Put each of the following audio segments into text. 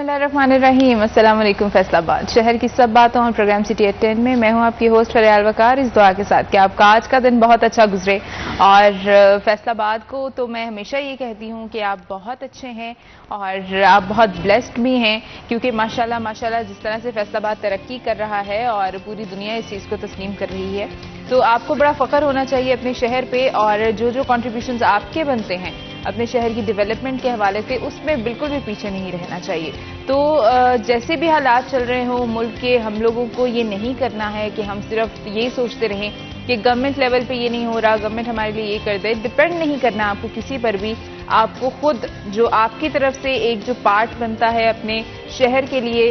बिस्मिल्लाहिर्रहमानिर्रहीम। अस्सलाम वालेकुम। फैसलाबाद शहर की सब बातों और प्रोग्राम सिटी एट 10 में मैं हूं आपकी होस्ट फरियाल वकार, इस दुआ के साथ कि आपका आज का दिन बहुत अच्छा गुजरे। और फैसलाबाद को तो मैं हमेशा ये कहती हूं कि आप बहुत अच्छे हैं और आप बहुत ब्लेस्ड भी हैं, क्योंकि माशाल्लाह माशाल्लाह जिस तरह से फैसलाबाद तरक्की कर रहा है और पूरी दुनिया इस चीज़ को तस्लीम कर रही है, तो आपको बड़ा फख्र होना चाहिए अपने शहर पे। और जो जो कॉन्ट्रीब्यूशंस आपके बनते हैं अपने शहर की डेवलपमेंट के हवाले से, उसमें बिल्कुल भी पीछे नहीं रहना चाहिए। तो जैसे भी हालात चल रहे हो मुल्क के, हम लोगों को ये नहीं करना है कि हम सिर्फ ये सोचते रहें कि गवर्नमेंट लेवल पे ये नहीं हो रहा, गवर्नमेंट हमारे लिए ये कर दे। डिपेंड नहीं करना आपको किसी पर भी, आपको खुद जो आपकी तरफ से एक जो पार्ट बनता है अपने शहर के लिए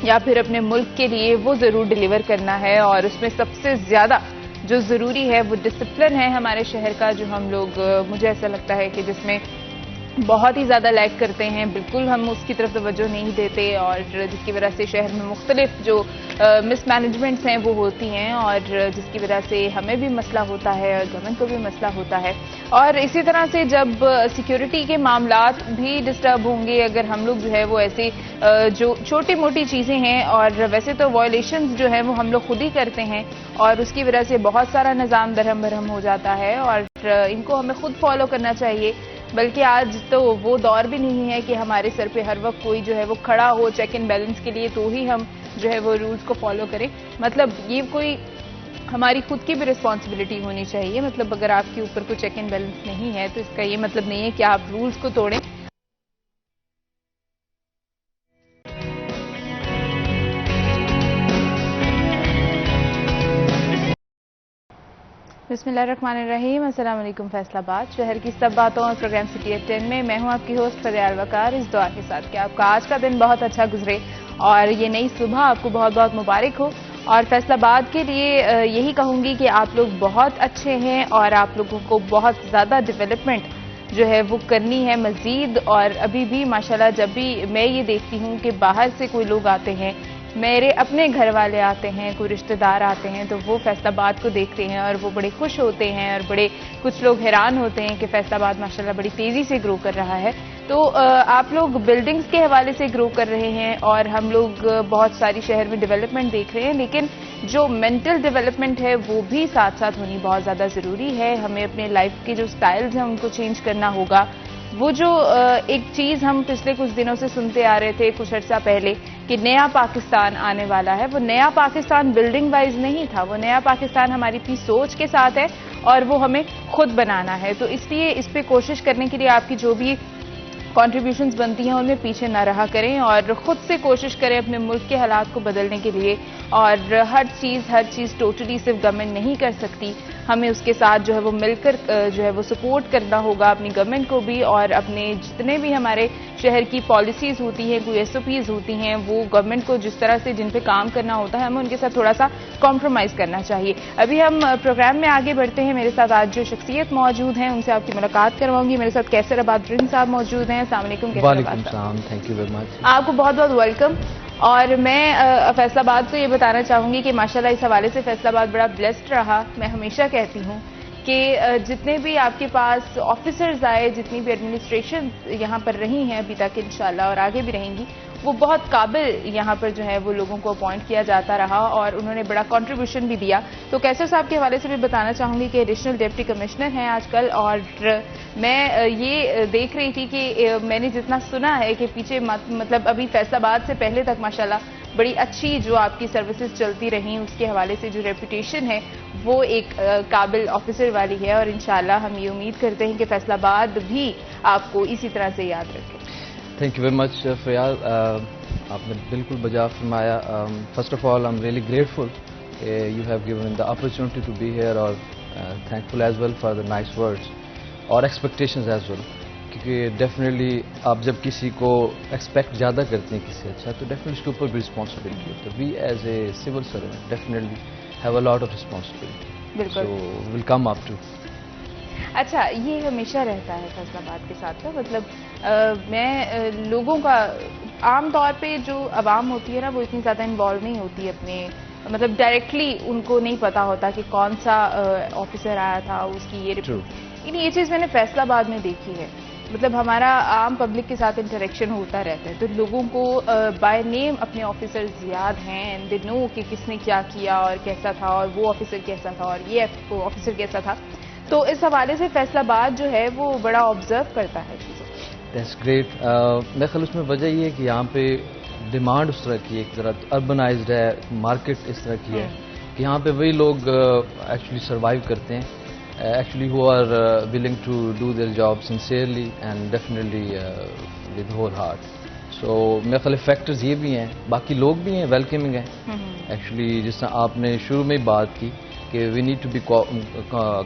या फिर अपने मुल्क के लिए, वो जरूर डिलीवर करना है। और उसमें सबसे ज्यादा जो जरूरी है वो डिसिप्लिन है हमारे शहर का, जो हम लोग मुझे ऐसा लगता है कि जिसमें बहुत ही ज़्यादा लैग करते हैं, बिल्कुल हम उसकी तरफ तवज्जो नहीं देते, और जिसकी वजह से शहर में मुख्तलिफ जो मिसमैनेजमेंट्स हैं वो होती हैं, और जिसकी वजह से हमें भी मसला होता है और गवर्नमेंट को भी मसला होता है। और इसी तरह से जब सिक्योरिटी के मामलात भी डिस्टर्ब होंगे, अगर हम लोग जो है वो ऐसी जो छोटी मोटी चीज़ें हैं, और वैसे तो वायलेशंस जो है वो हम लोग खुद ही करते हैं, और उसकी वजह से बहुत सारा निज़ाम दरहम बरहम हो जाता है, और इनको हमें खुद फॉलो करना चाहिए। बल्कि आज तो वो दौर भी नहीं है कि हमारे सर पे हर वक्त कोई जो है वो खड़ा हो चेक एंड बैलेंस के लिए, तो ही हम जो है वो रूल्स को फॉलो करें। मतलब ये कोई हमारी खुद की भी रिस्पॉन्सिबिलिटी होनी चाहिए। मतलब अगर आपके ऊपर कोई चेक एंड बैलेंस नहीं है तो इसका ये मतलब नहीं है कि आप रूल्स को तोड़ें। बिस्मिल्लाहिर्रहमानिर्रहीम। अस्सलाम वालेकुम। फैसलाबाद शहर की सब बातों और प्रोग्राम सिटी एट 10 में मैं हूं आपकी होस्ट फरियाल वकार, इस दुआ के साथ कि आपका आज का दिन बहुत अच्छा गुजरे और ये नई सुबह आपको बहुत बहुत मुबारक हो। और फैसलाबाद के लिए यही कहूंगी कि आप लोग बहुत अच्छे हैं और आप लोगों को बहुत ज़्यादा डेवलपमेंट जो है वो करनी है मज़ीद। और अभी भी माशाल्लाह जब भी मैं ये देखती हूँ कि बाहर से कोई लोग आते हैं, मेरे अपने घर वाले आते हैं, कोई रिश्तेदार आते हैं, तो वो फैसलाबाद को देखते हैं और वो बड़े खुश होते हैं, और बड़े कुछ लोग हैरान होते हैं कि फैसलाबाद माशाल्लाह बड़ी तेज़ी से ग्रो कर रहा है। तो आप लोग बिल्डिंग्स के हवाले से ग्रो कर रहे हैं और हम लोग बहुत सारी शहर में डेवलपमेंट देख रहे हैं, लेकिन जो मेंटल डेवलपमेंट है वो भी साथ साथ होनी बहुत ज़्यादा ज़रूरी है। हमें अपने लाइफ के जो स्टाइल्स हैं उनको चेंज करना होगा। वो जो एक चीज़ हम पिछले कुछ दिनों से सुनते आ रहे थे, कुछ अर्सा पहले, कि नया पाकिस्तान आने वाला है, वो नया पाकिस्तान बिल्डिंग वाइज नहीं था, वो नया पाकिस्तान हमारी अपनी सोच के साथ है और वो हमें खुद बनाना है। तो इसलिए इस पे कोशिश करने के लिए आपकी जो भी कॉन्ट्रीब्यूशंस बनती हैं उनमें पीछे ना रहा करें और खुद से कोशिश करें अपने मुल्क के हालात को बदलने के लिए। और हर चीज़ टोटली सिर्फ गवर्नमेंट नहीं कर सकती, हमें उसके साथ जो है वो मिलकर जो है वो सपोर्ट करना होगा अपनी गवर्नमेंट को भी, और अपने जितने भी हमारे शहर की पॉलिसीज़ होती हैं, कोई SOPs होती हैं, वो गवर्नमेंट को जिस तरह से जिन पे काम करना होता है हमें उनके साथ थोड़ा सा कॉम्प्रोमाइज़ करना चाहिए। अभी हम प्रोग्राम में आगे बढ़ते हैं। मेरे साथ आज जो शख्सियत मौजूद हैं उनसे आपकी मुलाकात करवाऊंगी। मेरे साथ कैसर आबाद रिन साहब मौजूद हैं। अस्सलाम वालेकुम। वालेकुम सलाम, थैंक यू वेरी मच। आपको बहुत बहुत वेलकम। और मैं फैसलाबाद को ये बताना चाहूँगी कि माशाल्लाह इस हवाले से फैसलाबाद बड़ा ब्लेस्ड रहा। मैं हमेशा कहती हूँ कि जितने भी आपके पास ऑफिसर्स आए, जितनी भी एडमिनिस्ट्रेशन यहाँ पर रही हैं अभी तक इंशाल्लाह और आगे भी रहेंगी, वो बहुत काबिल यहाँ पर जो है वो लोगों को अपॉइंट किया जाता रहा और उन्होंने बड़ा कंट्रीब्यूशन भी दिया। तो कैसर साहब के हवाले से भी बताना चाहूँगी कि एडिशनल डिप्टी कमिश्नर हैं आजकल, और मैं ये देख रही थी कि मैंने जितना सुना है कि पीछे मतलब अभी फैसलाबाद से पहले तक माशाल्लाह बड़ी अच्छी जो आपकी सर्विसेज चलती रहीं, उसके हवाले से जो रेपुटेशन है वो एक काबिल ऑफिसर वाली है, और इंशाल्लाह हम ये उम्मीद करते हैं कि फैसलाबाद भी आपको इसी तरह से याद रखे। Thank you very much Faryal, आपने बिल्कुल बजा फरमाया। First of all I am really grateful you have given the opportunity to be here, और thankful as well for the nice words और एक्सपेक्टेशंस एज वेल, क्योंकि डेफिनेटली आप जब किसी को एक्सपेक्ट ज़्यादा करते हैं किसी अच्छा, तो डेफिनेटली उसके ऊपर भी रिस्पॉन्सिबिलिटी होती है। We as a civil servant definitely have a lot of responsibility, so will come up to. अच्छा, ये हमेशा रहता है फैसलाबाद के साथ ना, मतलब मैं लोगों का आम तौर पे जो आवाम होती है ना वो इतनी ज़्यादा इन्वॉल्व नहीं होती अपने, मतलब डायरेक्टली उनको नहीं पता होता कि कौन सा ऑफिसर आया था, उसकी ये रिपोर्ट। लेकिन ये चीज़ मैंने फैसलाबाद में देखी है मतलब हमारा आम पब्लिक के साथ इंटरेक्शन होता रहता है, तो लोगों को बाय नेम अपने ऑफिसर्स याद हैं एंड दे नो कि किसने क्या किया और कैसा था और वो ऑफिसर कैसा था और ये ऑफिसर कैसा था। तो इस हवाले से फैसलाबाद जो है वो बड़ा ऑब्जर्व करता है चीज़ों को। That's great. मेरे ख्याल उसमें वजह ये है कि यहाँ पे डिमांड उस तरह की है, एक तरह अर्बनाइज्ड है, मार्केट इस तरह की है कि यहाँ पे वही लोग एक्चुअली सर्वाइव करते हैं, actually who are willing to do their job sincerely and definitely with whole heart. So मेरे ख्याल फैक्टर्स ये भी हैं, बाकी लोग भी हैं, वेलकमिंग हैं एक्चुअली। जिस तरह आपने शुरू में ही बात की कि we need to be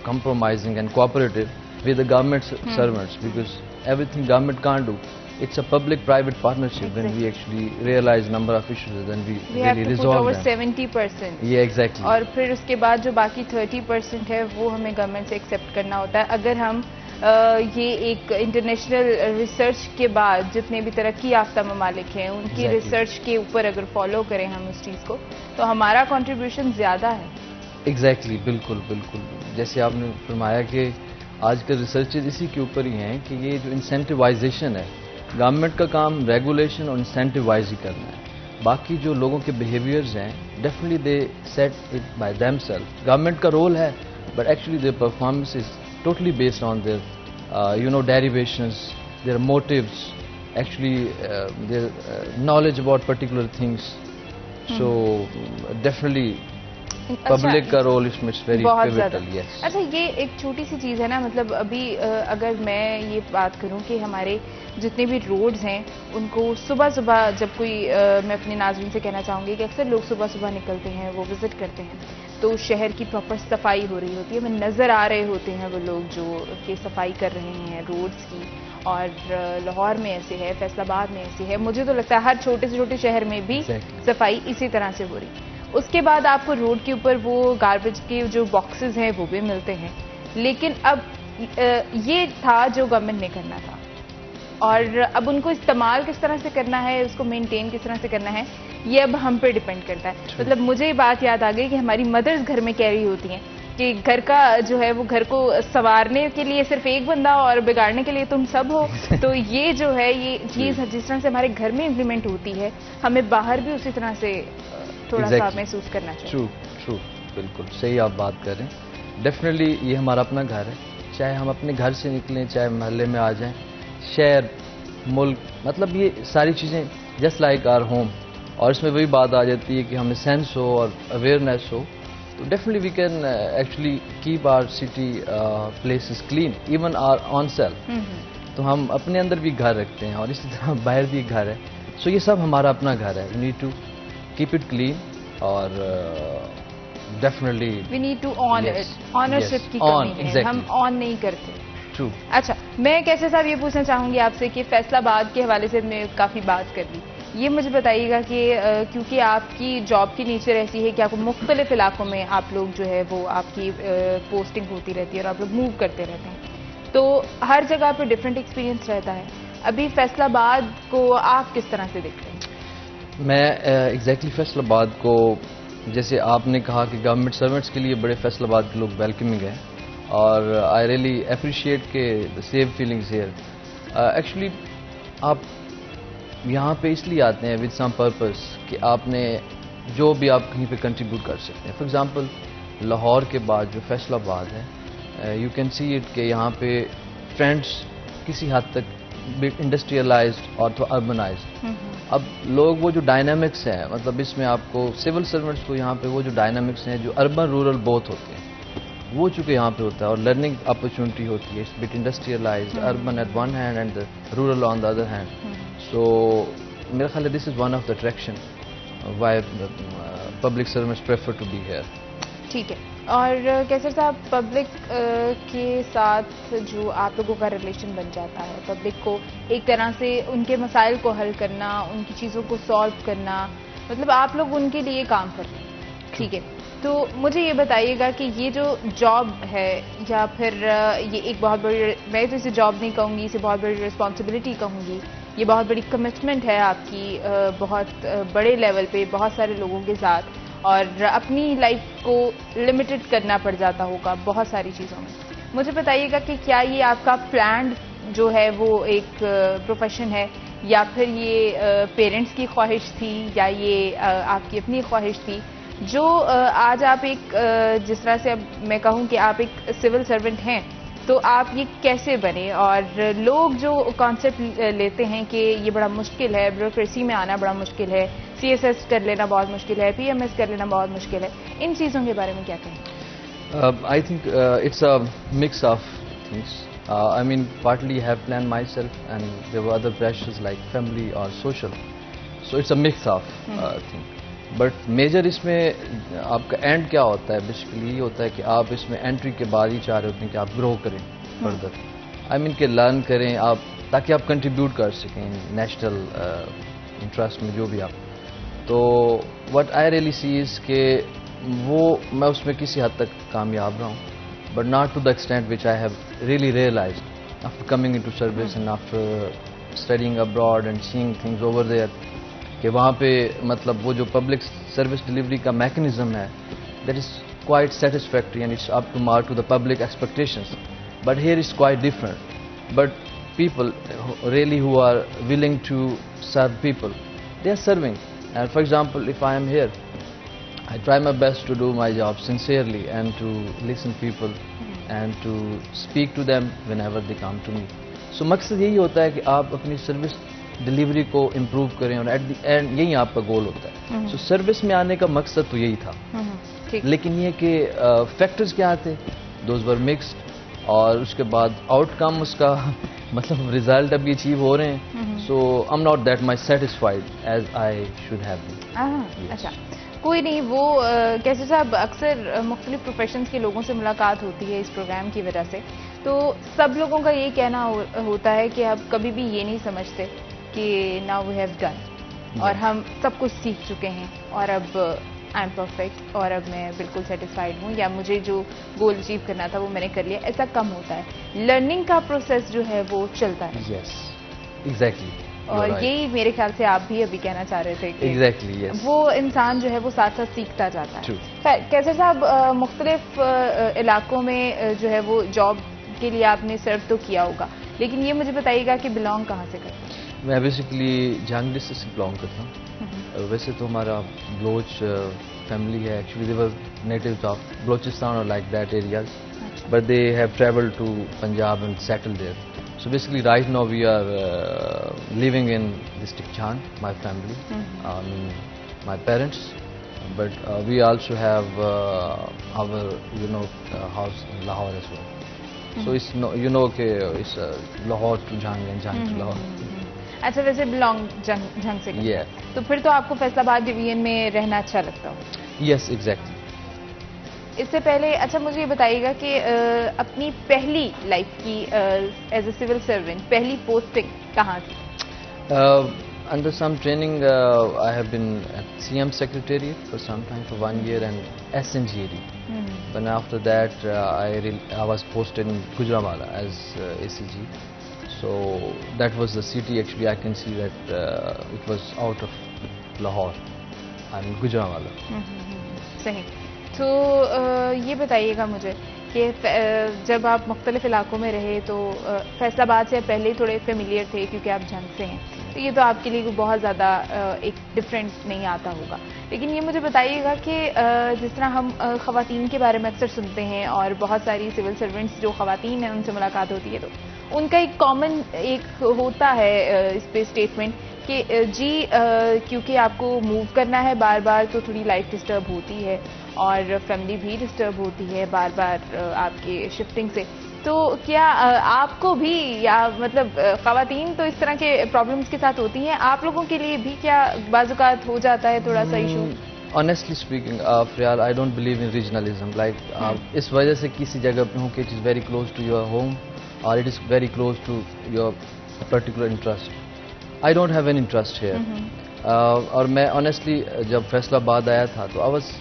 compromising and cooperative with the government servants because everything government can't do. It's a public-private partnership. When we actually realize number of issues, then we really resolve them. 70%. Yeah, exactly. और फिर उसके बाद जो बाकी 30% है वो हमें government से एक्सेप्ट करना होता है। अगर हम ये एक इंटरनेशनल रिसर्च के बाद जितने भी तरक्की याफ्ता ममालिक हैं उनकी रिसर्च के ऊपर अगर फॉलो करें हम उस चीज़ को, तो हमारा कंट्रीब्यूशन ज़्यादा है। एग्जैक्टली, बिल्कुल बिल्कुल। जैसे आपने फरमाया कि आजकल रिसर्चेज इसी के ऊपर ही हैं कि ये जो इंसेंटिवाइजेशन है, गवर्नमेंट का काम रेगुलेशन और इंसेंटिवाइज ही करना है। बाकी जो लोगों के बिहेवियर्स हैं definitely they set it by themselves. Government का रोल है but actually their performance is totally based on their derivations, their motives, actually their knowledge about particular things. So definitely public का रोल इसमें very pivotal. Yes. अच्छा, ये एक छोटी सी चीज़ है ना, मतलब अभी अगर मैं ये बात करूं कि हमारे जितने भी रोड्स हैं उनको सुबह सुबह जब कोई मैं अपने नाज़रीन से कहना चाहूँगी कि अक्सर लोग सुबह सुबह निकलते हैं, वो विज़िट करते हैं, तो शहर की प्रॉपर सफाई हो रही होती है, हमें नज़र आ रहे होते हैं वो लोग जो कि सफाई कर रहे हैं रोड्स की। और लाहौर में ऐसे है, फैसलाबाद में ऐसे है, मुझे तो लगता है हर छोटे से छोटे शहर में भी सफाई इसी तरह से हो रही। उसके बाद आपको रोड के ऊपर वो गार्बेज के जो बॉक्सेस हैं वो भी मिलते हैं, लेकिन अब ये था जो गवर्नमेंट ने करना था और अब उनको इस्तेमाल किस तरह से करना है, उसको मेंटेन किस तरह से करना है, ये अब हम पे डिपेंड करता है। मतलब मुझे ये बात याद आ गई कि हमारी मदर्स घर में कह रही होती हैं कि घर का जो है वो घर को संवारने के लिए सिर्फ एक बंदा और बिगाड़ने के लिए तुम सब हो। तो ये जो है ये चीज़ जिस तरह से हमारे घर में इम्प्लीमेंट होती है, हमें बाहर भी उसी तरह से थोड़ा सा महसूस करना चाहिए। ट्रू, बिल्कुल सही आप बात कर रहे हैं। डेफिनेटली ये हमारा अपना घर है, चाहे हम अपने घर से निकलें, चाहे महल्ले में आ जाएं, शहर, मुल्क, मतलब ये सारी चीज़ें जस्ट लाइक आवर होम। और इसमें वही बात आ जाती है कि हमें सेंस हो और अवेयरनेस हो, तो definitely we can actually keep our city places clean, even our own self. तो हम अपने अंदर भी घर रखते हैं और इसी तरह बाहर भी घर है। सो ये सब हमारा अपना घर है। We need to keep it clean और definitely we need to own it. Ownership की कमी है, हम ऑन नहीं करते। ट्रू। अच्छा, मैं कैसे साहब ये पूछना चाहूँगी आपसे कि फैसलाबाद के हवाले से हमने काफ़ी बात कर ली, ये मुझे बताइएगा कि क्योंकि आपकी जॉब की नेचर ऐसी है कि आपको मुख्तलिफ इलाकों में आप लोग जो है वो आपकी पोस्टिंग होती रहती है और आप लोग मूव करते रहते हैं, तो हर जगह पर डिफरेंट एक्सपीरियंस रहता है। अभी फैसलाबाद को आप किस तरह से देखते हैं? मैं एग्जैक्टली फैसलाबाद को, जैसे आपने कहा कि गवर्नमेंट सर्वेंट्स के लिए बड़े फैसलाबाद के लोग वेलकमिंग हैं और आई रियली अप्रिशिएट के सेम फीलिंग्स हियर। एक्चुअली आप यहाँ पे इसलिए आते हैं विद सम पर्पस कि आपने जो भी आप कहीं पे कंट्रीब्यूट कर सकते हैं। फॉर एग्जांपल लाहौर के बाद जो फैसलाबाद है, यू कैन सी इट कि यहाँ पे ट्रेंड्स किसी हद तक इंडस्ट्रियलाइज्ड और तो अर्बनाइज्ड। अब लोग वो जो डायनामिक्स हैं, मतलब इसमें आपको सिविल सर्वेंट्स को यहाँ पे वो जो डायनामिक्स हैं जो अर्बन रूरल बोथ होते हैं वो चूँकि यहाँ पे होता है और लर्निंग अपॉर्चुनिटी होती है। It's bit industrialised, urban at one hand and the rural on the other hand. So मेरा ख्याल है this is one of the attraction why public servants prefer to be here. ठीक है। और कैसर साहब, पब्लिक के साथ जो आप लोगों का रिलेशन बन जाता है, पब्लिक को एक तरह से उनके मसाइल को हल करना, उनकी चीज़ों को सॉल्व करना, मतलब आप लोग उनके लिए काम कर रहे हैं, ठीक है। तो मुझे ये बताइएगा कि ये जो जॉब है या फिर ये एक बहुत बड़ी, मैं तो इसे जॉब नहीं कहूँगी, इसे बहुत बड़ी रिस्पॉन्सिबिलिटी कहूँगी, ये बहुत बड़ी कमिटमेंट है आपकी बहुत बड़े लेवल पे बहुत सारे लोगों के साथ, और अपनी लाइफ को लिमिटेड करना पड़ जाता होगा बहुत सारी चीज़ों में। मुझे बताइएगा कि क्या ये आपका प्लान्ड जो है वो एक प्रोफेशन है, या फिर ये पेरेंट्स की ख्वाहिश थी, या ये आपकी अपनी ख्वाहिश थी जो आज आप एक जिस तरह से अब मैं कहूँ कि आप एक सिविल सर्वेंट हैं, तो आप ये कैसे बने? और लोग जो कॉन्सेप्ट लेते हैं कि ये बड़ा मुश्किल है, ब्यूरोक्रेसी में आना बड़ा मुश्किल है, CSS कर लेना बहुत मुश्किल है, PMS कर लेना बहुत मुश्किल है, इन चीज़ों के बारे में क्या कहें? I think it's a mix of things. I mean, partly I have planned myself, and there were other pressures like family or social. So it's a mix of thing. But major इसमें आपका and क्या होता है? Basically ये होता है कि आप इसमें एंट्री के बाद ही चाह रहे होते हैं कि आप ग्रो करें फर्दर. आई मीन कि लर्न करें आप, ताकि आप कंट्रीब्यूट कर सकें नेशनल इंटरेस्ट में जो भी आप. तो what I really see is के वो मैं उसमें किसी हद तक कामयाब रहा हूँ, but not to the extent which I have really realised after coming into service and after studying abroad and seeing things over there, कि वहाँ पे मतलब वो जो पब्लिक सर्विस डिलीवरी का मैकेनिज्म है that is quite satisfactory and it's up to mark to the public expectations. But here is quite different. But people really who are willing to serve people, they are serving. And for example, if I am here, I try my best to do my job sincerely and to listen people and to speak to them whenever they come to me. So मकसद यही होता है कि आप अपनी service delivery को improve करें, और एट द एंड यही आपका गोल होता है. सो सर्विस में आने का मकसद तो यही था. लेकिन ये कि फैक्टर्स क्या थे, दोज वर मिक्स्ड, और उसके बाद आउटकम उसका मतलब रिजल्ट अभी अचीव हो रहे हैं. So I am not that much satisfied as I should have been. अच्छा, कोई नहीं, वो कैसे साहब अक्सर मुख्तलिफ प्रोफेशंस के लोगों से मुलाकात होती है इस प्रोग्राम की वजह से, तो सब लोगों का ये कहना होता है कि आप कभी भी ये नहीं समझते कि नाउ वी हैव डन, और हम सब कुछ सीख चुके हैं और अब आई एम परफेक्ट और अब मैं बिल्कुल सेटिस्फाइड हूँ, या मुझे जो गोल अचीव करना था वो मैंने कर लिया. ऐसा कम होता है. लर्निंग का प्रोसेस जो है वो चलता है. Yes, exactly. और यही मेरे ख्याल से आप भी अभी कहना चाह रहे थे कि एग्जैक्टली, यस, वो इंसान जो है वो साथ साथ सीखता जाता है. True. कैसे साहब मुख्तलिफ इलाकों में जो है वो जॉब के लिए आपने सर्व तो किया होगा, लेकिन ये मुझे बताइएगा कि बिलोंग कहाँ से करते हैं? मैं बेसिकली जहांगीर डिस्ट्रिक्ट से बिलोंग करता हूँ. वैसे तो हमारा बलोच फैमिली है. Actually they were natives of Balochistan और like that areas, but they have travelled to Punjab and settled there. So basically right now we are living in district Chang, my family, my parents, but we also have our house in Lahore as well. So it's कि it's Lahore to Jhang and Jhang to Lahore. अच्छा, वैसे belong जंग से करते हैं, तो फिर तो आपको फैसलाबाद डिवीजन में रहना अच्छा लगता हो? Yes, exactly. इससे पहले अच्छा मुझे ये बताइएगा कि अपनी पहली लाइफ की एज ए सिविल सर्वेंट पहली पोस्टिंग कहाँ थी? Under some training, I have been at CM Secretariat for some time, for 1 year, and SNGAD. Then after that, I was posted in Gujranwala as ACG. So that was the city. Actually, I can see that it was out of Lahore. I'm in Gujranwala. सही. तो ये बताइएगा मुझे कि जब आप मुख्तलिफ इलाकों में रहे तो फैसलाबाद से पहले ही थोड़े फेमिलियर थे क्योंकि आप जंग से हैं, तो ये तो आपके लिए बहुत ज़्यादा एक डिफरेंट नहीं आता होगा. लेकिन ये मुझे बताइएगा कि जिस तरह हम ख़वातीन के बारे में अक्सर सुनते हैं और बहुत सारी सिविल सर्वेंट्स जो ख़वातीन हैं उनसे मुलाकात होती है, तो उनका एक कॉमन एक होता है इस पे स्टेटमेंट कि जी क्योंकि आपको मूव करना है बार बार तो थोड़ी लाइफ डिस्टर्ब होती है और फैमिली भी डिस्टर्ब होती है बार बार आपके शिफ्टिंग से. तो क्या आपको भी, या मतलब ख़वातीन तो इस तरह के प्रॉब्लम्स के साथ होती हैं, आप लोगों के लिए भी क्या बाज़-औक़ात हो जाता है थोड़ा सा issue? Honestly speaking, Frial, I don't believe in regionalism. Like इस वजह से किसी जगह पे हूँ कि it is very close to your home or it is very close to your particular interest. I don't have an interest here. और मैं honestly जब फैसलाबाद आया था तो I was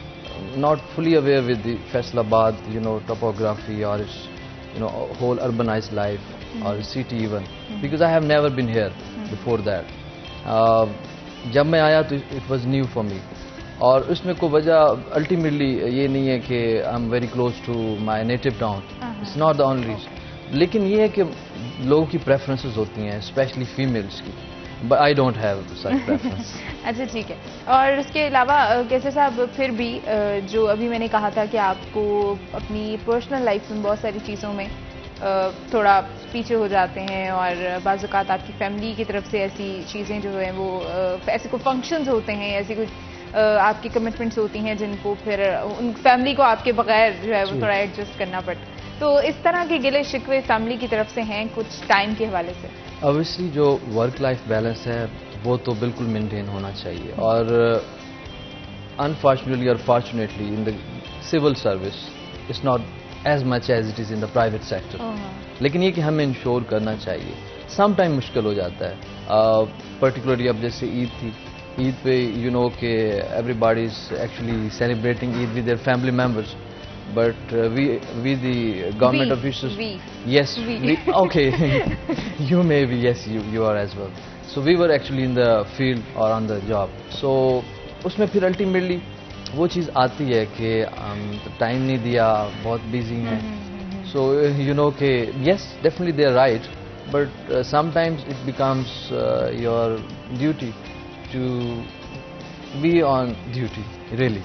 not fully aware with the Faisalabad, topography or its, whole urbanized life or city even, because I have never been here before that. जब मैं आया तो it was new for me. और उसमें कोई वजह ultimately ये नहीं है कि I'm very close to my native town. It's not the only reason. लेकिन ये है कि लोगों की प्रेफरेंसेस होती हैं, स्पेशली फीमेल्स की, but I don't have such preference. अच्छा ठीक है। और उसके अलावा कैसर साहब फिर भी जो अभी मैंने कहा था कि आपको अपनी पर्सनल लाइफ में बहुत सारी चीज़ों में थोड़ा पीछे हो जाते हैं और बाज़ औक़ात आपकी फैमिली की तरफ से ऐसी चीज़ें जो हैं वो ऐसे कोई फंक्शंस होते हैं, ऐसी कुछ आपकी कमिटमेंट्स होती हैं जिनको फिर उन फैमिली को आपके बगैर जो है वो थोड़ा एडजस्ट करना पड़ता है, तो इस तरह के गिले शिकवे फैमिली की तरफ से हैं कुछ टाइम के हवाले से? ऑब्वियसली जो वर्क लाइफ बैलेंस है वो तो बिल्कुल मेंटेन होना चाहिए, और अनफॉर्चुनेटली और fortunately in the civil service it's not as much as it is in the private sector. लेकिन ये कि हमें इंश्योर करना चाहिए। सम टाइम मुश्किल हो जाता है, पर्टिकुलरली अब जैसे ईद थी, ईद पे यू नो कि everybody is actually celebrating Eid with their family members, but we the government officials, yes, we, okay, you may be, yes, you are as well. So we were actually in the field or on the job. So उसमें फिर ultimately वो चीज़ आती है कि time नहीं दिया, बहुत busy हैं, so you know कि yes, definitely they are right, but sometimes it becomes your duty to be on duty, really.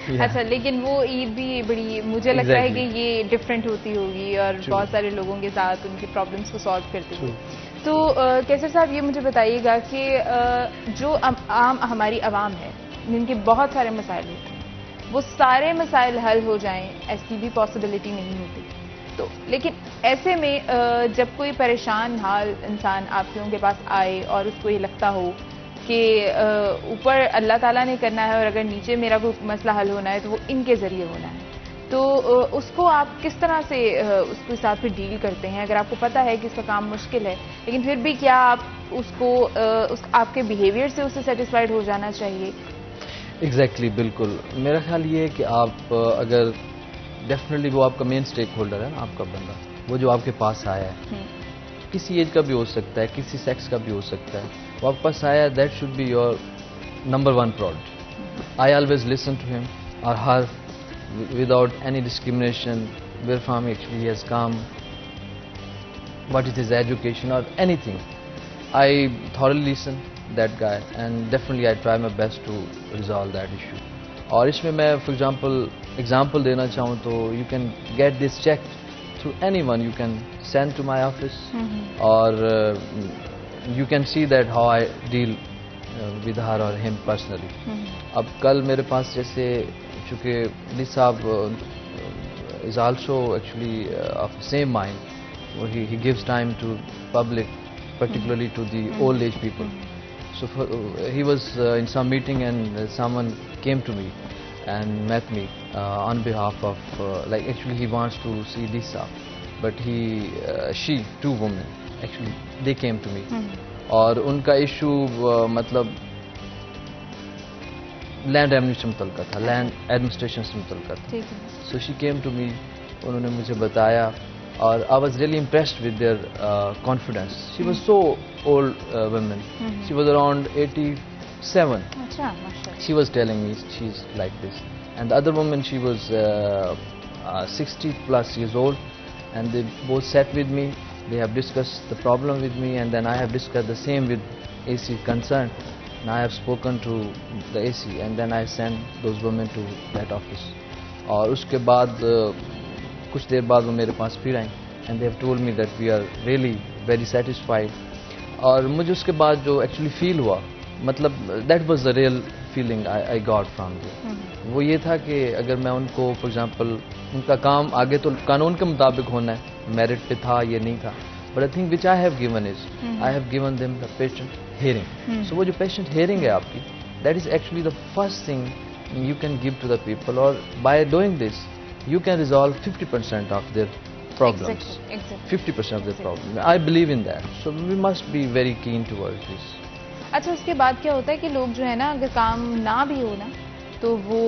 अच्छा, लेकिन वो ईद भी बड़ी, मुझे लगता है कि ये डिफरेंट होती होगी और बहुत सारे लोगों के साथ उनकी प्रॉब्लम्स को सॉल्व करती होगी। तो कैसर साहब ये मुझे बताइएगा कि जो आम हमारी आवाम है जिनके बहुत सारे मसाइल होते हैं, वो सारे मसाइल हल हो जाएं ऐसी भी पॉसिबिलिटी नहीं होती। तो लेकिन ऐसे में जब कोई परेशान हाल इंसान आप लोगों के पास आए और उसको ये लगता हो कि ऊपर अल्लाह ताला ने करना है और अगर नीचे मेरा कोई मसला हल होना है तो वो इनके ज़रिए होना है, तो उसको आप किस तरह से उसके साथ फिर डील करते हैं? अगर आपको पता है कि इसका काम मुश्किल है, लेकिन फिर भी क्या आप उसको आपके बिहेवियर से उससे सेटिस्फाइड हो जाना चाहिए? एग्जैक्टली, बिल्कुल। मेरा ख्याल ये है कि आप अगर डेफिनेटली वो आपका मेन स्टेक होल्डर है ना, आपका बंदा, वो जो आपके पास आया है, किसी एज का भी हो सकता है, किसी सेक्स का भी हो सकता है, वो आपके पास आया, that should be your number one priority. I always listen to him और हर without any discrimination, where from actually he has come, what is his education or anything. I thoroughly listen that guy and definitely I try my best to resolve that issue. और इसमें मैं for example देना चाहूँ तो you can get this checked through anyone, you can send to my office or you can see that how I deal with her or him personally. अब कल मेरे पास जैसे चूँकि this साहब is also actually of the same mind, where he gives time to public, particularly to the old age people. So he was in some meeting and someone came to me and met me on behalf of like actually he wants to see this साहब, but she two women actually they came to me और उनका issue मतलब land revenue से मुतल्लिक़ था, land administration से मुतल्लिक़ था। So she came to me, उन्होंने मुझे बताया और I was really impressed with their confidence. She was so old woman, she was around 87। अच्छा, माशाल्लाह। She was telling me she is like this and the other woman she was 60+ years old and they both sat with me, they have discussed the problem with me and then I have discussed the same with AC concern. And I have spoken to the AC and then I sent those women to that office. और उसके बाद कुछ देर बाद वो मेरे पास फिर आई and they have told me that we are really very satisfied. और मुझे उसके बाद जो actually feel हुआ, मतलब that was the real feeling I got from them. वो ये था कि अगर मैं उनको for example उनका काम आगे तो कानून के मुताबिक होना है, मेरिट पे था ये नहीं था, but I think which I have given is I have given them the patient hearing. So वो जो patient hearing है आपकी, that is actually the first thing you can give to the people, or by doing this you can resolve 50% of their problems. Exactly. 50% of their problems. I believe in that. So we must be very keen towards this. अच्छा, उसके बाद क्या होता है कि लोग जो है ना, अगर काम ना भी हो ना तो वो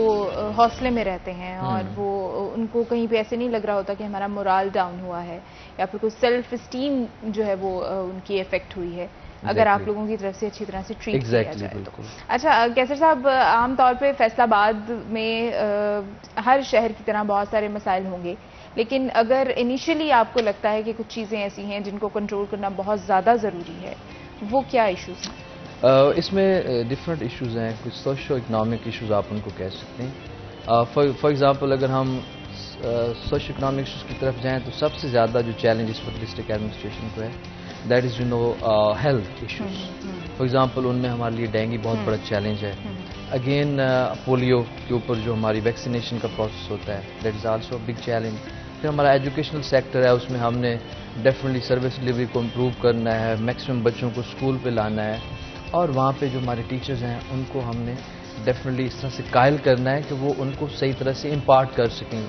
हौसले में रहते हैं और वो उनको कहीं पे ऐसे नहीं लग रहा होता कि हमारा मोराल डाउन हुआ है या फिर कोई सेल्फ स्टीम जो है वो उनकी इफेक्ट हुई है, अगर आप लोगों की तरफ से अच्छी तरह से ट्रीट किया जाए तो। अच्छा कैसर साहब, आमतौर पे फैसलाबाद में हर शहर की तरह बहुत सारे मसाइल होंगे, लेकिन अगर इनिशियली आपको लगता है कि कुछ चीज़ें ऐसी हैं जिनको कंट्रोल करना बहुत ज़्यादा ज़रूरी है, वो क्या इश्यूज़ हैं? इसमें डिफरेंट इश्यूज हैं, कुछ सोशो इकनॉमिक इश्यूज आप उनको कह सकते हैं। फॉर एग्जांपल अगर हम सोशो इकनॉमिक इश्यूज की तरफ जाएं तो सबसे ज़्यादा जो चैलेंज इस वक्त डिस्ट्रिक्ट एडमिनिस्ट्रेशन को है, that is health issues. For example उनमें हमारे लिए डेंगू बहुत बड़ा चैलेंज है। अगेन पोलियो के ऊपर जो हमारी वैक्सीनेशन का प्रोसेस होता है, that is also big challenge. फिर हमारा एजुकेशनल सेक्टर है, उसमें हमने डेफिनेटली सर्विस डिलीवरी को इम्प्रूव करना है, मैक्सिमम बच्चों को स्कूल पे लाना है, और वहाँ पे जो हमारे टीचर्स हैं उनको हमने डेफिनेटली इस तरह से कायल करना है कि वो उनको सही तरह से इम्पार्ट कर सकें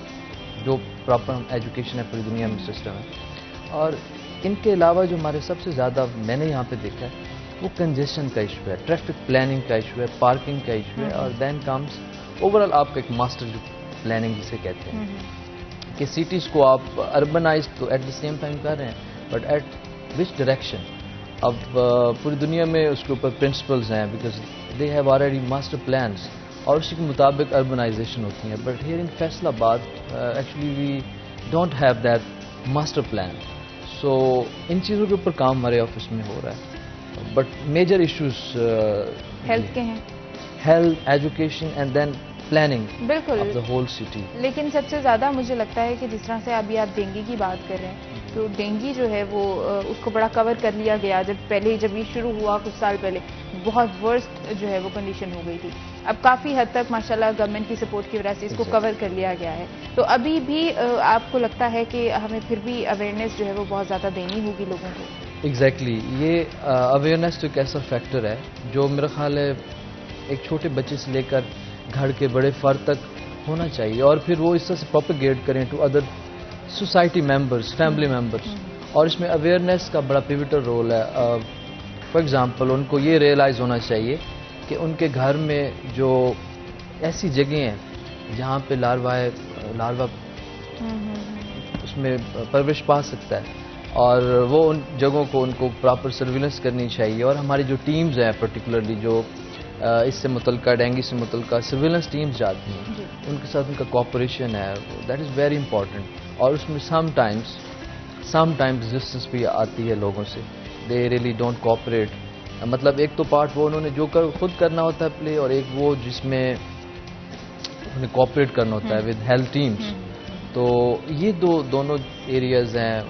जो प्रॉपर एजुकेशन है पूरी दुनिया में सिस्टम है। और इनके अलावा जो हमारे सबसे ज़्यादा मैंने यहाँ पे देखा है वो कंजेशन का इशू है, ट्रैफिक प्लानिंग का इशू है, पार्किंग का इशू है, और देन कम्स ओवरऑल आपका एक मास्टर जो प्लानिंग जिसे कहते हैं कि सिटीज़ को आप अर्बनाइज तो एट द सेम टाइम कर रहे हैं, बट एट विच डायरेक्शन। अब पूरी दुनिया में उसके ऊपर प्रिंसिपल्स हैं, because they have already master plans, और उसी के मुताबिक अर्बनाइजेशन होती है। But here in Faisalabad actually we don't have that master plan. So इन चीज़ों के ऊपर काम हमारे ऑफिस में हो रहा है, बट मेजर इश्यूज हेल्थ के हैं, health, education and then planning बिल्कुल ऑफ द होल सिटी। लेकिन सबसे ज़्यादा मुझे लगता है कि जिस तरह से अभी आप डेंगू की बात कर रहे हैं, तो डेंगू जो है वो उसको बड़ा कवर कर लिया गया। जब ये शुरू हुआ कुछ साल पहले, बहुत वर्स्ट जो है वो कंडीशन हो गई थी। अब काफ़ी हद तक माशाल्लाह गवर्नमेंट की सपोर्ट की वजह से इसको कवर कर लिया गया है। तो अभी भी आपको लगता है कि हमें फिर भी अवेयरनेस जो है वो बहुत ज़्यादा देनी होगी लोगों को? एग्जैक्टली ये अवेयरनेस तो एक ऐसा फैक्टर है जो मेरा ख्याल है एक छोटे बच्चे से लेकर घर के बड़े फर्द तक होना चाहिए, और फिर वो इस तरह से प्रोपेगेट करें to other society members, family members. और इसमें अवेयरनेस का बड़ा पिविटल रोल है। फॉर एग्जांपल उनको ये रियलाइज़ होना चाहिए कि उनके घर में जो ऐसी जगह हैं जहाँ पे लार्वा उसमें परवरिश पा सकता है, और वो उन जगहों को उनको प्रॉपर सर्विलेंस करनी चाहिए। और हमारी जो टीम्स हैं पर्टिकुलरली जो इससे मुतल्लिका डेंगू से मुतल्लिका सर्विलेंस टीम्स जाती हैं, उनके साथ उनका कोऑपरेशन है, दैट इज़ वेरी इंपॉर्टेंट। और उसमें समटाइम्स रेजिस्टेंस भी आती है लोगों से, दे रियली डोंट कोऑपरेट। मतलब एक तो पार्ट वो उन्होंने जो खुद करना होता है प्ले, और एक वो जिसमें उन्हें कोऑपरेट करना होता है विद हेल्थ टीम्स। तो ये दोनों एरियाज हैं,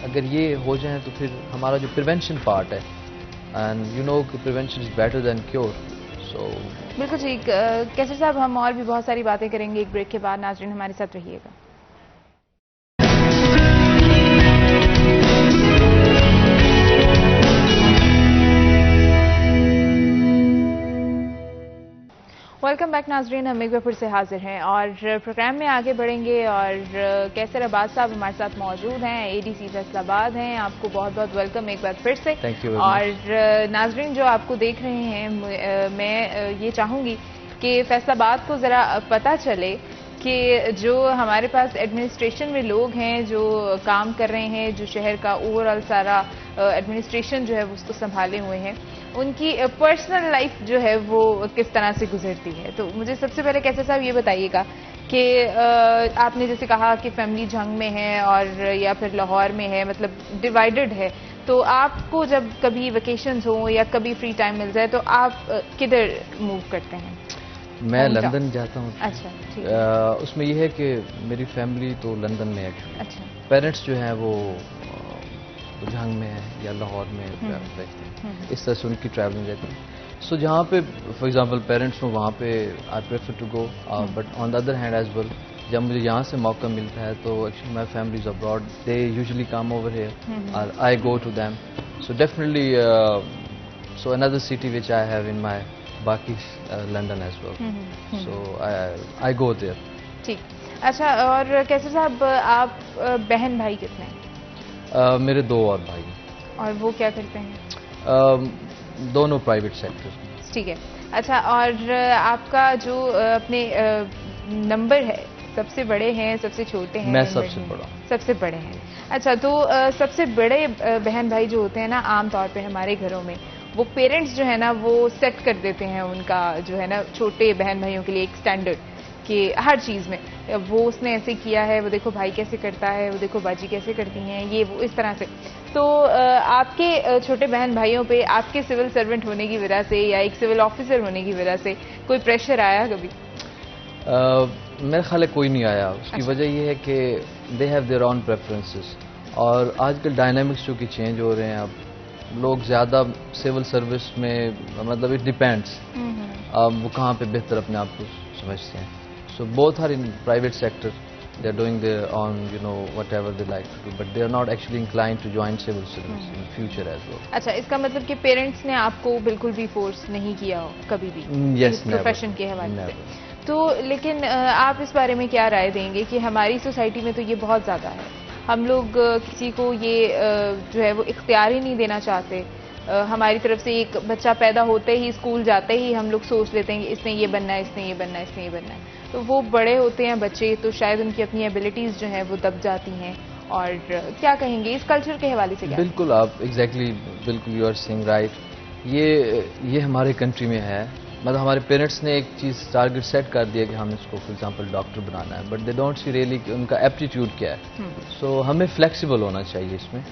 अगर ये हो जाए तो फिर हमारा जो प्रिवेंशन पार्ट है, and you know prevention is better than cure. So बिल्कुल ठीक। कैसर साहब, हम और भी बहुत सारी बातें करेंगे एक ब्रेक के बाद। नाज़रीन हमारे साथ रहिएगा। वेलकम बैक नाज़रीन, हम एक बार फिर से हाजिर हैं और प्रोग्राम में आगे बढ़ेंगे। और कैसर अब्बास साहब हमारे साथ मौजूद हैं, एडीसी फैसलाबाद हैं। आपको बहुत बहुत वेलकम एक बार फिर से। Thank you. और नाज़रीन जो आपको देख रहे हैं, मैं ये चाहूँगी कि फैसलाबाद को ज़रा पता चले कि जो हमारे पास एडमिनिस्ट्रेशन में लोग हैं जो काम कर रहे हैं, जो शहर का ओवरऑल सारा एडमिनिस्ट्रेशन जो है उसको संभाले हुए हैं, उनकी पर्सनल लाइफ जो है वो किस तरह से गुजरती है। तो मुझे सबसे पहले कैसर साहब ये बताइएगा कि आपने जैसे कहा कि फैमिली झंग में है और या फिर लाहौर में है, मतलब डिवाइडेड है, तो आपको जब कभी वेकेशंस हो या कभी फ्री टाइम मिल जाए तो आप किधर मूव करते हैं? मैं लंदन जाता हूँ। अच्छा, ठीक है। उसमें यह है कि मेरी फैमिली तो लंदन में है एक्चुअली। अच्छा। पेरेंट्स जो हैं वो झंग में है या लाहौर में रहते हैं, इस तरह से उनकी ट्रैवलिंग रहती है। सो जहाँ पे फॉर एग्जांपल पेरेंट्स हो वहाँ पे I prefer to go, but on the other hand as well जब मुझे यहाँ से मौका मिलता है तो actually my family is abroad, they usually come over here और I go to them. So definitely so another city which I have in my बाकी London as well, so I go there. ठीक। अच्छा, और कैसर साहब आप बहन भाई कितने हैं? मेरे 2 और भाई। और वो क्या करते हैं? दोनों प्राइवेट सेक्टर में। ठीक है। अच्छा, और आपका जो अपने नंबर है, सबसे बड़े हैं, सबसे छोटे हैं? मैं सबसे बड़ा। सबसे बड़े हैं। अच्छा, तो सबसे बड़े बहन भाई जो होते हैं ना, आम तौर पे हमारे घरों में वो पेरेंट्स जो है ना वो सेट कर देते हैं उनका जो है ना छोटे बहन भाइयों के लिए एक स्टैंडर्ड कि हर चीज़ में वो उसने ऐसे किया है, वो देखो भाई कैसे करता है, वो देखो बाजी कैसे करती हैं, ये वो इस तरह से। तो आपके छोटे बहन भाइयों पे आपके सिविल सर्वेंट होने की वजह से या एक सिविल ऑफिसर होने की वजह से कोई प्रेशर आया कभी? मेरे ख्याल है कोई नहीं आया। उसकी अच्छा। वजह ये है कि they have their own preferences, और आजकल डायनामिक्स जो कि चेंज हो रहे हैं, अब लोग ज़्यादा सिविल सर्विस में, मतलब इट डिपेंड्स अब वो कहाँ पे बेहतर अपने आप को समझते हैं। So both are in private sector, they are doing their own, you know, whatever they like to do, but they are not actually inclined to join civil service in future as well. अच्छा, इसका मतलब कि parents ने आपको बिल्कुल भी force नहीं किया हो कभी भी Yes, इस never. प्रोफेशन के हवाले Never. से? तो लेकिन आप इस बारे में क्या राय देंगे कि हमारी सोसाइटी में तो ये बहुत ज़्यादा है, हम लोग किसी को ये जो है वो इख्तियार ही नहीं देना चाहते। हमारी तरफ से एक बच्चा पैदा होते ही, स्कूल जाते ही हम लोग सोच लेते हैं कि इसने ये बनना है, इसने ये बनना है, इसने ये बनना है। तो वो बड़े होते हैं बच्चे, तो शायद उनकी अपनी एबिलिटीज़ जो हैं वो दब जाती हैं। और क्या कहेंगे इस कल्चर के हवाले से? क्या बिल्कुल, आप एग्जैक्टली बिल्कुल यू आर सेइंग राइट। ये हमारे कंट्री में है। मतलब हमारे पेरेंट्स ने एक चीज़ टारगेट सेट कर दिया कि हम इसको फॉर एग्जांपल डॉक्टर बनाना है, but they don't see really कि उनका एप्टीट्यूड क्या है। सो हमें फ्लेक्सिबल होना चाहिए इसमें।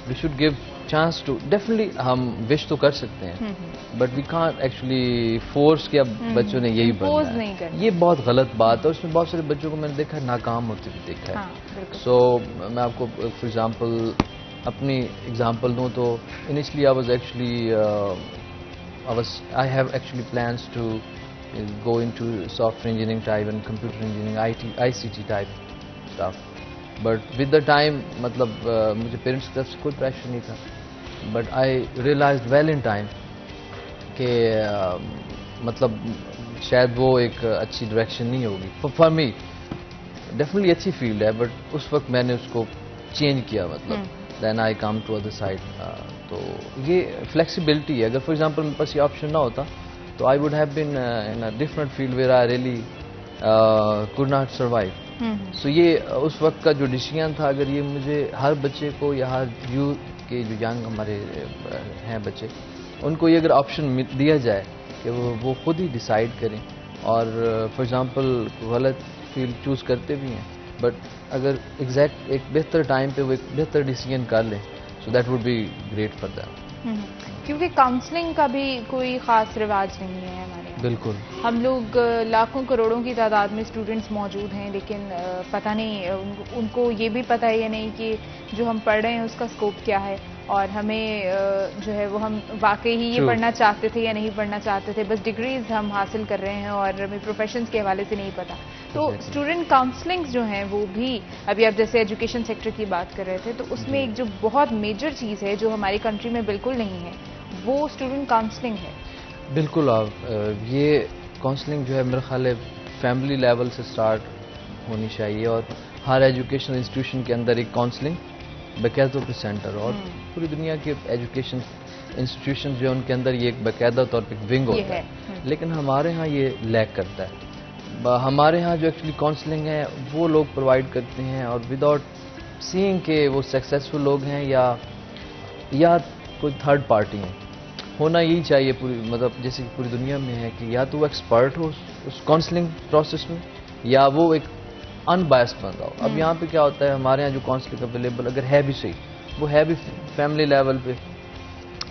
We should give chance to, definitely हम विश तो कर सकते हैं, but we can't actually force कि अब बच्चों ने यही बनना है। ये बहुत गलत बात है। उसमें बहुत सारे बच्चों को मैंने देखा है नाकाम होते हुए देखा है। सो मैं आपको फॉर एग्जांपल अपनी एग्जांपल दूं तो initially I have actually plans to go into software engineering type and computer engineering, ICT type stuff. But with the time, मतलब मुझे पेरेंट्स की तरफ से कोई प्रेशर नहीं था, but I realised well in time कि मतलब शायद वो एक अच्छी डायरेक्शन नहीं होगी फॉर मी। डेफिनेटली अच्छी फील्ड है, बट उस वक्त मैंने उसको चेंज किया, मतलब then I come to other side. तो ये फ्लेक्सिबिलिटी है। अगर फॉर एग्जांपल मेरे पास ये ऑप्शन ना होता तो I would have been in a different field where I really could not survive. So ये उस वक्त का जो डिसीजन था, अगर ये मुझे हर बच्चे को या हर यूथ के जो यंग हमारे हैं बच्चे, उनको ये अगर ऑप्शन दिया जाए कि वो खुद ही डिसाइड करें, और फॉर एग्जांपल गलत फील्ड चूज़ करते भी हैं, बट अगर एग्जैक्ट एक बेहतर टाइम पे वो एक बेहतर डिसीजन कर लें, so that would be great for them. क्योंकि काउंसलिंग का भी कोई ख़ास रिवाज नहीं है हमारे यहाँ। बिल्कुल, हम लोग लाखों करोड़ों की तादाद में स्टूडेंट्स मौजूद हैं, लेकिन पता नहीं उनको ये भी पता है या नहीं कि जो हम पढ़ रहे हैं उसका स्कोप क्या है, और हमें जो है वो हम वाकई ही ये पढ़ना चाहते थे या नहीं पढ़ना चाहते थे। बस डिग्रीज हम हासिल कर रहे हैं और हमें प्रोफेशंस के हवाले से नहीं पता। तो स्टूडेंट काउंसलिंग्स जो हैं वो भी, अभी आप जैसे एजुकेशन सेक्टर की बात कर रहे थे, तो उसमें एक जो बहुत मेजर चीज़ है जो हमारी कंट्री में बिल्कुल नहीं है, वो स्टूडेंट काउंसलिंग है। बिल्कुल, आप ये काउंसलिंग जो है मेरे ख्याल है फैमिली लेवल से स्टार्ट होनी चाहिए, और हर एजुकेशनल इंस्टीट्यूशन के अंदर एक काउंसलिंग बाकायदा पे सेंटर, और पूरी दुनिया के एजुकेशन इंस्टीट्यूशन जो है उनके अंदर ये एक बाकायदा तौर पे विंग होता है। लेकिन हमारे यहाँ ये लैक करता है। हमारे यहाँ जो एक्चुअली काउंसलिंग है वो लोग प्रोवाइड करते हैं, और विदाउट सीइंग के वो सक्सेसफुल लोग हैं या कोई थर्ड पार्टी हैं। होना यही चाहिए पूरी, मतलब जैसे कि पूरी दुनिया में है कि या तो वो एक्सपर्ट हो उस काउंसलिंग प्रोसेस में, या वो एक अनबायस्ड बंदा हो। अब यहाँ पे क्या होता है, हमारे यहाँ जो काउंसलिंग अवेलेबल अगर है भी सही, वो है भी फैमिली लेवल पे,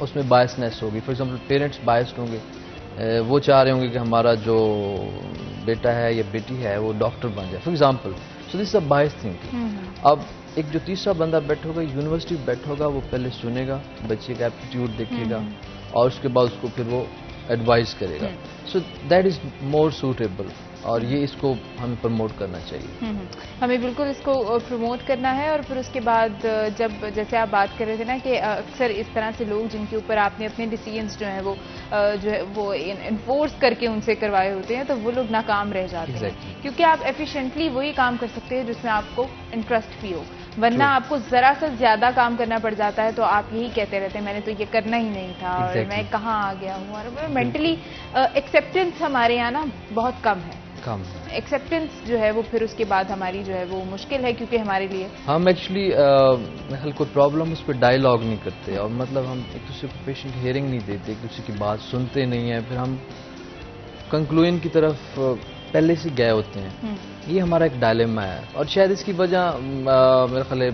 उसमें बायसनेस होगी। फॉर एग्जांपल पेरेंट्स बायस्ड होंगे, वो चाह रहे होंगे कि हमारा जो बेटा है या बेटी है वो डॉक्टर बन जाए for example. So this is a bias thinking. अब एक जो तीसरा बंदा बैठा होगा, यूनिवर्सिटी बैठा होगा, वो पहले सुनेगा, बच्चे का एप्टीट्यूड देखेगा, और उसके बाद उसको फिर वो एडवाइस करेगा। So that is more suitable, और ये इसको हमें प्रमोट करना चाहिए। हमें बिल्कुल इसको प्रमोट करना है। और फिर उसके बाद जब जैसे आप बात कर रहे थे ना कि अक्सर इस तरह से लोग जिनके ऊपर आपने अपने डिसीजंस जो है वो इन्फोर्स करके उनसे करवाए होते हैं, तो वो लोग नाकाम रह जाते हैं, क्योंकि आप एफिशिएंटली वही काम कर सकते हैं जिसमें आपको इंटरेस्ट भी हो, वरना आपको जरा सा ज्यादा काम करना पड़ जाता है तो आप यही कहते रहते हैं मैंने तो ये करना ही नहीं था, और मैं कहाँ आ गया हूँ। और मेंटली एक्सेप्टेंस हमारे यहाँ ना बहुत कम है। एक्सेप्टेंस जो है वो फिर उसके बाद हमारी जो है वो मुश्किल है, क्योंकि हमारे लिए हम एक्चुअली कोई प्रॉब्लम उस पर डायलॉग नहीं करते, और मतलब हम एक दूसरे को पेशेंट हियरिंग नहीं देते, एक दूसरे की बात सुनते नहीं है, फिर हम कंक्लूजन की तरफ पहले से गए होते हैं। ये हमारा एक डायलेमा है और शायद इसकी वजह मेरा ख्याल है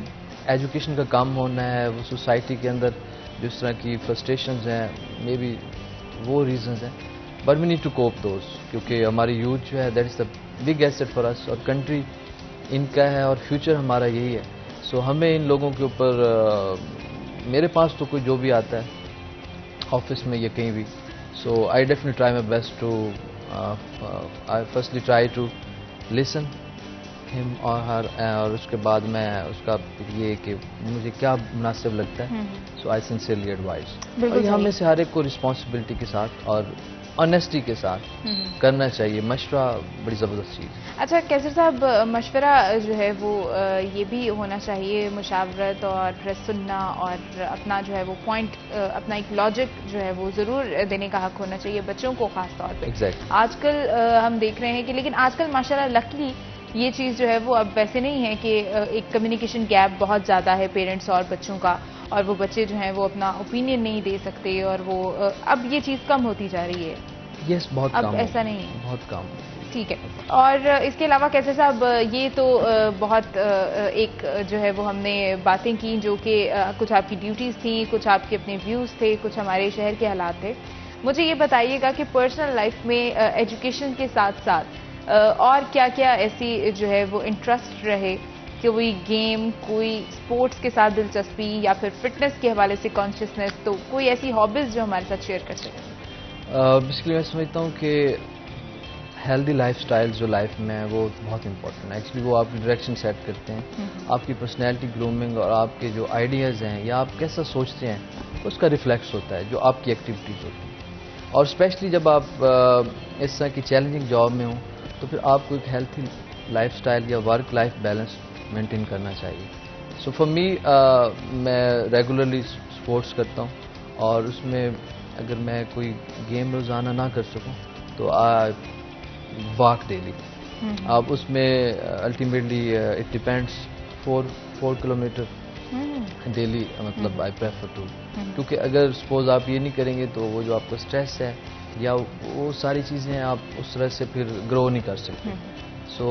एजुकेशन का कम होना है, वो सोसाइटी के अंदर जिस तरह की फ्रस्ट्रेशंस हैं, मे बी वो रीजंस हैं। But we need to cope those, क्योंकि हमारी यूथ जो है that is the big asset for us, और कंट्री इनका है और फ्यूचर हमारा यही है। सो हमें इन लोगों के ऊपर मेरे पास तो कोई जो भी आता है ऑफिस में या कहीं भी, so I definitely try my best to I firstly try to listen him और हर, और उसके बाद मैं उसका ये कि मुझे क्या मुनासिब लगता है, सो आई सिंसियरली एडवाइस। और ये हमें से हर एक को रिस्पॉन्सिबिलिटी के साथ और ऑनेस्टी के साथ करना चाहिए। मशवरा बड़ी ज़बरदस्त चीज़ है। अच्छा कैसर साहब, मशवरा जो है वो ये भी होना चाहिए, मुशावरत और सुनना और अपना जो है वो पॉइंट, अपना एक लॉजिक जो है वो ज़रूर देने का हक होना चाहिए बच्चों को ख़ास तौर पे। Exactly. आजकल हम देख रहे हैं कि, लेकिन आजकल माशाल्लाह लकीली ये चीज़ जो है वो अब वैसे नहीं है कि एक कम्युनिकेशन गैप बहुत ज़्यादा है पेरेंट्स और बच्चों का, और वो बच्चे जो हैं वो अपना ओपिनियन नहीं दे सकते, और वो अब ये चीज़ कम होती जा रही है। यस, बहुत अब कम, ऐसा नहीं है, बहुत कम। ठीक है। और इसके अलावा कैसे साहब, ये तो बहुत एक जो है वो हमने बातें की जो कि कुछ आपकी ड्यूटीज़ थी, कुछ आपके अपने व्यूज़ थे, कुछ हमारे शहर के हालात थे। मुझे ये बताइएगा कि पर्सनल लाइफ में एजुकेशन के साथ साथ और क्या क्या ऐसी जो है वो इंटरेस्ट रहे, कि कोई गेम, कोई स्पोर्ट्स के साथ दिलचस्पी, या फिर फिटनेस के हवाले से कॉन्शियसनेस, तो कोई ऐसी हॉबीज़ जो हमारे साथ शेयर कर सकें? बेसिकली मैं समझता हूँ कि हेल्दी लाइफस्टाइल जो लाइफ में है वो बहुत इंपॉर्टेंट है। एक्चुअली वो आपकी डायरेक्शन सेट करते हैं, आपकी पर्सनैलिटी ग्रूमिंग और आपके जो आइडियाज़ हैं या आप कैसा सोचते हैं उसका रिफ्लेक्स होता है जो आपकी एक्टिविटीज़ होती हैं। और स्पेशली जब आप इस तरह की चैलेंजिंग जॉब में हों तो फिर आपको एक हेल्थी लाइफस्टाइल या वर्क लाइफ बैलेंस मेंटेन करना चाहिए। सो फॉर मी, मैं रेगुलरली स्पोर्ट्स करता हूँ, और उसमें अगर मैं कोई गेम रोज़ाना ना कर सकूं तो आई वॉक डेली। अब उसमें ultimately it depends 4 kilometre daily, मतलब आई प्रेफर टू, क्योंकि अगर सपोज आप ये नहीं करेंगे तो वो जो आपका स्ट्रेस है या वो सारी चीज़ें आप उस तरह से फिर ग्रो नहीं कर सकते। सो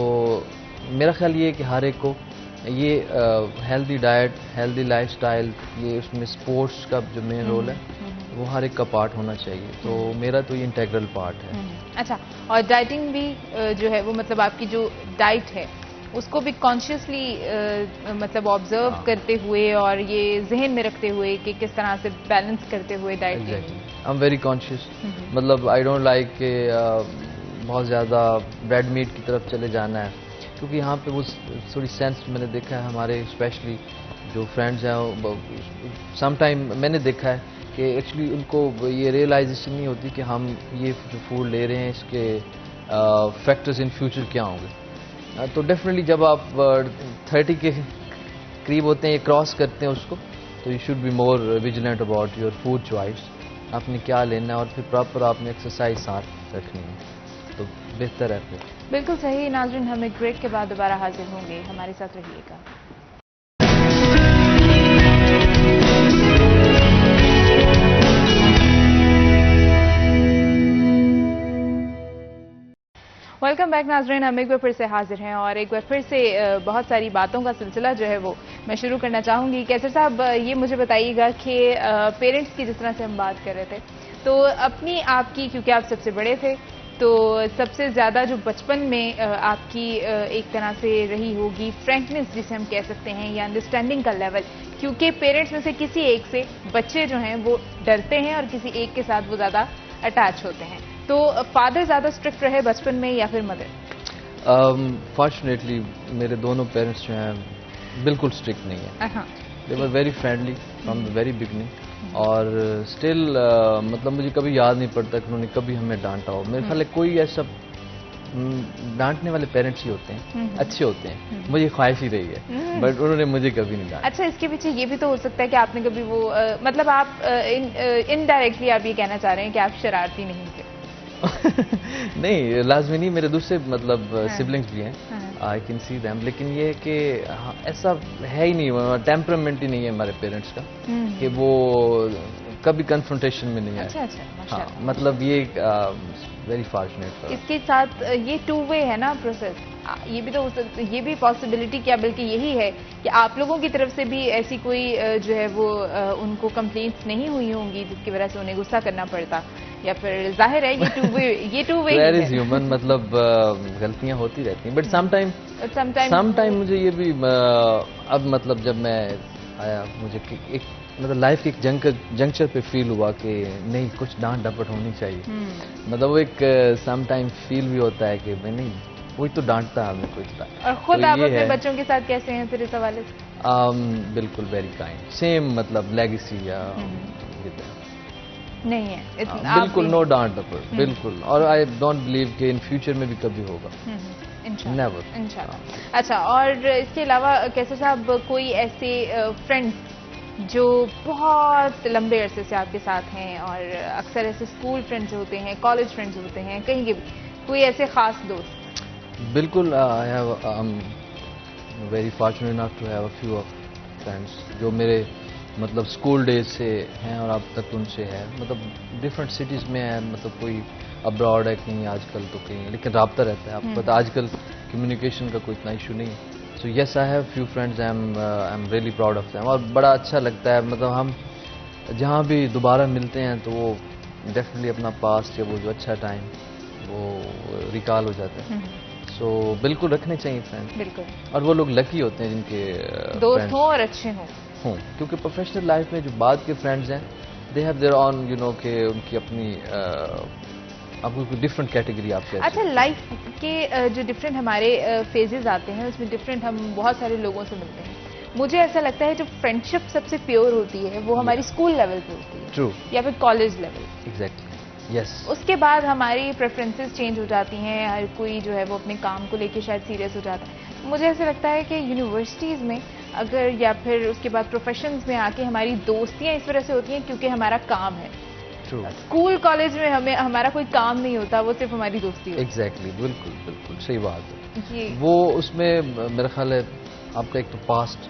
मेरा ख्याल ये है कि हर एक को ये हेल्दी डाइट, हेल्दी लाइफस्टाइल, ये उसमें स्पोर्ट्स का जो मेन रोल है वो हर एक का पार्ट होना चाहिए। तो मेरा तो ये इंटेग्रल पार्ट है। अच्छा, और डाइटिंग भी जो है वो, मतलब आपकी जो डाइट है उसको भी कॉन्शियसली मतलब ऑब्जर्व करते हुए और ये जहन में रखते हुए कि किस तरह से बैलेंस करते हुए डाइट लेनी। आई एम वेरी कॉन्शियस, मतलब आई डोंट लाइक के बहुत ज़्यादा ब्रेड मीट की तरफ चले जाना है, क्योंकि यहाँ पे वो थोड़ी सेंस मैंने देखा है हमारे स्पेशली जो फ्रेंड्स हैं, सम टाइम मैंने देखा है कि एक्चुअली उनको ये रियलाइजेशन नहीं होती कि हम ये जो फूड ले रहे हैं इसके फैक्टर्स इन फ्यूचर क्या होंगे। तो डेफिनेटली जब आप 30 के करीब होते हैं, ये क्रॉस करते हैं उसको, तो you should be more vigilant about your food choice, आपने क्या लेना है, और फिर प्रॉपर आपने एक्सरसाइज साथ रखनी है, तो बेहतर है फिर। बिल्कुल सही। नाज़रीन, हम एक ब्रेक के बाद दोबारा हाजिर होंगे, हमारे साथ रहिएगा। वेलकम बैक नाज़रीन, हम एक बार फिर से हाजिर हैं और एक बार फिर से बहुत सारी बातों का सिलसिला जो है वो मैं शुरू करना चाहूँगी। कैसर साहब, ये मुझे बताइएगा कि पेरेंट्स की जिस तरह से हम बात कर रहे थे, तो अपनी आपकी, क्योंकि आप सबसे बड़े थे, तो सबसे ज़्यादा जो बचपन में आपकी एक तरह से रही होगी फ्रैंकनेस जिसे हम कह सकते हैं, या अंडरस्टैंडिंग का लेवल, क्योंकि पेरेंट्स में से किसी एक से बच्चे जो हैं वो डरते हैं और किसी एक के साथ वो ज़्यादा अटैच होते हैं। तो फादर ज़्यादा स्ट्रिक्ट रहे बचपन में या फिर मदर? फॉर्चुनेटली मेरे दोनों पेरेंट्स जो हैं बिल्कुल स्ट्रिक्ट नहीं है। They were very friendly from the very beginning, और स्टिल मतलब मुझे कभी याद नहीं पड़ता कि उन्होंने कभी हमें डांटा हो। मेरे ख्याल है कोई ऐसा डांटने वाले पेरेंट्स ही होते हैं, अच्छे होते हैं, मुझे ख्वाहिश ही रही है, बट उन्होंने मुझे कभी नहीं डांटा। अच्छा, इसके पीछे ये भी तो हो सकता है कि आपने कभी वो मतलब आप इनडायरेक्टली आप ये कहना चाह रहे हैं कि आप शरारती नहीं थे? नहीं, लाजमी नहीं, मेरे दूसरे मतलब सिबलिंग्स भी हैं, आई कैन सी दैम, लेकिन ये है कि ऐसा है ही नहीं, टेम्परामेंट ही नहीं है हमारे पेरेंट्स का कि वो कभी कन्फ्रंटेशन में नहीं आए। अच्छा अच्छा, हाँ, माशाल्लाह। मतलब ये वेरी फॉर्चुनेट। इसके साथ ये टू वे है ना प्रोसेस, ये भी तो ये भी पॉसिबिलिटी क्या बल्कि यही है कि आप लोगों की तरफ से भी ऐसी कोई जो है वो उनको कंप्लेंट्स नहीं हुई होंगी जिसकी वजह से उन्हें गुस्सा करना पड़ता, या फिर जाहिर है ये to we where is human, मतलब गलतियां होती रहती हैं, बट समटाइम मुझे ये भी अब मतलब जब मैं आया मुझे एक मतलब लाइफ के एक जंक्चर पे फील हुआ कि नहीं, कुछ डांट डपट होनी चाहिए। मतलब वो एक समटाइम फील भी होता है कि भाई नहीं, कोई तो डांटता है हमें, कोई तो। और खुद तो आप ये अपने है। बच्चों के साथ कैसे हैं फिर इस हवाले से? बिल्कुल वेरी काइंड, सेम मतलब लेगेसी या नहीं है बिल्कुल नो डांट डपट, बिल्कुल। और आई डोंट बिलीव कि इन फ्यूचर में भी कभी होगा, नेवर इंशाल्लाह। अच्छा, और इसके अलावा कैसे साहब कोई ऐसे फ्रेंड्स जो बहुत लंबे अरसे से आपके साथ हैं, और अक्सर ऐसे स्कूल फ्रेंड्स होते हैं, कॉलेज फ्रेंड्स होते हैं, कहीं के भी कोई ऐसे खास दोस्त? बिल्कुल, I have very fortunate enough to have a few of friends जो मेरे मतलब स्कूल डेज से हैं और अब तक उनसे है, मतलब डिफरेंट सिटीज़ में है, मतलब कोई अब्रॉड है कहीं आजकल तो कहीं, लेकिन राब्ता रहता है। आपको पता आजकल कम्युनिकेशन का कोई इतना इशू नहीं है। So yes, I have few friends, I am really proud of them, और बड़ा अच्छा लगता है। मतलब हम जहाँ भी दोबारा मिलते हैं तो वो डेफिनेटली अपना पास्ट या वो जो अच्छा टाइम वो रिकॉल हो जाता है। सो बिल्कुल रखने चाहिए फ्रेंड, बिल्कुल। और वो लोग लकी होते हैं जिनके दोस्त हों और अच्छे हों, क्योंकि प्रोफेशनल लाइफ में जो बाद के फ्रेंड्स हैं they have their on, you know, कि उनकी अपनी आपको डिफरेंट कैटेगरी आप कह सकते हैं। अच्छा, लाइफ के जो डिफरेंट हमारे फेजेस आते हैं उसमें डिफरेंट हम बहुत सारे लोगों से मिलते हैं। मुझे ऐसा लगता है जो फ्रेंडशिप सबसे प्योर होती है वो हमारी स्कूल लेवल पे होती है, ट्रू, या फिर कॉलेज लेवल। Exactly, yes. उसके बाद हमारी प्रेफरेंसेस चेंज हो जाती हैं, हर कोई जो है वो अपने काम को लेके शायद सीरियस हो जाता है। मुझे ऐसा लगता है कि यूनिवर्सिटीज़ में अगर, या फिर उसके बाद प्रोफेशंस में आके हमारी दोस्तियां इस वजह से होती हैं क्योंकि हमारा काम है। स्कूल कॉलेज में हमें हमारा कोई काम नहीं होता, वो सिर्फ हमारी दोस्ती होती है। एग्जैक्टली, बिल्कुल बिल्कुल सही बात है जी। वो उसमें मेरा ख्याल है आपका एक तो पास्ट,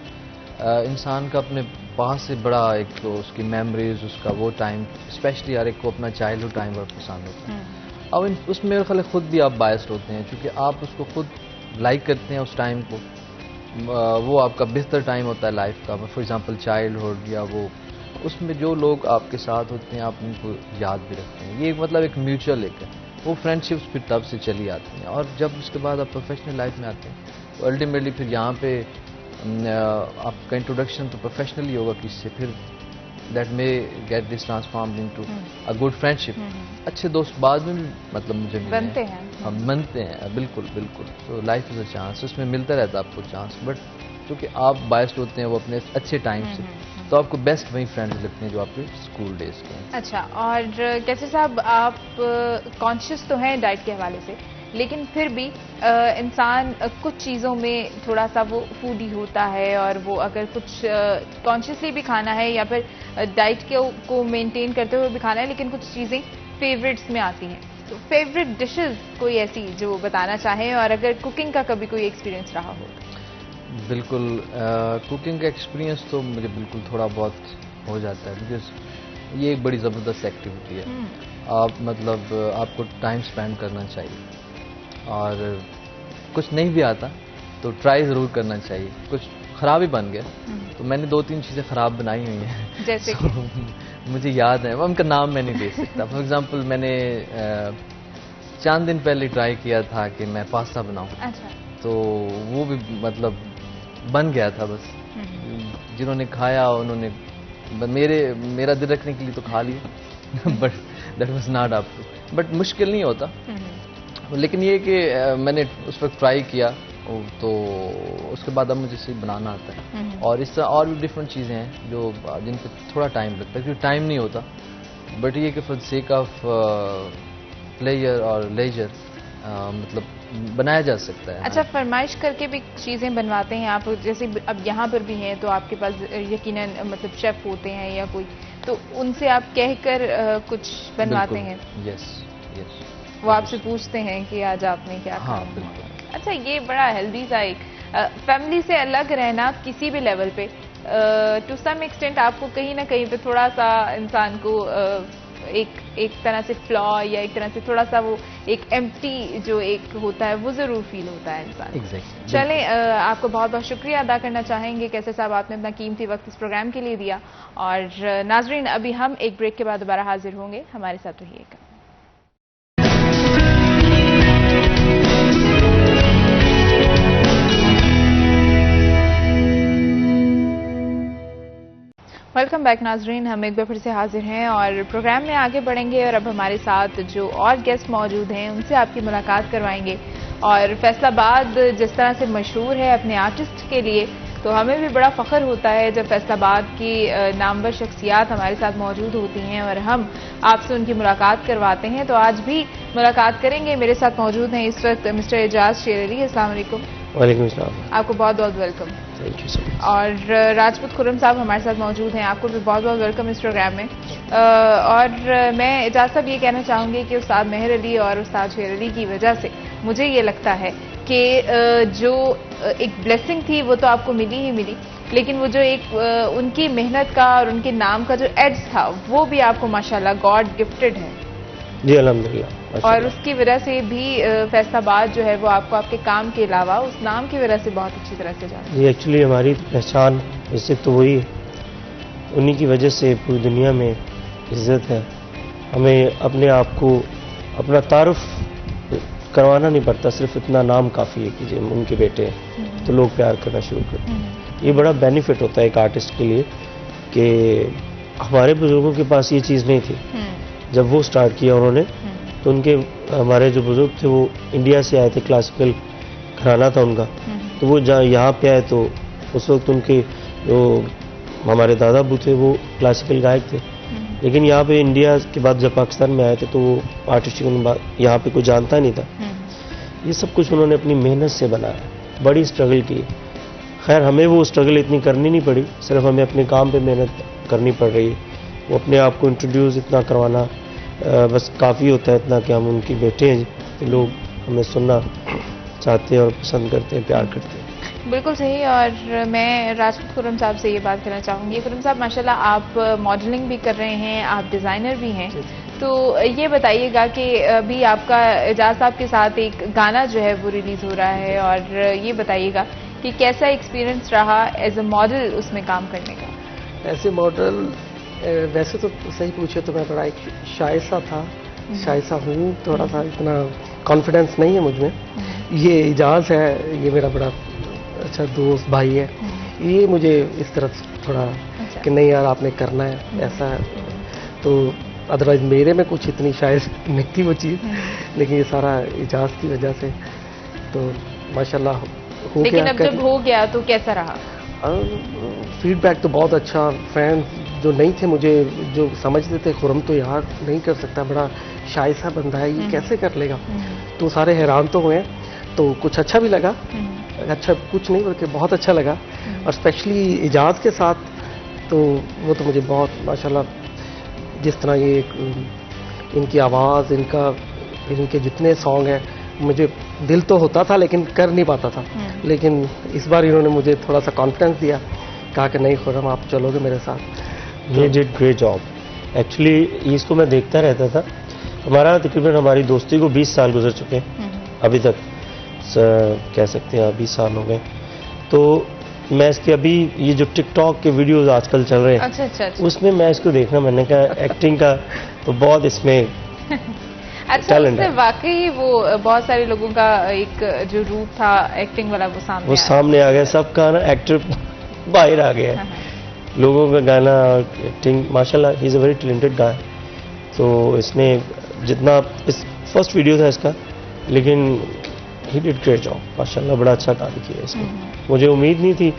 इंसान का अपने पास से बड़ा एक तो उसकी मेमोरीज, उसका वो टाइम, स्पेशली हर एक को अपना चाइल्डहुड टाइम बहुत पसंद होता है। अब उसमें मेरे ख्याल खुद भी आप बायस्ड होते हैं क्योंकि आप उसको खुद लाइक करते हैं उस टाइम को, वो आपका बेहतर टाइम होता है लाइफ का। फॉर एग्जांपल चाइल्डहुड, या वो उसमें जो लोग आपके साथ होते हैं आप उनको याद भी रखते हैं। ये मतलब एक म्यूचुअल एक है, वो फ्रेंडशिप्स फिर तब से चली आती हैं। और जब उसके बाद आप प्रोफेशनल लाइफ में आते हैं तो अल्टीमेटली फिर यहाँ पे आपका इंट्रोडक्शन तो प्रोफेशनली होगा किससे, फिर that may get this transformed into a good friendship. अच्छे दोस्त बाद में भी मतलब मुझे मिले बनते हैं, हम बनते हैं, बिल्कुल बिल्कुल। तो लाइफ इज़ अ चांस, उसमें मिलता रहता है आपको चांस, बट क्योंकि आप बायस्ड होते हैं वो अपने अच्छे टाइम से, तो आपको बेस्ट वही फ्रेंड्स लगते हैं जो आपके स्कूल डेज के हैं। अच्छा, और कैसे साहब आप कॉन्शियस तो हैं डाइट के हवाले से, लेकिन फिर भी इंसान कुछ चीज़ों में थोड़ा सा वो फूडी होता है, और वो अगर कुछ कॉन्शियसली भी खाना है या फिर डाइट को मेंटेन करते हुए भी खाना है, लेकिन कुछ चीज़ें फेवरेट्स में आती हैं। तो फेवरेट डिशेस कोई ऐसी जो बताना चाहें, और अगर कुकिंग का कभी कोई एक्सपीरियंस रहा हो? बिल्कुल, कुकिंग का एक्सपीरियंस तो मुझे बिल्कुल थोड़ा बहुत हो जाता है, बिकॉज ये एक बड़ी ज़बरदस्त एक्टिविटी है। आप मतलब आपको टाइम स्पेंड करना चाहिए, और कुछ नहीं भी आता तो ट्राई ज़रूर करना चाहिए। कुछ ख़राब ही बन गया तो मैंने 2-3 चीज़ें ख़राब बनाई हुई हैं जैसे मुझे याद है, उनका नाम मैं नहीं दे सकता। फॉर एग्जांपल मैंने चंद दिन पहले ट्राई किया था कि मैं पास्ता बनाऊं। अच्छा। तो वो भी मतलब बन गया था, बस जिन्होंने खाया उन्होंने मेरा दिल रखने के लिए तो खा लिया but that was not up to. But मुश्किल नहीं होता, लेकिन ये कि मैंने उस वक्त ट्राई किया तो उसके बाद अब मुझे सही बनाना आता है। और इस तरह और भी डिफरेंट चीज़ें हैं जो जिन पे थोड़ा टाइम लगता है क्योंकि टाइम नहीं होता, बट ये कि फॉर सेक ऑफ प्लेजर और लेजर मतलब बनाया जा सकता है। अच्छा, फरमाइश करके भी चीज़ें बनवाते हैं आप? जैसे अब यहाँ पर भी हैं तो आपके पास यकीनन मतलब शेफ होते हैं या कोई, तो उनसे आप कहकर कुछ बनवाते हैं? यस यस, वो आपसे पूछते हैं कि आज आपने क्या खाया? हाँ बिल्कुल। अच्छा, ये बड़ा हेल्दी सा एक फैमिली से अलग रहना किसी भी लेवल पे टू सम एक्सटेंट आपको कहीं ना कहीं पे थोड़ा सा इंसान को एक तरह से फ्लॉ या एक तरह से थोड़ा सा वो एक एम्प्टी जो एक होता है वो जरूर फील होता है इंसान। Exactly. चलें, आपको बहुत बहुत शुक्रिया अदा करना चाहेंगे कैसर साहब, आपने अपना कीमती वक्त इस प्रोग्राम के लिए दिया। और नाजरीन, अभी हम एक ब्रेक के बाद दोबारा हाजिर होंगे, हमारे साथ रहिएगा। वेलकम बैक नाजरीन, हम एक बार फिर से हाजिर हैं और प्रोग्राम में आगे बढ़ेंगे और अब हमारे साथ जो और गेस्ट मौजूद हैं उनसे आपकी मुलाकात करवाएंगे। और फैसलाबाद जिस तरह से मशहूर है अपने आर्टिस्ट के लिए, तो हमें भी बड़ा फख्र होता है जब फैसलाबाद की नामवर शख्सियात हमारे साथ मौजूद होती हैं और हम आपसे उनकी मुलाकात करवाते हैं। तो आज भी मुलाकात करेंगे। मेरे साथ मौजूद हैं इस वक्त मिस्टर एजाज शेर अली। अस्सलाम वालेकुम। वालेकुम सलाम। आपको बहुत बहुत welcome. Thank you so much. और राजपूत खुर्रम साहब हमारे साथ मौजूद हैं, आपको भी बहुत बहुत वेलकम इस प्रोग्राम में। और मैं एजाज साहब ये कहना चाहूँगी कि उस्ताद मेहर अली और उस्ताद शेर अली की वजह से मुझे ये लगता है कि जो एक ब्लेसिंग थी वो तो आपको मिली ही मिली, लेकिन वो जो एक उनकी मेहनत का और उनके नाम का जो एड्स था वो भी आपको माशाल्लाह गॉड गिफ्टेड है। जी अल्हम्दुलिल्लाह। और उसकी वजह से भी फैसलाबाद जो है वो आपको आपके काम के अलावा उस नाम की वजह से बहुत अच्छी तरह से जाना। ये एक्चुअली हमारी पहचान इससे तो वही उन्हीं की वजह से पूरी दुनिया में इज्जत है। हमें अपने आप को अपना तारुफ करवाना नहीं पड़ता, सिर्फ इतना नाम काफ़ी है कि जो उनके बेटे हैं तो लोग प्यार करना शुरू करते हैं। ये बड़ा बेनिफिट होता है एक आर्टिस्ट के लिए कि हमारे बुजुर्गों के पास ये चीज़ नहीं थी। जब वो स्टार्ट किया उन्होंने तो उनके हमारे जो बुजुर्ग थे वो इंडिया से आए थे, क्लासिकल घराना था उनका, तो वो जहाँ यहाँ पे आए तो उस वक्त उनके जो हमारे दादा अबू थे वो क्लासिकल गायक थे, लेकिन यहाँ पे इंडिया के बाद जब पाकिस्तान में आए थे तो वो आर्टिस्ट यहाँ पे कोई जानता नहीं था। ये सब कुछ उन्होंने अपनी मेहनत से बनाया, बड़ी स्ट्रगल की। खैर हमें वो स्ट्रगल इतनी करनी नहीं पड़ी, सिर्फ हमें अपने काम पे मेहनत करनी पड़ रही है। वो अपने आप को इंट्रोड्यूस इतना करवाना बस काफ़ी होता है, इतना कि हम उनके बेटे हैं तो लोग हमें सुनना चाहते हैं और पसंद करते हैं, प्यार करते हैं। बिल्कुल सही। और मैं राजपूत खुर्रम साहब से ये बात करना चाहूँगी। खुर्रम साहब माशाल्लाह आप मॉडलिंग भी कर रहे हैं, आप डिज़ाइनर भी हैं, तो ये बताइएगा कि अभी आपका एजाज साहब के साथ एक गाना जो है वो रिलीज़ हो रहा है, और ये बताइएगा कि कैसा एक्सपीरियंस रहा एज अ मॉडल उसमें काम करने का। ऐसे मॉडल वैसे तो सही पूछे तो मैं बड़ा एक शाय सा था, शाय सा हूँ, थोड़ा सा इतना कॉन्फिडेंस नहीं है मुझ में। ये एजाज है, ये मेरा बड़ा अच्छा दोस्त भाई है, ये मुझे इस तरफ थोड़ा कि नहीं यार आपने करना है ऐसा है, तो अदरवाइज मेरे में कुछ इतनी शायद नहीं थी वो चीज़, लेकिन ये सारा एजाज की वजह से तो माशाल्लाह हो लेकिन गया। अब जब हो गया तो कैसा रहा? फीडबैक तो बहुत अच्छा। फैंस जो नहीं थे मुझे, जो समझते थे खुर्रम तो यार नहीं कर सकता, बड़ा शाय सा बंदा है, ये कैसे कर लेगा, तो सारे हैरान तो हुए। तो कुछ अच्छा भी लगा, अच्छा कुछ नहीं बल्कि बहुत अच्छा लगा। और स्पेशली एजाज के साथ तो वो तो मुझे बहुत माशाल्लाह जिस तरह ये इनकी आवाज़, इनके जितने सॉन्ग हैं, मुझे दिल तो होता था लेकिन कर नहीं पाता था, लेकिन इस बार इन्होंने मुझे थोड़ा सा कॉन्फिडेंस दिया, कहा कि नहीं खुर्रम आप चलोगे मेरे साथ। ये डिड ग्रेट जॉब। एक्चुअली इसको मैं देखता रहता था, हमारा तकरीबन हमारी दोस्ती को 20 साल गुजर चुके हैं अभी तक, कह सकते हैं 20 साल हो गए। तो मैं इसके अभी ये जो टिकटॉक के वीडियोस आजकल चल रहे हैं, अच्छा। उसमें मैं इसको देखना, मैंने कहा एक्टिंग का तो बहुत इसमें अच्छा, उससे वाकई वो बहुत सारे लोगों का एक जो रूप था एक्टिंग वाला वो सामने आ गया। सबका ना एक्टर बाहर आ गया है। लोगों का गाना और एक्टिंग माशाल्लाह, he is a very talented guy. तो इसने जितना इस फर्स्ट वीडियो था इसका, लेकिन ही डिड ग्रेट जॉब माशाल्लाह, बड़ा अच्छा काम किया इसने। मुझे उम्मीद नहीं थी,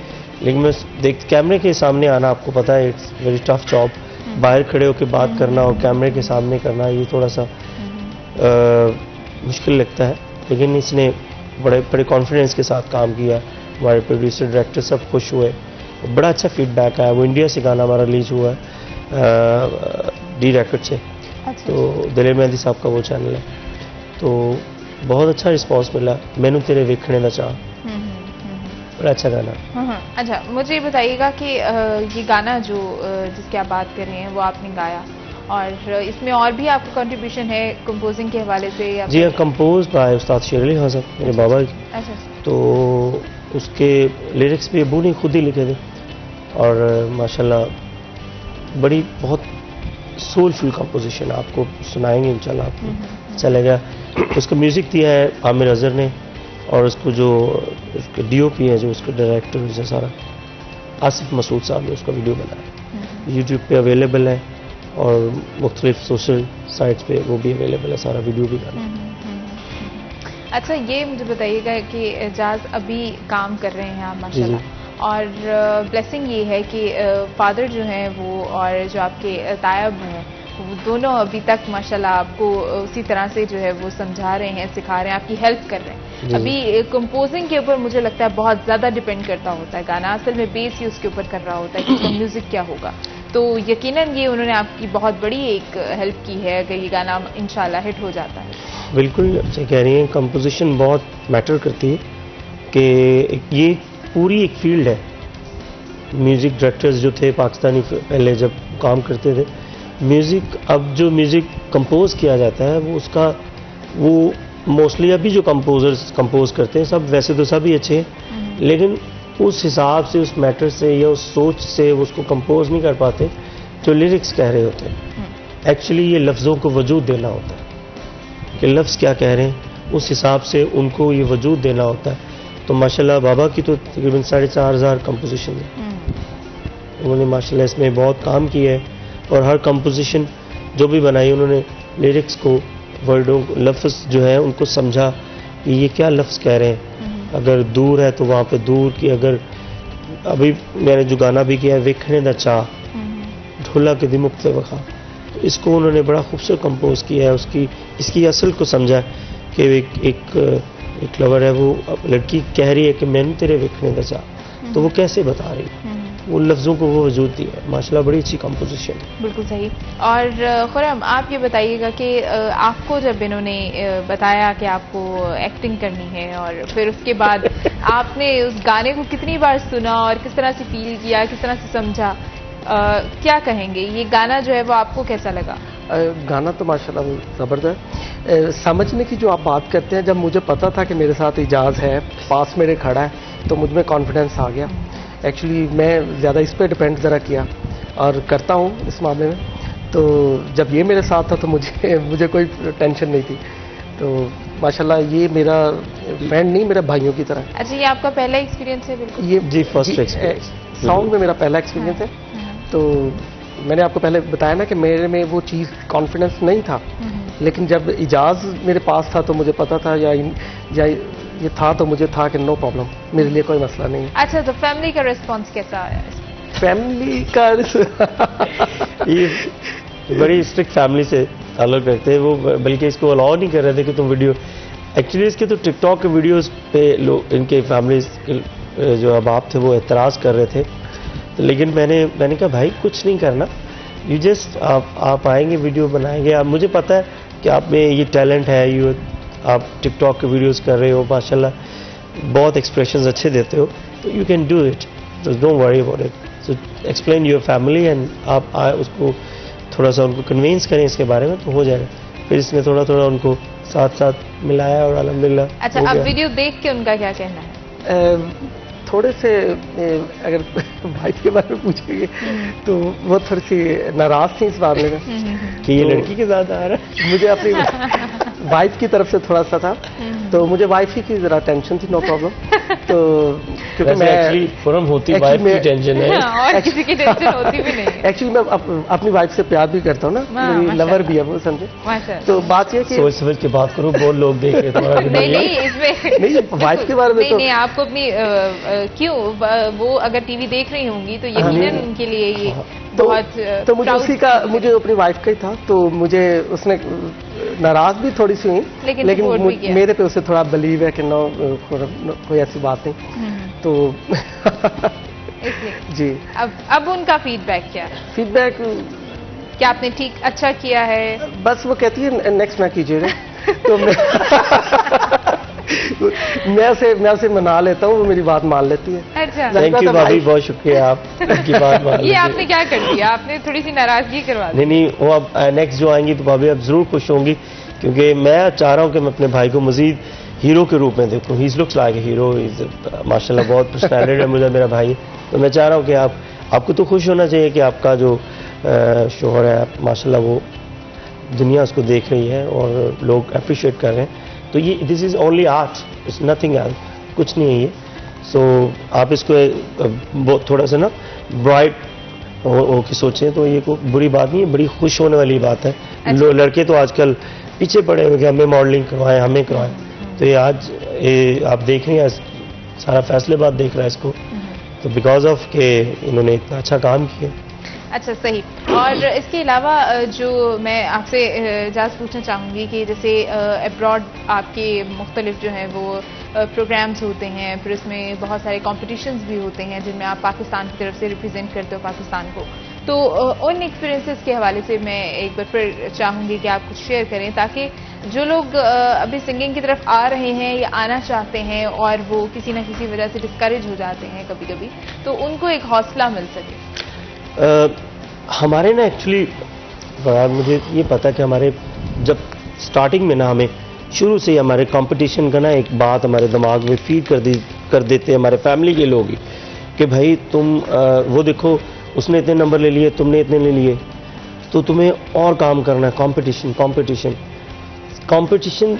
लेकिन मैं कैमरे के सामने आना, आपको पता है इट्स वेरी टफ जॉब, बाहर खड़े होकर बात करना और कैमरे के सामने करना, ये थोड़ा सा मुश्किल लगता है, लेकिन इसने बड़े बड़े कॉन्फिडेंस के साथ काम किया। हमारे प्रोड्यूसर डायरेक्टर सब खुश हुए, बड़ा अच्छा फीडबैक आया। वो इंडिया से गाना हमारा रिलीज हुआ है डी रैकेट से, तो दिलेर मेहंदी साहब का वो चैनल है, तो बहुत अच्छा रिस्पांस मिला। मैनू तेरे वेखने दा चाह, बड़ा अच्छा गाना। अच्छा, मुझे ये बताइएगा कि ये गाना जो जिसकी आप बात कर रहे हैं वो आपने गाया, और इसमें और भी आपका कंट्रीब्यूशन है कंपोजिंग के हवाले से या? जी हाँ, कंपोज बाय उस्ताद शेर अली खान साहब, मेरे बाबा जी। अच्छा। तो उसके लिरिक्स भी अबू ने खुद ही लिखे थे, और माशाल्लाह बड़ी बहुत सोलफुल कंपोजिशन, आपको सुनाएंगे इंशाल्लाह, आपको अच्छा लगेगा। उसका म्यूज़िक दिया है आमिर अजहर ने, और उसको जो उसके डीओपी है, जो उसके डायरेक्टर है सारा, आसिफ मसूद साहब ने उसका वीडियो बनाया। यूट्यूब पे अवेलेबल है और मुख्तलिफ सोशल साइट्स पे वो भी अवेलेबल है, सारा वीडियो भी गाना। अच्छा, ये मुझे बताइएगा कि एजाज अभी काम कर रहे हैं आप माशाल्लाह, और ब्लेसिंग ये है कि फादर जो हैं वो और जो आपके तायब हैं वो दोनों अभी तक माशाल्लाह आपको उसी तरह से जो है वो समझा रहे हैं, सिखा रहे हैं, आपकी हेल्प कर रहे हैं। अभी कंपोजिंग के ऊपर मुझे लगता है बहुत ज़्यादा डिपेंड करता होता है गाना, असल में बेस ही उसके ऊपर कर रहा होता है कि उसका म्यूज़िक क्या होगा। तो यकीनन ये उन्होंने आपकी बहुत बड़ी एक हेल्प की है अगर ये गाना इंशाल्लाह हिट हो जाता है। बिल्कुल सही कह रही हैं, कंपोजिशन बहुत मैटर करती है, कि ये पूरी एक फील्ड है। म्यूज़िक डायरेक्टर्स जो थे पाकिस्तानी पहले जब काम करते थे, म्यूज़िक अब जो म्यूज़िक कंपोज किया जाता है वो मोस्टली अभी जो कंपोजर्स कंपोज करते हैं सब वैसे तो सभी अच्छे हैं, लेकिन उस हिसाब से, उस मैटर से या उस सोच से उसको कंपोज नहीं कर पाते जो लिरिक्स कह रहे होते हैं। एक्चुअली ये लफ्ज़ों को वजूद देना होता है कि लफ्ज़ क्या कह रहे हैं, उस हिसाब से उनको ये वजूद देना होता है। तो माशाल्लाह बाबा की तो तकरीबन 4,500 कंपोजिशन है, उन्होंने माशाल्लाह इसमें बहुत काम किया है, और हर कंपोजिशन जो भी बनाई उन्होंने लिरिक्स को, वर्डों को, लफ्ज़ जो है उनको समझा कि ये क्या लफ्ज़ कह रहे हैं। अगर दूर है तो वहाँ पे दूर की, अगर अभी मैंने जो गाना भी किया है विखने दा चाह ढोला के दिमुख से वखा, तो इसको उन्होंने बड़ा खूबसूरत कंपोज किया है। इसकी असल को समझा कि एक लवर है, वो लड़की कह रही है कि मैंने तेरे विखने दा चाह, तो वो कैसे बता रही है, वो लफ्ज़ों को वो वजूद दिया है। माशाल्लाह बड़ी अच्छी कंपोजिशन है। बिल्कुल सही। और खुर्रम, आप ये बताइएगा कि आपको जब इन्होंने बताया कि आपको एक्टिंग करनी है, और फिर उसके बाद आपने उस गाने को कितनी बार सुना और किस तरह से फील किया, किस तरह से समझा, क्या कहेंगे? ये गाना जो है वो आपको कैसा लगा? गाना तो माशाल्लाह ज़बरदस्त। समझने की जो आप बात करते हैं, जब मुझे पता था कि मेरे साथ इजाज़ है, पास मेरे खड़ा है, तो मुझ में कॉन्फिडेंस आ गया। एक्चुअली मैं ज़्यादा इस पर डिपेंड ज़रा किया और करता हूँ इस मामले में। तो जब ये मेरे साथ था तो मुझे कोई टेंशन नहीं थी। तो माशाल्लाह ये मेरा फ्रेंड नहीं, मेरा भाइयों की तरह। अच्छा, ये आपका पहला एक्सपीरियंस है? बिल्कुल ये जी फर्स्ट एक्सपीरियंस सॉन्ग में मेरा पहला एक्सपीरियंस है। तो मैंने आपको पहले बताया ना कि मेरे में वो चीज़ कॉन्फिडेंस नहीं था, लेकिन जब इजाज़ मेरे पास था तो मुझे पता था, या ये था तो मुझे था कि नो प्रॉब्लम, मेरे लिए कोई मसला नहीं है। अच्छा, तो फैमिली का रिस्पॉन्स कैसा आया? फैमिली का ये बड़ी स्ट्रिक्ट फैमिली से ताल्लुक़ रखते हैं, वो बल्कि इसको अलाउ नहीं कर रहे थे कि तुम वीडियो, एक्चुअली इसके तो टिकटॉक के वीडियोस पे लोग, इनके फैमिली जो अबाप थे वो एतराज़ कर रहे थे। तो लेकिन मैंने कहा भाई कुछ नहीं करना, यू जस्ट आप आएंगे, वीडियो बनाएंगे, आप, मुझे पता है कि आप में ये टैलेंट है, आप टिकटॉक के वीडियोस कर रहे हो, माशाल्लाह बहुत एक्सप्रेशंस अच्छे देते हो, तो you can do it, so don't worry about it. So explain your family and आप उसको थोड़ा सा उनको कन्विंस करें इसके बारे में तो हो जाएगा. फिर इसने थोड़ा थोड़ा उनको साथ साथ मिलाया और अल्हम्दुलिल्लाह. अच्छा, अब वीडियो देख के उनका क्या कहना है? थोड़े से अगर वाइफ के बारे में पूछेंगे तो वो थोड़ी सी नाराज थी इस मामले में कि ये लड़की के साथ आ रहा है. मुझे अपनी वाइफ की तरफ से थोड़ा सा था, तो मुझे वाइफ ही की जरा टेंशन थी, नो प्रॉब्लम. तो क्योंकि मैं एक्चुअली फॉरम होती वाइफ की टेंशन है और किसी की टेंशन होती भी नहीं. एक्चुअली मैं अपनी वाइफ से प्यार भी करता हूँ ना, मेरी लवर भी है वो, समझे. तो बात ये कि सोच समझ के बात करो, बहुत लोग देख रहे तुम्हारा वीडियो. नहीं इसमें नहीं, वाइफ के बारे में तो नहीं, आपको अपनी क्यों, वो अगर टीवी देख रही होंगी तो यकीनन उनके लिए ये बहुत तो मुझे उसी का, मुझे अपनी वाइफ का ही था, तो मुझे उसने नाराज भी थोड़ी सी हुई, लेकिन मेरे पे उसे थोड़ा बिलीव है कि नो कोई ऐसी बात नहीं. तो जी. अब उनका फीडबैक क्या है? फीडबैक क्या आपने ठीक अच्छा किया है? बस वो कहती है नेक्स्ट ना कीजिएगा. तो मैं उसे मना लेता हूँ, वो मेरी बात मान लेती है। अच्छा, थैंक यू भाभी, बहुत शुक्रिया आपकी बात मान ये आपने क्या कर दिया, आपने थोड़ी सी नाराजगी करवा दी। नहीं, वो अब नेक्स्ट जो आएंगी तो भाभी अब जरूर खुश होंगी, क्योंकि मैं चाह रहा हूँ कि मैं अपने भाई को मजीद हीरो के रूप में देखूँ। He looks like a hero, माशाल्लाह बहुत पर्सनैलिटी है मुझे, मेरा भाई। तो मैं चाह रहा हूँ कि आपको तो खुश होना चाहिए कि आपका जो शोहर है माशाल्लाह वो दुनिया उसको देख रही है और लोग अप्रिशिएट कर रहे हैं। तो ये this is only art, it's nothing else, कुछ नहीं है ये। सो आप इसको थोड़ा सा ना ब्राइट हो के सोचें तो ये कोई बुरी बात नहीं है, बड़ी खुश होने वाली बात है। लड़के तो आजकल पीछे पड़े हुए कि हमें मॉडलिंग करवाएं, हमें करवाएं। तो ये आज आप देख रहे हैं, सारा फैसलेबाद देख रहा है इसको, तो बिकॉज ऑफ के इन्होंने इतना अच्छा काम किया। अच्छा, सही। और इसके अलावा जो मैं आपसे इजाज़ पूछना चाहूँगी कि जैसे अब्रॉड आपके मुख्तलिफ जो हैं वो प्रोग्राम्स होते हैं, फिर उसमें बहुत सारे कॉम्पिटिशन्स भी होते हैं जिनमें आप पाकिस्तान की तरफ से रिप्रेजेंट करते हो पाकिस्तान को। तो उन एक्सपीरियंसेस के हवाले से मैं एक बार फिर चाहूँगी कि आप कुछ शेयर करें, ताकि जो लोग अभी सिंगिंग की तरफ आ रहे हैं या आना चाहते हैं और वो किसी न किसी वजह से डिस्करेज हो जाते हैं कभी कभी, तो उनको एक हौसला मिल सके। हमारे ना एक्चुअली मुझे ये पता कि हमारे जब स्टार्टिंग में ना हमें शुरू से ही हमारे कंपटीशन का ना एक बात हमारे दिमाग में फीड कर देते हमारे फैमिली के लोग ही कि भाई तुम वो देखो उसने इतने नंबर ले लिए, तुमने इतने ले लिए, तो तुम्हें और काम करना है। कंपटीशन कंपटीशन कंपटीशन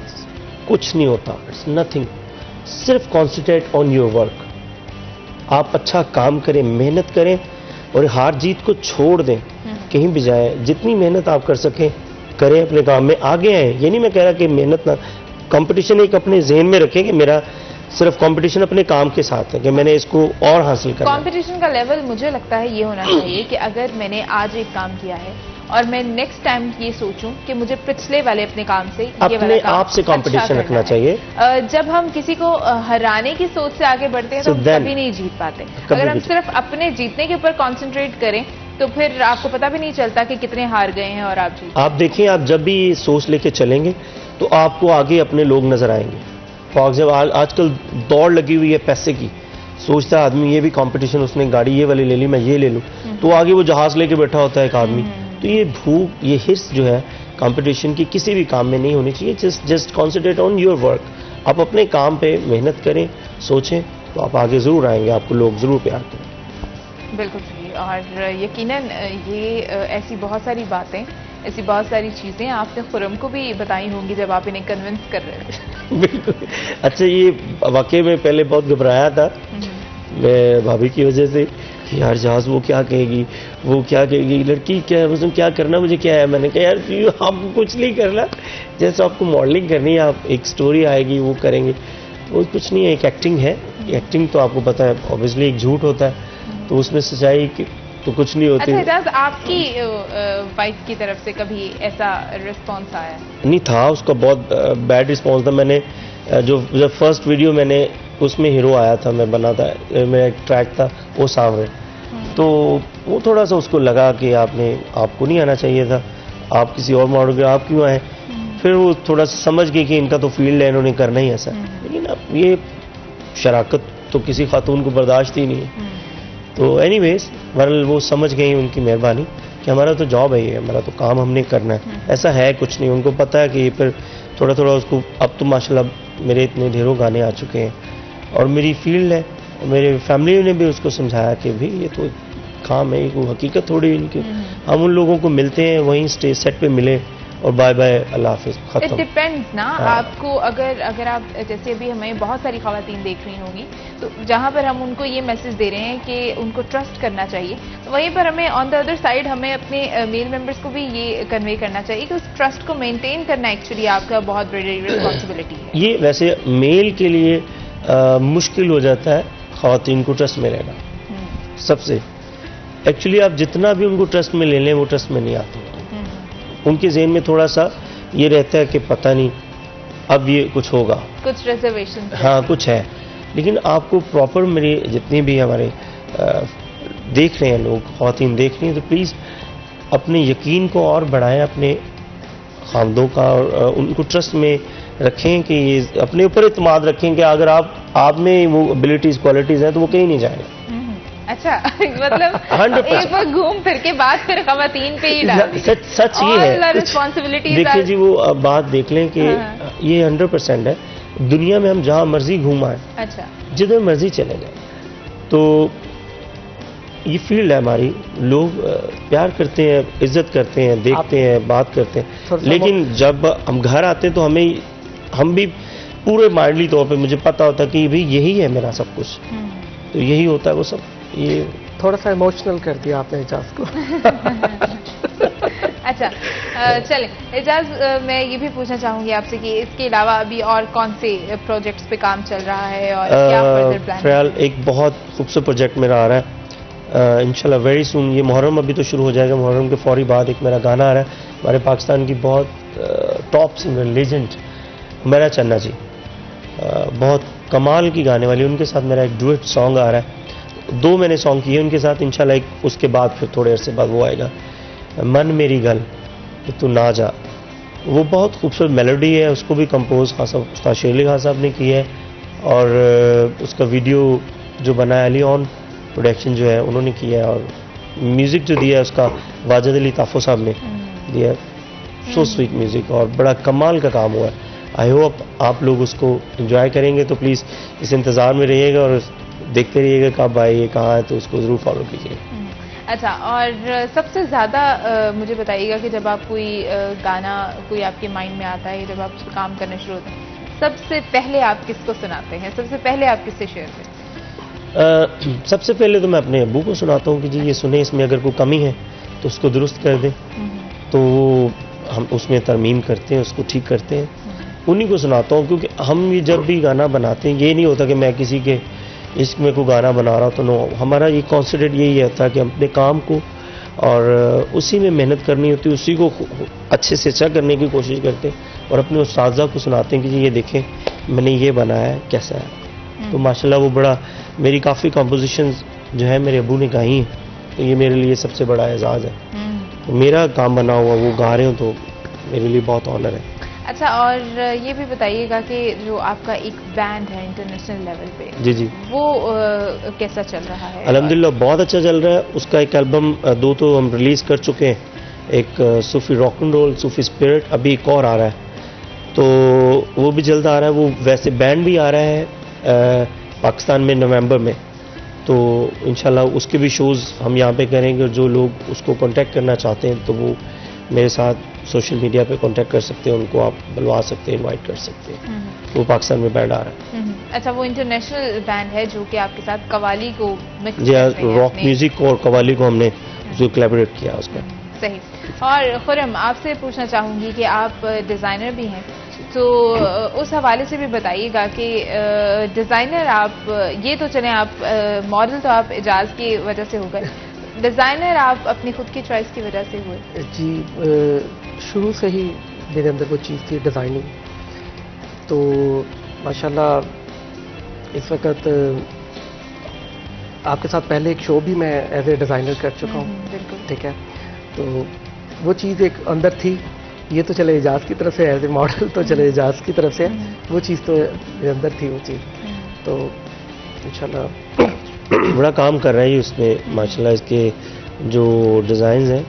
कुछ नहीं होता, इट्स नथिंग। सिर्फ कॉन्सेंट्रेट ऑन योर वर्क। आप अच्छा काम करें, मेहनत करें और हार जीत को छोड़ दें, कहीं भी जाए। जितनी मेहनत आप कर सकें करें, अपने काम में आगे आए। ये नहीं मैं कह रहा कि मेहनत ना, कंपटीशन एक अपने जहन में रखें कि मेरा सिर्फ कंपटीशन अपने काम के साथ है कि मैंने इसको और हासिल करना है। कंपटीशन का लेवल मुझे लगता है ये होना चाहिए कि अगर मैंने आज एक काम किया है और मैं नेक्स्ट टाइम ये सोचूं कि मुझे पिछले वाले अपने काम से अपने आप से कंपटीशन रखना चाहिए। जब हम किसी को हराने की सोच से आगे बढ़ते हैं तो हम कभी नहीं जीत पाते। अगर हम सिर्फ अपने जीतने के ऊपर कॉन्सेंट्रेट करें तो फिर आपको पता भी नहीं चलता कि कितने हार गए हैं और आप जीत। आप देखिए, आप जब भी ये सोच लेके चलेंगे तो आपको आगे अपने लोग नजर आएंगे। फॉर एग्जाम्पल आजकल दौड़ लगी हुई है पैसे की, सोचता है आदमी ये भी कंपटीशन, उसने गाड़ी ये वाली ले ली, मैं ये ले लूं, तो आगे वो जहाज लेके बैठा होता है एक आदमी। तो ये भूख, ये हिर्स जो है कंपटीशन की किसी भी काम में नहीं होनी चाहिए। Just concentrate on your work. आप अपने काम पे मेहनत करें, सोचें, तो आप आगे जरूर आएंगे, आपको लोग जरूर प्यार करें। बिल्कुल सही। और यकीनन ये ऐसी बहुत सारी बातें, ऐसी बहुत सारी चीज़ें आपने खुरम को भी बताई होंगी जब आप इन्हें कन्विंस कर रहे थे। बिल्कुल। अच्छा, ये वाकई में पहले बहुत घबराया था मैं भाभी की वजह से कि यार जहाज वो क्या कहेगी, वो क्या कहेगी, लड़की क्या है, उसमें क्या करना, मुझे क्या है। मैंने कहा यार आपको कुछ नहीं करना, जैसे आपको मॉडलिंग करनी है, आप एक स्टोरी आएगी वो करेंगे, वो कुछ नहीं है, एक एक्टिंग है। एक्टिंग तो आपको पता है ऑब्वियसली एक झूठ होता है, तो उसमें सच्चाई तो कुछ नहीं होती। अच्छा इजाज़, आपकी वाइफ की तरफ से कभी ऐसा रिस्पॉन्स आया? नहीं था, उसका बहुत बैड रिस्पॉन्स था। मैंने जब फर्स्ट वीडियो मैंने उसमें हीरो आया था, मैं बना था, मेरा एक ट्रैक था वो सांवरे, तो वो थोड़ा सा उसको लगा कि आपको नहीं आना चाहिए था, आप किसी और मॉडल के आप क्यों आए। फिर वो थोड़ा सा समझ गई कि इनका तो फील्ड है, इन्होंने करना ही ऐसा। लेकिन अब ये शराकत तो किसी खातून को बर्दाश्त ही नहीं है। तो एनीवेज बहरहाल वो समझ गई, उनकी मेहरबानी, कि हमारा तो जॉब है ये, हमारा तो काम हमने करना है, ऐसा है कुछ नहीं। उनको पता है कि ये फिर थोड़ा थोड़ा उसको, अब तो माशाल्लाह मेरे इतने ढेरों गाने आ चुके हैं और मेरी फील्ड है, और मेरे फैमिली ने भी उसको समझाया कि भाई ये तो काम है, कोई हकीकत थोड़ी इनकी। हम उन लोगों को मिलते हैं, वहीं स्टेज सेट पे मिले और बाय बाय, अल्लाह हाफिज़, खत्म। इट डिपेंड्स ना। आपको अगर आप जैसे अभी हमें बहुत सारी खवातीन देख रही होंगी, तो जहाँ पर हम उनको ये मैसेज दे रहे हैं कि उनको ट्रस्ट करना चाहिए, तो वहीं पर हमें ऑन द अदर साइड हमें अपने मेल मेंबर्स को भी ये कन्वे करना चाहिए कि उस ट्रस्ट को मेंटेन करना एक्चुअली आपका बहुत बड़ी रिस्पॉन्सिबिलिटी है। ये वैसे मेल के लिए मुश्किल हो जाता है खवातीन को ट्रस्ट में लेना सबसे। एक्चुअली आप जितना भी उनको ट्रस्ट में ले लें, वो ट्रस्ट में नहीं आते। उनके ज़हन में थोड़ा सा ये रहता है कि पता नहीं अब ये कुछ होगा, कुछ रिजर्वेशन, हाँ कुछ है। लेकिन आपको प्रॉपर, मेरे जितने भी हमारे देख रहे हैं लोग, ख़वातीन देख रही हैं, तो प्लीज़ अपने यकीन को और बढ़ाएं अपने खामदों का, और उनको ट्रस्ट में रखें कि ये अपने ऊपर इत्मीनान रखें कि अगर आप में वो एबिलिटीज़ क्वालिटीज़ हैं तो वो कहीं नहीं जाएगा। अच्छा मतलब 100%। एक बार घूम फिर के बात फिर खवातीन पे ही डाल दी। सच ये है। रिस्पॉन्सिबिलिटीज देखिए जी, वो बात देख लें कि ये 100% है। दुनिया में हम जहाँ मर्जी घूम आए, अच्छा, जिधर मर्जी चले जाए, तो ये फील्ड है हमारी, लोग प्यार करते हैं, इज्जत करते हैं, देखते हैं, बात करते हैं। लेकिन जब हम घर आते हैं तो हम भी पूरे माइंडली तौर पे मुझे पता होता है कि भाई यही है मेरा सब कुछ, तो यही होता है वो सब। ये थोड़ा सा इमोशनल कर दिया आपने एजाज को। अच्छा, चलें एजाज, मैं ये भी पूछना चाहूंगी आपसे कि इसके अलावा अभी और कौन से प्रोजेक्ट्स पे काम चल रहा है और क्या फर्दर प्लान? फ़िलहाल एक बहुत खूबसूरत प्रोजेक्ट मेरा आ रहा है, इंशाल्लाह वेरी सून। ये मुहर्रम अभी तो शुरू हो जाएगा, मुहर्रम के फौरी बाद एक मेरा गाना आ रहा है हमारे पाकिस्तान की बहुत टॉप सिंगर लेजेंड हुमैरा चन्ना जी, बहुत कमाल की गाने वाली, उनके साथ मेरा एक डुएट सॉन्ग आ रहा है। 2 मैंने सॉन्ग किए उनके साथ, इंशाल्लाह एक उसके बाद फिर थोड़े अरसे बाद वो आएगा, मन मेरी गल कि तू ना जा। वो बहुत खूबसूरत मेलोडी है, उसको भी कंपोज उस्ताद शेर अली खान साहब ने किया है, और उसका वीडियो जो बना है अली ऑन प्रोडक्शन जो है उन्होंने किया है, और म्यूज़िक जो दिया है उसका वाजिद अली ताफ़ो साहब ने दिया है। सो स्वीट म्यूज़िक और बड़ा कमाल का काम हुआ है। आई होप आप लोग उसको एंजॉय करेंगे, तो प्लीज़ इस इंतज़ार में रहिएगा और देखते रहिएगा कब आए, ये कहाँ है, तो उसको ज़रूर फॉलो कीजिएगा। अच्छा, और सबसे ज़्यादा मुझे बताइएगा कि जब आप कोई गाना कोई आपके माइंड में आता है, जब आप उस पर काम करना शुरू होते हैं, सबसे पहले आप किसको सुनाते हैं? सबसे पहले आप किससे शेयर करते हैं? सबसे पहले तो मैं अपने अब्बू को सुनाता हूँ कि जी ये सुने, इसमें अगर कोई कमी है तो उसको दुरुस्त कर दें, तो हम उसमें तरमीम करते हैं, उसको ठीक करते हैं, उन्हीं को सुनाता हूँ। क्योंकि हम ये जब भी गाना बनाते हैं, ये नहीं होता कि मैं किसी के इश्क में कोई गाना बना रहा हूँ, तो नो, हमारा ये कॉन्सेंट्रेट यही होता है कि हम अपने काम को और उसी में मेहनत करनी होती है, उसी को अच्छे से अच्छा करने की कोशिश करते हैं, और अपने उस्ताज़ा को सुनाते हैं कि जी ये देखें मैंने ये बनाया है, कैसा है। तो माशाल्लाह वो बड़ा, मेरी काफ़ी कंपोजिशंस जो है मेरे अबू ने गाई हैं, तो ये मेरे लिए सबसे बड़ा एजाज़ है। तो मेरा काम बना हुआ वो गा रहे हो तो मेरे लिए बहुत ऑनर है। अच्छा, और ये भी बताइएगा कि जो आपका एक बैंड है इंटरनेशनल लेवल पे, जी जी, वो कैसा चल रहा है? अल्हम्दुलिल्लाह बहुत अच्छा चल रहा है। उसका एक एल्बम 2 तो हम रिलीज़ कर चुके हैं, एक Sufi rock and roll, Sufi spirit, अभी एक और आ रहा है, तो वो भी जल्द आ रहा है। वो वैसे बैंड भी आ रहा है पाकिस्तान में नवंबर में, तो इंशाल्लाह उसके भी शोज़ हम यहाँ पे करेंगे, और जो लोग उसको कांटेक्ट करना चाहते हैं तो वो मेरे साथ सोशल मीडिया पे कांटेक्ट कर सकते हैं, उनको आप बुलवा सकते हैं, इनवाइट कर सकते हैं। तो पाकिस्तान में बैंड आ रहा है। अच्छा, वो इंटरनेशनल बैंड है जो कि आपके साथ कवाली को मिक्स जी, रॉक म्यूजिक और कवाली को हमने जो कोलैबोरेट किया उसका। सही। और खुरम, आपसे पूछना चाहूँगी कि आप डिज़ाइनर भी हैं, तो उस हवाले से भी बताइएगा कि डिज़ाइनर आप, ये तो चलें आप मॉडल तो आप एजाज की वजह से हो गए, डिज़ाइनर आप अपनी खुद की चॉइस की वजह से हुए? जी, शुरू से ही मेरे अंदर वो चीज़ थी डिज़ाइनिंग, तो माशाल्लाह इस वक्त आपके साथ पहले एक शो भी मैं एज ए डिज़ाइनर कर चुका हूँ। बिल्कुल ठीक है, तो वो चीज़ एक अंदर थी, ये तो चले एजाज की तरफ से, एज ए मॉडल तो चले एजाज की तरफ से, वो चीज़ तो मेरे अंदर थी वो चीज़, तो इंशाल्लाह बड़ा काम कर रहा है उसमें माशाल्लाह। इसके जो डिज़ाइंस हैं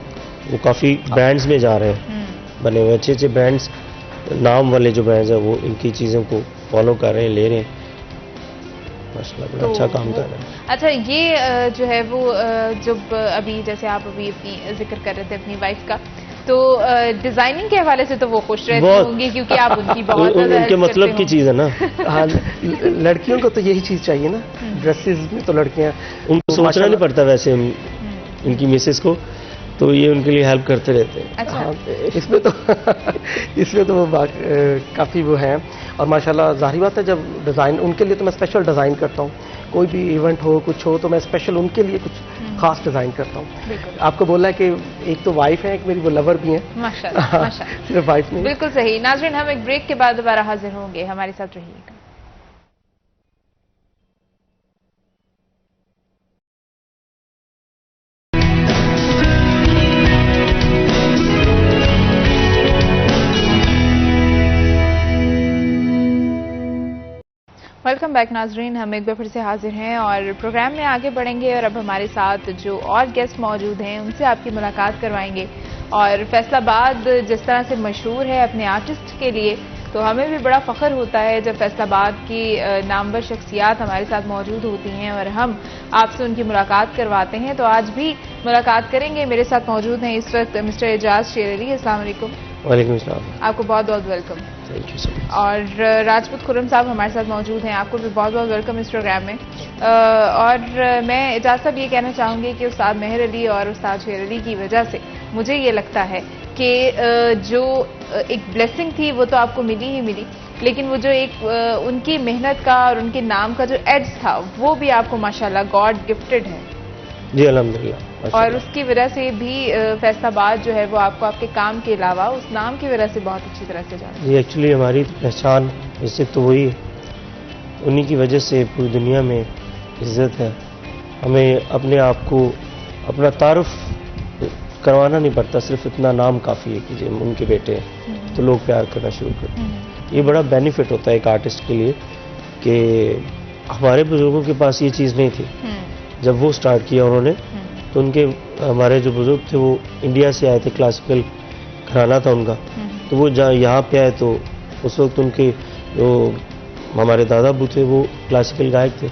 वो काफ़ी ब्रांड्स में जा रहे हैं, बने हुए अच्छे अच्छे ब्रांड्स, नाम वाले जो ब्रांड्स हैं वो इनकी चीज़ों को फॉलो कर रहे हैं, ले रहे हैं, माशाल्लाह बड़ा अच्छा काम कर रहे हैं। अच्छा, ये जो है वो जब अभी जैसे आप अभी अपनी जिक्र कर रहे थे अपनी वाइफ का, तो डिजाइनिंग के हवाले से तो वो खुश रहती होंगी क्योंकि आप उनकी बहुत उनके मतलब की चीज़ है ना। हाँ, लड़कियों को तो यही चीज़ चाहिए ना, ड्रेसेस में तो लड़कियाँ, उनको सोचना नहीं पड़ता वैसे इनकी मिसेस को, तो ये उनके लिए हेल्प करते रहते हैं। अच्छा। हाँ, इसमें तो वो काफ़ी वो हैं, और माशाल्लाह ज़ाहिर बात है जब डिज़ाइन उनके लिए तो मैं स्पेशल डिज़ाइन करता हूँ, कोई भी इवेंट हो कुछ हो तो मैं स्पेशल उनके लिए कुछ खास डिज़ाइन करता हूँ। आपको बोला है कि एक तो वाइफ है, एक मेरी वो लवर भी हैं। माशाल्लाह, माशाल्लाह। सिर्फ वाइफ नहीं। बिल्कुल सही। नाज़रीन, हम एक ब्रेक के बाद दोबारा हाजिर होंगे, हमारे साथ रहिएगा। वेलकम बैक नाजरीन, हम एक बार फिर से हाजिर हैं और प्रोग्राम में आगे बढ़ेंगे और अब हमारे साथ जो और गेस्ट मौजूद हैं उनसे आपकी मुलाकात करवाएंगे। और फैसलाबाद जिस तरह से मशहूर है अपने आर्टिस्ट के लिए, तो हमें भी बड़ा फख्र होता है जब फैसलाबाद की नामवर शख्सियात हमारे साथ मौजूद होती हैं और हम आपसे उनकी मुलाकात करवाते हैं। तो आज भी मुलाकात करेंगे। मेरे साथ मौजूद हैं इस वक्त मिस्टर एजाज शेर अली। अस्सलाम वालेकुम। वालेकुम अस्सलाम। आपको बहुत बहुत welcome. Thank you so much. और राजपूत खुर्रम साहब हमारे साथ मौजूद हैं, आपको भी बहुत बहुत वेलकम इस प्रोग्राम में। और मैं एजाज साहब ये कहना चाहूँगी कि उस्ताद मेहर अली और उस्ताद शेर अली की वजह से मुझे ये लगता है कि जो एक ब्लेसिंग थी वो तो आपको मिली ही मिली, लेकिन वो जो एक उनकी मेहनत का और उनके नाम का जो एड्स था वो भी आपको माशाल्लाह गॉड गिफ्टेड है। जी अल्हम्दुलिल्लाह। और उसकी वजह से भी फैसलाबाद जो है वो आपको आपके काम के अलावा उस नाम की वजह से बहुत अच्छी तरह से जाना। जी एक्चुअली हमारी पहचान इससे तो वही है, उन्हीं की वजह से पूरी दुनिया में इज्जत है। हमें अपने आप को अपना तारुफ करवाना नहीं पड़ता, सिर्फ इतना नाम काफ़ी है कि जो उनके बेटे हैं तो लोग प्यार करना शुरू करते हैं। ये बड़ा बेनिफिट होता है एक आर्टिस्ट के लिए कि हमारे बुजुर्गों के पास ये चीज़ नहीं थी। जब वो स्टार्ट किया उन्होंने तो उनके हमारे जो बुजुर्ग थे वो इंडिया से आए थे, क्लासिकल घराना था उनका, तो वो जहाँ यहाँ पे आए तो उस वक्त उनके जो हमारे दादा अबू थे वो क्लासिकल गायक थे,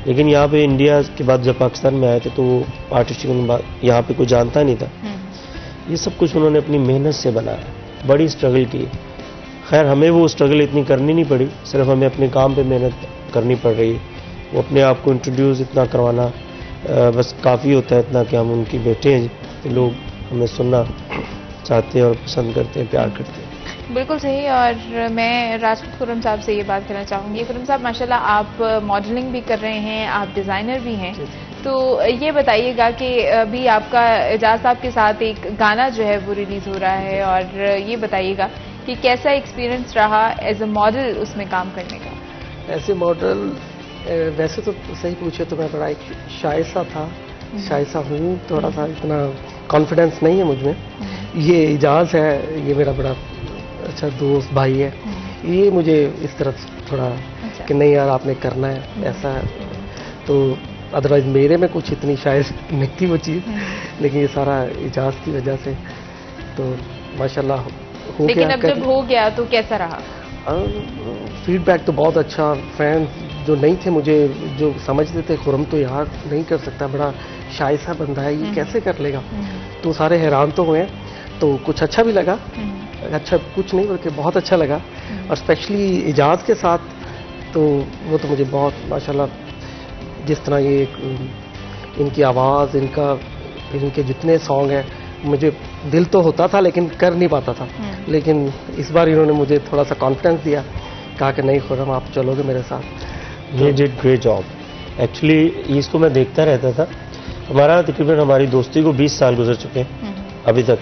लेकिन यहाँ पे इंडिया के बाद जब पाकिस्तान में आए थे तो वो आर्टिस्ट यहाँ पे कोई जानता नहीं था। ये सब कुछ उन्होंने अपनी मेहनत से बनाया, बड़ी स्ट्रगल की। खैर हमें वो स्ट्रगल इतनी करनी नहीं पड़ी, सिर्फ हमें अपने काम पे मेहनत करनी पड़ रही है। वो अपने आप को इंट्रोड्यूस इतना करवाना बस काफ़ी होता है, इतना कि हम उनके बेटे हैं तो लोग हमें सुनना चाहते हैं और पसंद करते हैं, प्यार करते हैं। बिल्कुल सही। और मैं राजपूत खुर्रम साहब से ये बात करना चाहूँगी। खुर्रम साहब माशाल्लाह आप मॉडलिंग भी कर रहे हैं, आप डिज़ाइनर भी हैं, तो ये बताइएगा कि अभी आपका एजाज साहब के साथ एक गाना जो है वो रिलीज़ हो रहा है, और ये बताइएगा कि कैसा एक्सपीरियंस रहा एज अ मॉडल उसमें काम करने का। ऐसे मॉडल वैसे तो सही पूछे तो मैं बड़ा एक शाय सा था, शाय सा हूँ, थोड़ा सा इतना कॉन्फिडेंस नहीं है मुझ में। ये एजाज है, ये मेरा बड़ा अच्छा दोस्त भाई है, ये मुझे इस तरफ थोड़ा कि नहीं यार आपने करना है ऐसा है। तो अदरवाइज मेरे में कुछ इतनी शायद नहीं थी वो चीज़, लेकिन ये सारा एजाज की वजह से तो माशाल्लाह हो गया। लेकिन अब जब हो गया तो कैसा रहा? फीडबैक तो बहुत अच्छा। फैंस जो नहीं थे मुझे, जो समझते थे खुर्रम तो यार नहीं कर सकता, बड़ा शाय सा बंदा है, ये कैसे कर लेगा, तो सारे हैरान तो हुए। तो कुछ अच्छा भी लगा, अच्छा कुछ नहीं बल्कि बहुत अच्छा लगा। और स्पेशली एजाज के साथ तो वो तो मुझे बहुत माशाल्लाह जिस तरह ये इनकी आवाज़, इनके जितने सॉन्ग हैं, मुझे दिल तो होता था लेकिन कर नहीं पाता था। लेकिन इस बार इन्होंने मुझे थोड़ा सा कॉन्फिडेंस दिया, कहा कि नहीं खुर्रम आप चलोगे मेरे साथ। ये डिड ग्रेट जॉब। एक्चुअली इसको मैं देखता रहता था, हमारा तकरीबन हमारी दोस्ती को 20 साल गुजर चुके हैं अभी तक,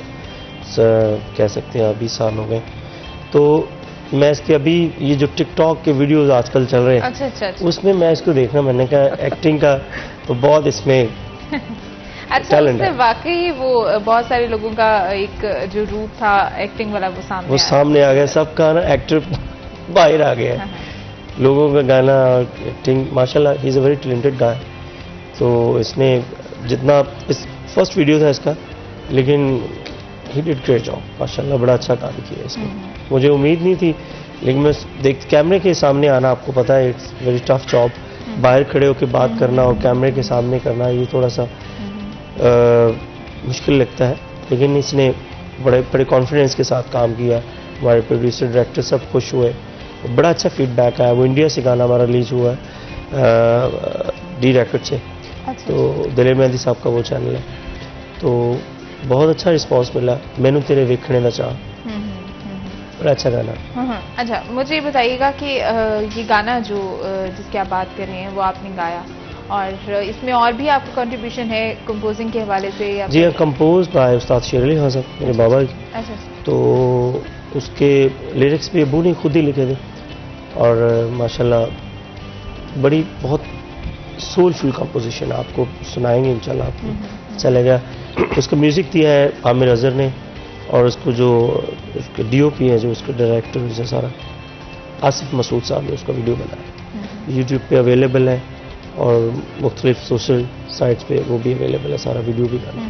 कह सकते हैं 20 साल हो गए। तो मैं इसके अभी ये जो टिकटॉक के वीडियोस आजकल चल रहे हैं, अच्छा। उसमें मैं इसको देखना, मैंने कहा एक्टिंग का तो बहुत इसमें अच्छा, उससे वाकई वो बहुत सारे लोगों का एक जो रूप था एक्टिंग वाला वो सामने आ गया। सबका ना एक्टर बाहर आ गया, लोगों का गाना एक्टिंग माशाल्लाह he is a very talented guy. तो इसने जितना इस फर्स्ट वीडियो था इसका, लेकिन ही डिड ग्रेट जॉब माशाल्लाह, बड़ा अच्छा काम किया इसने। मुझे उम्मीद नहीं थी, लेकिन मैं देख कैमरे के सामने आना, आपको पता है इट्स वेरी टफ जॉब, बाहर खड़े होकर बात करना और कैमरे के सामने करना, ये थोड़ा सा मुश्किल लगता है। लेकिन इसने बड़े बड़े कॉन्फिडेंस के साथ काम किया, हमारे प्रोड्यूसर डायरेक्टर सब खुश हुए, बड़ा अच्छा फीडबैक आया। वो इंडिया से गाना हमारा रिलीज हुआ है डी रेकॉर्ड से, तो दिलेर मेहंदी साहब का वो चैनल है, तो बहुत अच्छा रिस्पांस मिला। मैनू तेरे वेखने दा चाह, बड़ा अच्छा गाना। अच्छा, मुझे ये बताइएगा कि ये गाना जो जिसकी आप बात कर रहे हैं वो आपने गाया, और इसमें और भी आपका कंट्रीब्यूशन है कंपोजिंग के हवाले से? जी हाँ, कंपोज बाय उस्ताद शेर अली खान साहब, मेरे बाबा की। अच्छा। तो उसके लिरिक्स भी अबू ने खुद ही लिखे थे, और माशाल्लाह बड़ी बहुत सोलफुल कंपोजिशन, आपको सुनाएंगे इंशाल्लाह, आपको चलेगा। उसका म्यूज़िक दिया है आमिर अजहर ने, और उसको जो उसके DOP है, जो उसके डायरेक्टर है सारा, आसिफ मसूद साहब ने उसका वीडियो बनाया। यूट्यूब पे अवेलेबल है और मुख्तलिफ सोशल साइट्स पे वो भी अवेलेबल है, सारा वीडियो भी गाना।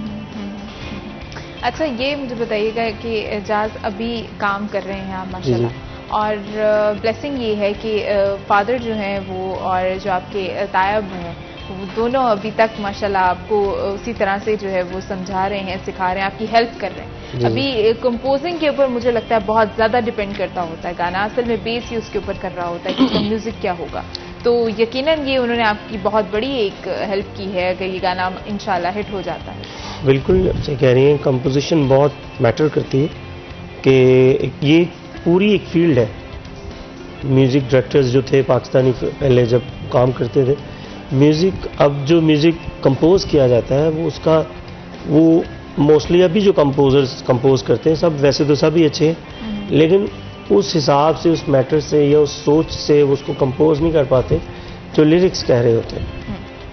अच्छा, ये मुझे बताइएगा कि एजाज अभी काम कर रहे हैं आप माशाल्लाह, और ब्लेसिंग ये है कि फादर जो हैं वो और जो आपके तायब हैं वो दोनों अभी तक माशाल्लाह आपको उसी तरह से जो है वो समझा रहे हैं, सिखा रहे हैं, आपकी हेल्प कर रहे हैं। अभी कंपोजिंग के ऊपर मुझे लगता है बहुत ज़्यादा डिपेंड करता होता है गाना, असल में बेस ही उसके ऊपर कर रहा होता है कि उसका म्यूज़िक क्या होगा। तो यकीनन ये उन्होंने आपकी बहुत बड़ी एक हेल्प की है अगर ये गाना इंशाल्लाह हिट हो जाता है। बिल्कुल अच्छे कह रही हैं, कंपोजिशन बहुत मैटर करती है कि ये पूरी एक फील्ड है। म्यूज़िक डायरेक्टर्स जो थे पाकिस्तानी पहले जब काम करते थे, म्यूज़िक अब जो म्यूज़िक कंपोज किया जाता है वो मोस्टली अभी जो कंपोजर्स कंपोज करते हैं सब वैसे तो सभी अच्छे हैं, लेकिन उस हिसाब से, उस मैटर से या उस सोच से उसको कंपोज नहीं कर पाते जो लिरिक्स कह रहे होते हैं।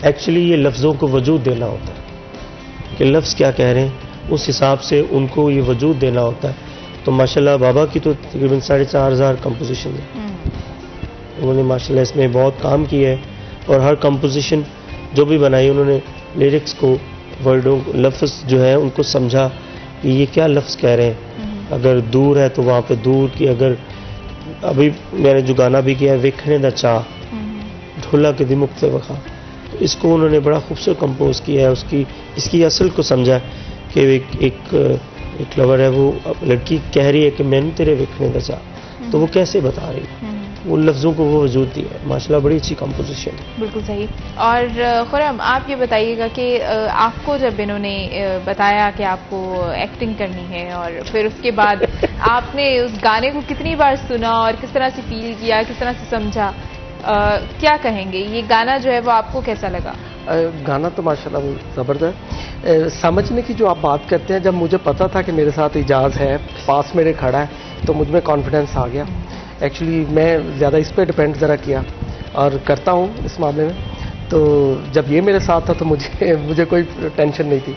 एक्चुअली ये लफ्ज़ों को वजूद देना होता है कि लफ्ज़ क्या कह रहे हैं, उस हिसाब से उनको ये वजूद देना होता है। तो माशाल्लाह बाबा की तो तकरीबन 4,500 कंपोजिशन है, उन्होंने माशाल्लाह इसमें बहुत काम किया है और हर कंपोजिशन जो भी बनाई उन्होंने लिरिक्स को, वर्डों को, लफ्ज़ जो है उनको समझा कि ये क्या लफ्ज़ कह रहे हैं। अगर दूर है तो वहाँ पे दूर की, अगर अभी मैंने जो गाना भी किया है वेखने दा चाह ढोला के दिमुख से वखा, तो इसको उन्होंने बड़ा खूबसूरत कंपोज किया है, इसकी असल को समझा कि एक लवर है, वो लड़की कह रही है कि मैंने तेरे वेखने दा चाह, तो वो कैसे बता रही है, वो लफ्ज़ों को वो वजूद दिया है। माशाल्लाह बड़ी अच्छी कंपोजिशन है। बिल्कुल सही। और खुर्रम आप ये बताइएगा कि आपको जब इन्होंने बताया कि आपको एक्टिंग करनी है और फिर उसके बाद आपने उस गाने को कितनी बार सुना और किस तरह से फील किया, किस तरह से समझा, क्या कहेंगे ये गाना जो है वो आपको कैसा लगा? गाना तो माशाल्लाह वो ज़बरदस्त। समझने की जो आप बात करते हैं, जब मुझे पता था कि मेरे साथ इजाज़ है, पास मेरे खड़ा है, तो मुझ में कॉन्फिडेंस आ गया। एक्चुअली मैं ज़्यादा इस पर डिपेंड ज़रा किया और करता हूँ इस मामले में। तो जब ये मेरे साथ था तो मुझे कोई टेंशन नहीं थी।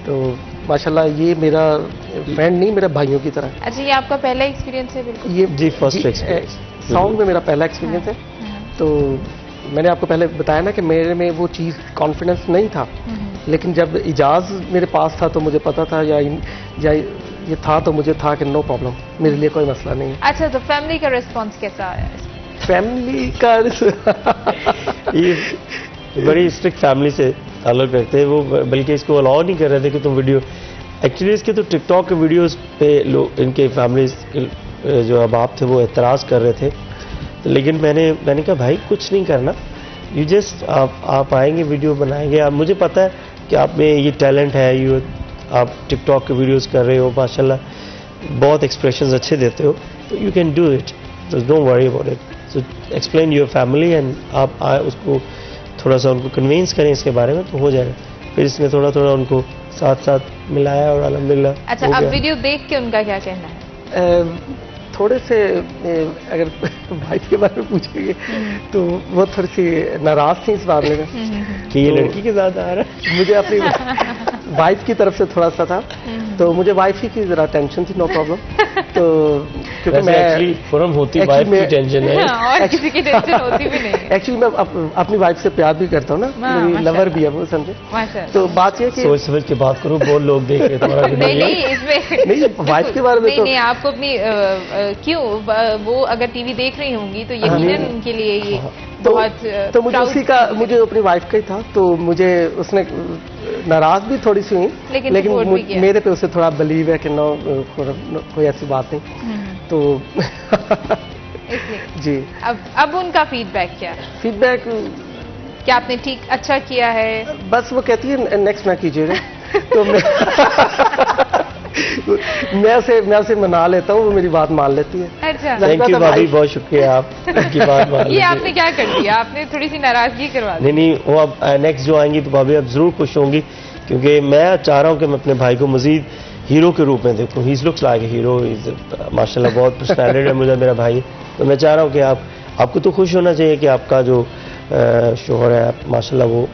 तो माशाल्लाह ये मेरा फ्रेंड नहीं, मेरे भाइयों की तरह। अच्छा, ये आपका पहला एक्सपीरियंस है? बिल्कुल ये जी फर्स्ट एक्सपीरियंस सॉन्ग में मेरा पहला एक्सपीरियंस है। तो मैंने आपको पहले बताया ना कि मेरे में वो चीज़ कॉन्फिडेंस नहीं था, लेकिन जब इजाज़ मेरे पास था तो मुझे पता था या ये था तो मुझे था कि नो प्रॉब्लम, मेरे लिए कोई मसला नहीं है। अच्छा, तो फैमिली का रिस्पॉन्स कैसा आया? फैमिली का ये बड़ी स्ट्रिक्ट फैमिली से ताल्लुक़ रखते हैं, वो बल्कि इसको अलाउ नहीं कर रहे थे कि तुम वीडियो, एक्चुअली इसके तो टिकटॉक के वीडियोस पे लोग, इनके फैमिली के जो अहबाब थे वो एतराज़ कर रहे थे। तो लेकिन मैंने कहा भाई कुछ नहीं करना, यू जस्ट आप आएंगे, वीडियो बनाएंगे, आप, मुझे पता है कि आप में ये टैलेंट है, आप टिकटॉक के वीडियोस कर रहे हो, माशाल्लाह बहुत एक्सप्रेशंस अच्छे देते हो, तो you can do it, so don't worry about it. So explain your family and आप उसको थोड़ा सा उनको कन्विंस करें इसके बारे में तो हो जाएगा। फिर इसमें थोड़ा थोड़ा उनको साथ साथ मिलाया और अल्हम्दुलिल्लाह। अच्छा, अब वीडियो देख के उनका क्या कहना है? थोड़े से अगर वाइफ के बारे में पूछेंगे तो वो थोड़ी सी नाराज थी इस मामले में कि ये लड़की के साथ आ रहा है। मुझे अपनी वाइफ की तरफ से थोड़ा सा था, तो मुझे वाइफ ही की जरा टेंशन थी, नो प्रॉब्लम। तो क्योंकि मैं एक्चुअली फॉरम होती वाइफ की टेंशन है और किसी की टेंशन होती भी नहीं। एक्चुअली मैं अपनी वाइफ से प्यार भी करता हूँ ना, मेरी लवर भी है वो, समझे। तो बात ये कि सोच समझ के बात करो, बहुत लोग देख रहे तुम्हारा नहीं इसमें नहीं, वाइफ के बारे में तो नहीं, आपको अपनी क्यों, वो अगर टीवी देख रही होंगी तो यकीनन उनके लिए ये बहुत तो मुझे उसी का, मुझे अपनी वाइफ का ही था, तो मुझे उसने नाराज भी थोड़ी सी हुई, लेकिन मेरे पे उसे थोड़ा बिलीव है कि नो कोई ऐसी बात नहीं। तो इसलिए जी अब उनका फीडबैक क्या है? फीडबैक क्या आपने ठीक अच्छा किया है? बस वो कहती है नेक्स्ट ना कीजिएगा। तो मैं उसे मना लेता हूँ, वो मेरी बात मान लेती है। अच्छा, थैंक यू भाभी, बहुत शुक्रिया आपकी बात मान ये आपने क्या कर दिया, आपने थोड़ी सी नाराजगी करवा दी। नहीं, वो अब नेक्स्ट जो आएंगी तो भाभी अब जरूर खुश होंगी, क्योंकि मैं चाह रहा हूँ कि मैं अपने भाई को मजीद हीरो के रूप में देखूँ। He looks like a hero, माशाल्लाह बहुत पर्सनैलिटी है, मुझे मेरा भाई। तो मैं चाह रहा हूँ कि आपको तो खुश होना चाहिए कि आपका जो शोहर है माशाल्लाह वो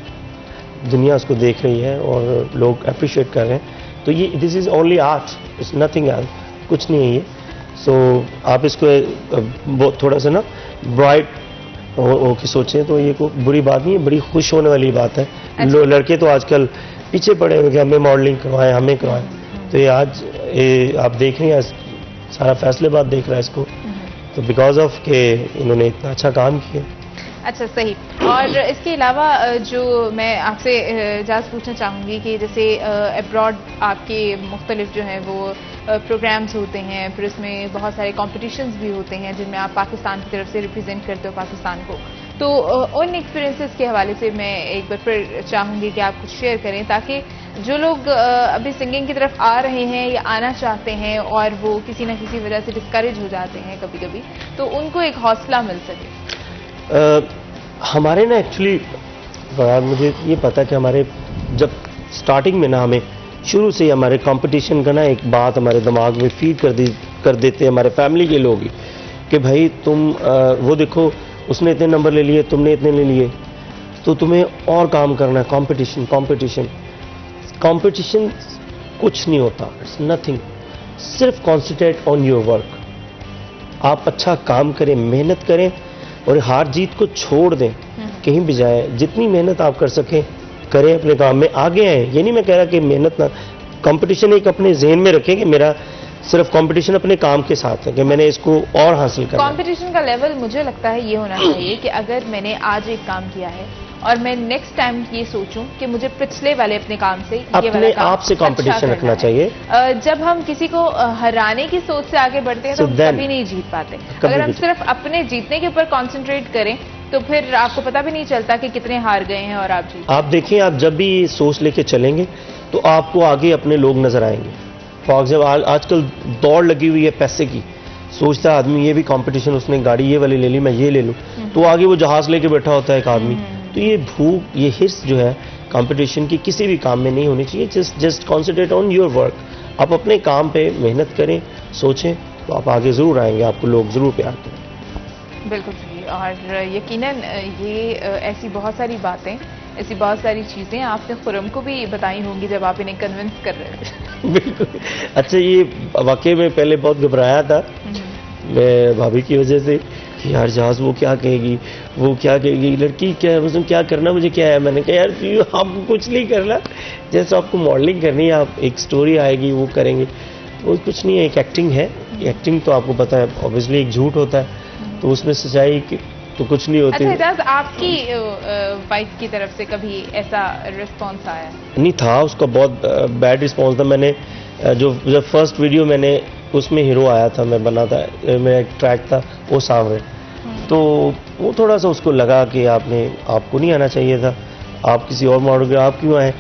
दुनिया उसको देख रही है और लोग अप्रिशिएट कर रहे हैं। तो ये this is only art, it's nothing else, कुछ नहीं है ये। सो आप इसको थोड़ा सा ना ब्राइट ओके सोचें तो ये कोई बुरी बात नहीं है, बड़ी खुश होने वाली बात है। लड़के तो आजकल पीछे पड़े हुए कि हमें मॉडलिंग करवाएं, हमें करवाएं। तो ये आज आप देख रहे हैं, सारा फैसलाबाद देख रहा है इसको, तो बिकॉज ऑफ के इन्होंने इतना अच्छा काम किया। अच्छा, सही। और इसके अलावा जो मैं आपसे इजाज़त पूछना चाहूँगी कि जैसे अब्रॉड आपके मुख्तलिफ जो हैं वो प्रोग्राम्स होते हैं, फिर उसमें बहुत सारे कॉम्पिटिशन्स भी होते हैं जिनमें आप पाकिस्तान की तरफ से रिप्रेजेंट करते हो पाकिस्तान को, तो उन एक्सपीरियंसेस के हवाले से मैं एक बार फिर चाहूँगी कि आप कुछ शेयर करें, ताकि जो लोग अभी सिंगिंग की तरफ आ रहे हैं या आना चाहते हैं और वो किसी न किसी वजह से डिस्करेज हो जाते हैं कभी कभी, तो उनको एक हौसला मिल सके। हमारे ना एक्चुअली मुझे ये पता है कि हमारे जब स्टार्टिंग में ना हमें शुरू से ही हमारे कंपटीशन का ना एक बात हमारे दिमाग में फीड कर देते हैं हमारे फैमिली के लोग ही कि भाई तुम वो देखो उसने इतने नंबर ले लिए, तुमने इतने ले लिए, तो तुम्हें और काम करना है। कंपटीशन कंपटीशन कंपटीशन कुछ नहीं होता, इट्स नथिंग। सिर्फ कॉन्सेंट्रेट ऑन योर वर्क। आप अच्छा काम करें, मेहनत करें और हार जीत को छोड़ दें, कहीं भी जाए। जितनी मेहनत आप कर सकें करें, अपने काम में आगे आए। ये नहीं मैं कह रहा कि मेहनत ना, कंपटीशन एक अपने जहन में रखें कि मेरा सिर्फ कंपटीशन अपने काम के साथ है कि मैंने इसको और हासिल करना। कंपटीशन का लेवल मुझे लगता है ये होना चाहिए कि अगर मैंने आज एक काम किया है और मैं नेक्स्ट टाइम ये सोचूं कि मुझे पिछले वाले अपने काम से ये अपने वाला काम आप से कंपटीशन अच्छा रखना चाहिए। जब हम किसी को हराने की सोच से आगे बढ़ते हैं तो हम कभी नहीं जीत पाते। अगर हम सिर्फ अपने जीतने के ऊपर कॉन्सेंट्रेट करें तो फिर आपको पता भी नहीं चलता कि कितने हार गए हैं और आप जीत। आप देखिए, आप जब भी ये सोच लेके चलेंगे तो आपको आगे अपने लोग नजर आएंगे। फॉर एग्जाम्पल आजकल दौड़ लगी हुई है पैसे की, सोचता है आदमी ये भी कंपटीशन, उसने गाड़ी ये वाली ले ली, मैं ये ले लूं, तो आगे वो जहाज लेके बैठा होता है एक आदमी। तो ये भूख, ये हिर्स जो है कंपटीशन की किसी भी काम में नहीं होनी चाहिए। Just concentrate on your work. आप अपने काम पे मेहनत करें, सोचें, तो आप आगे जरूर आएंगे, आपको लोग जरूर प्यार करें। बिल्कुल सही। और यकीनन ये ऐसी बहुत सारी बातें, ऐसी बहुत सारी चीजें आपने खुरम को भी बताई होंगी जब आप इन्हें कन्विंस कर रहे थे। बिल्कुल। अच्छा, ये वाकई में पहले बहुत घबराया था मैं भाभी की वजह से कि यार जहाज वो क्या कहेगी, वो क्या कहेगी, लड़की क्या है, उसमें क्या करना, मुझे क्या है। मैंने कहा यार आपको कुछ नहीं करना, जैसे आपको मॉडलिंग करनी है, आप एक स्टोरी आएगी वो करेंगे, वो कुछ नहीं है, एक एक्टिंग है। एक्टिंग तो आपको पता है ऑब्वियसली एक झूठ होता है, तो उसमें सच्चाई तो कुछ नहीं होती। अच्छा इजाज़, आपकी वाइफ की तरफ से कभी ऐसा रिस्पॉन्स आया? नहीं था, उसका बहुत बैड रिस्पॉन्स था। मैंने जब फर्स्ट वीडियो मैंने उसमें हीरो आया था, मैं बना था, मेरा एक ट्रैक था वो सांवरे, तो वो थोड़ा सा उसको लगा कि आपको नहीं आना चाहिए था, आप किसी और मॉडल के आप क्यों आए।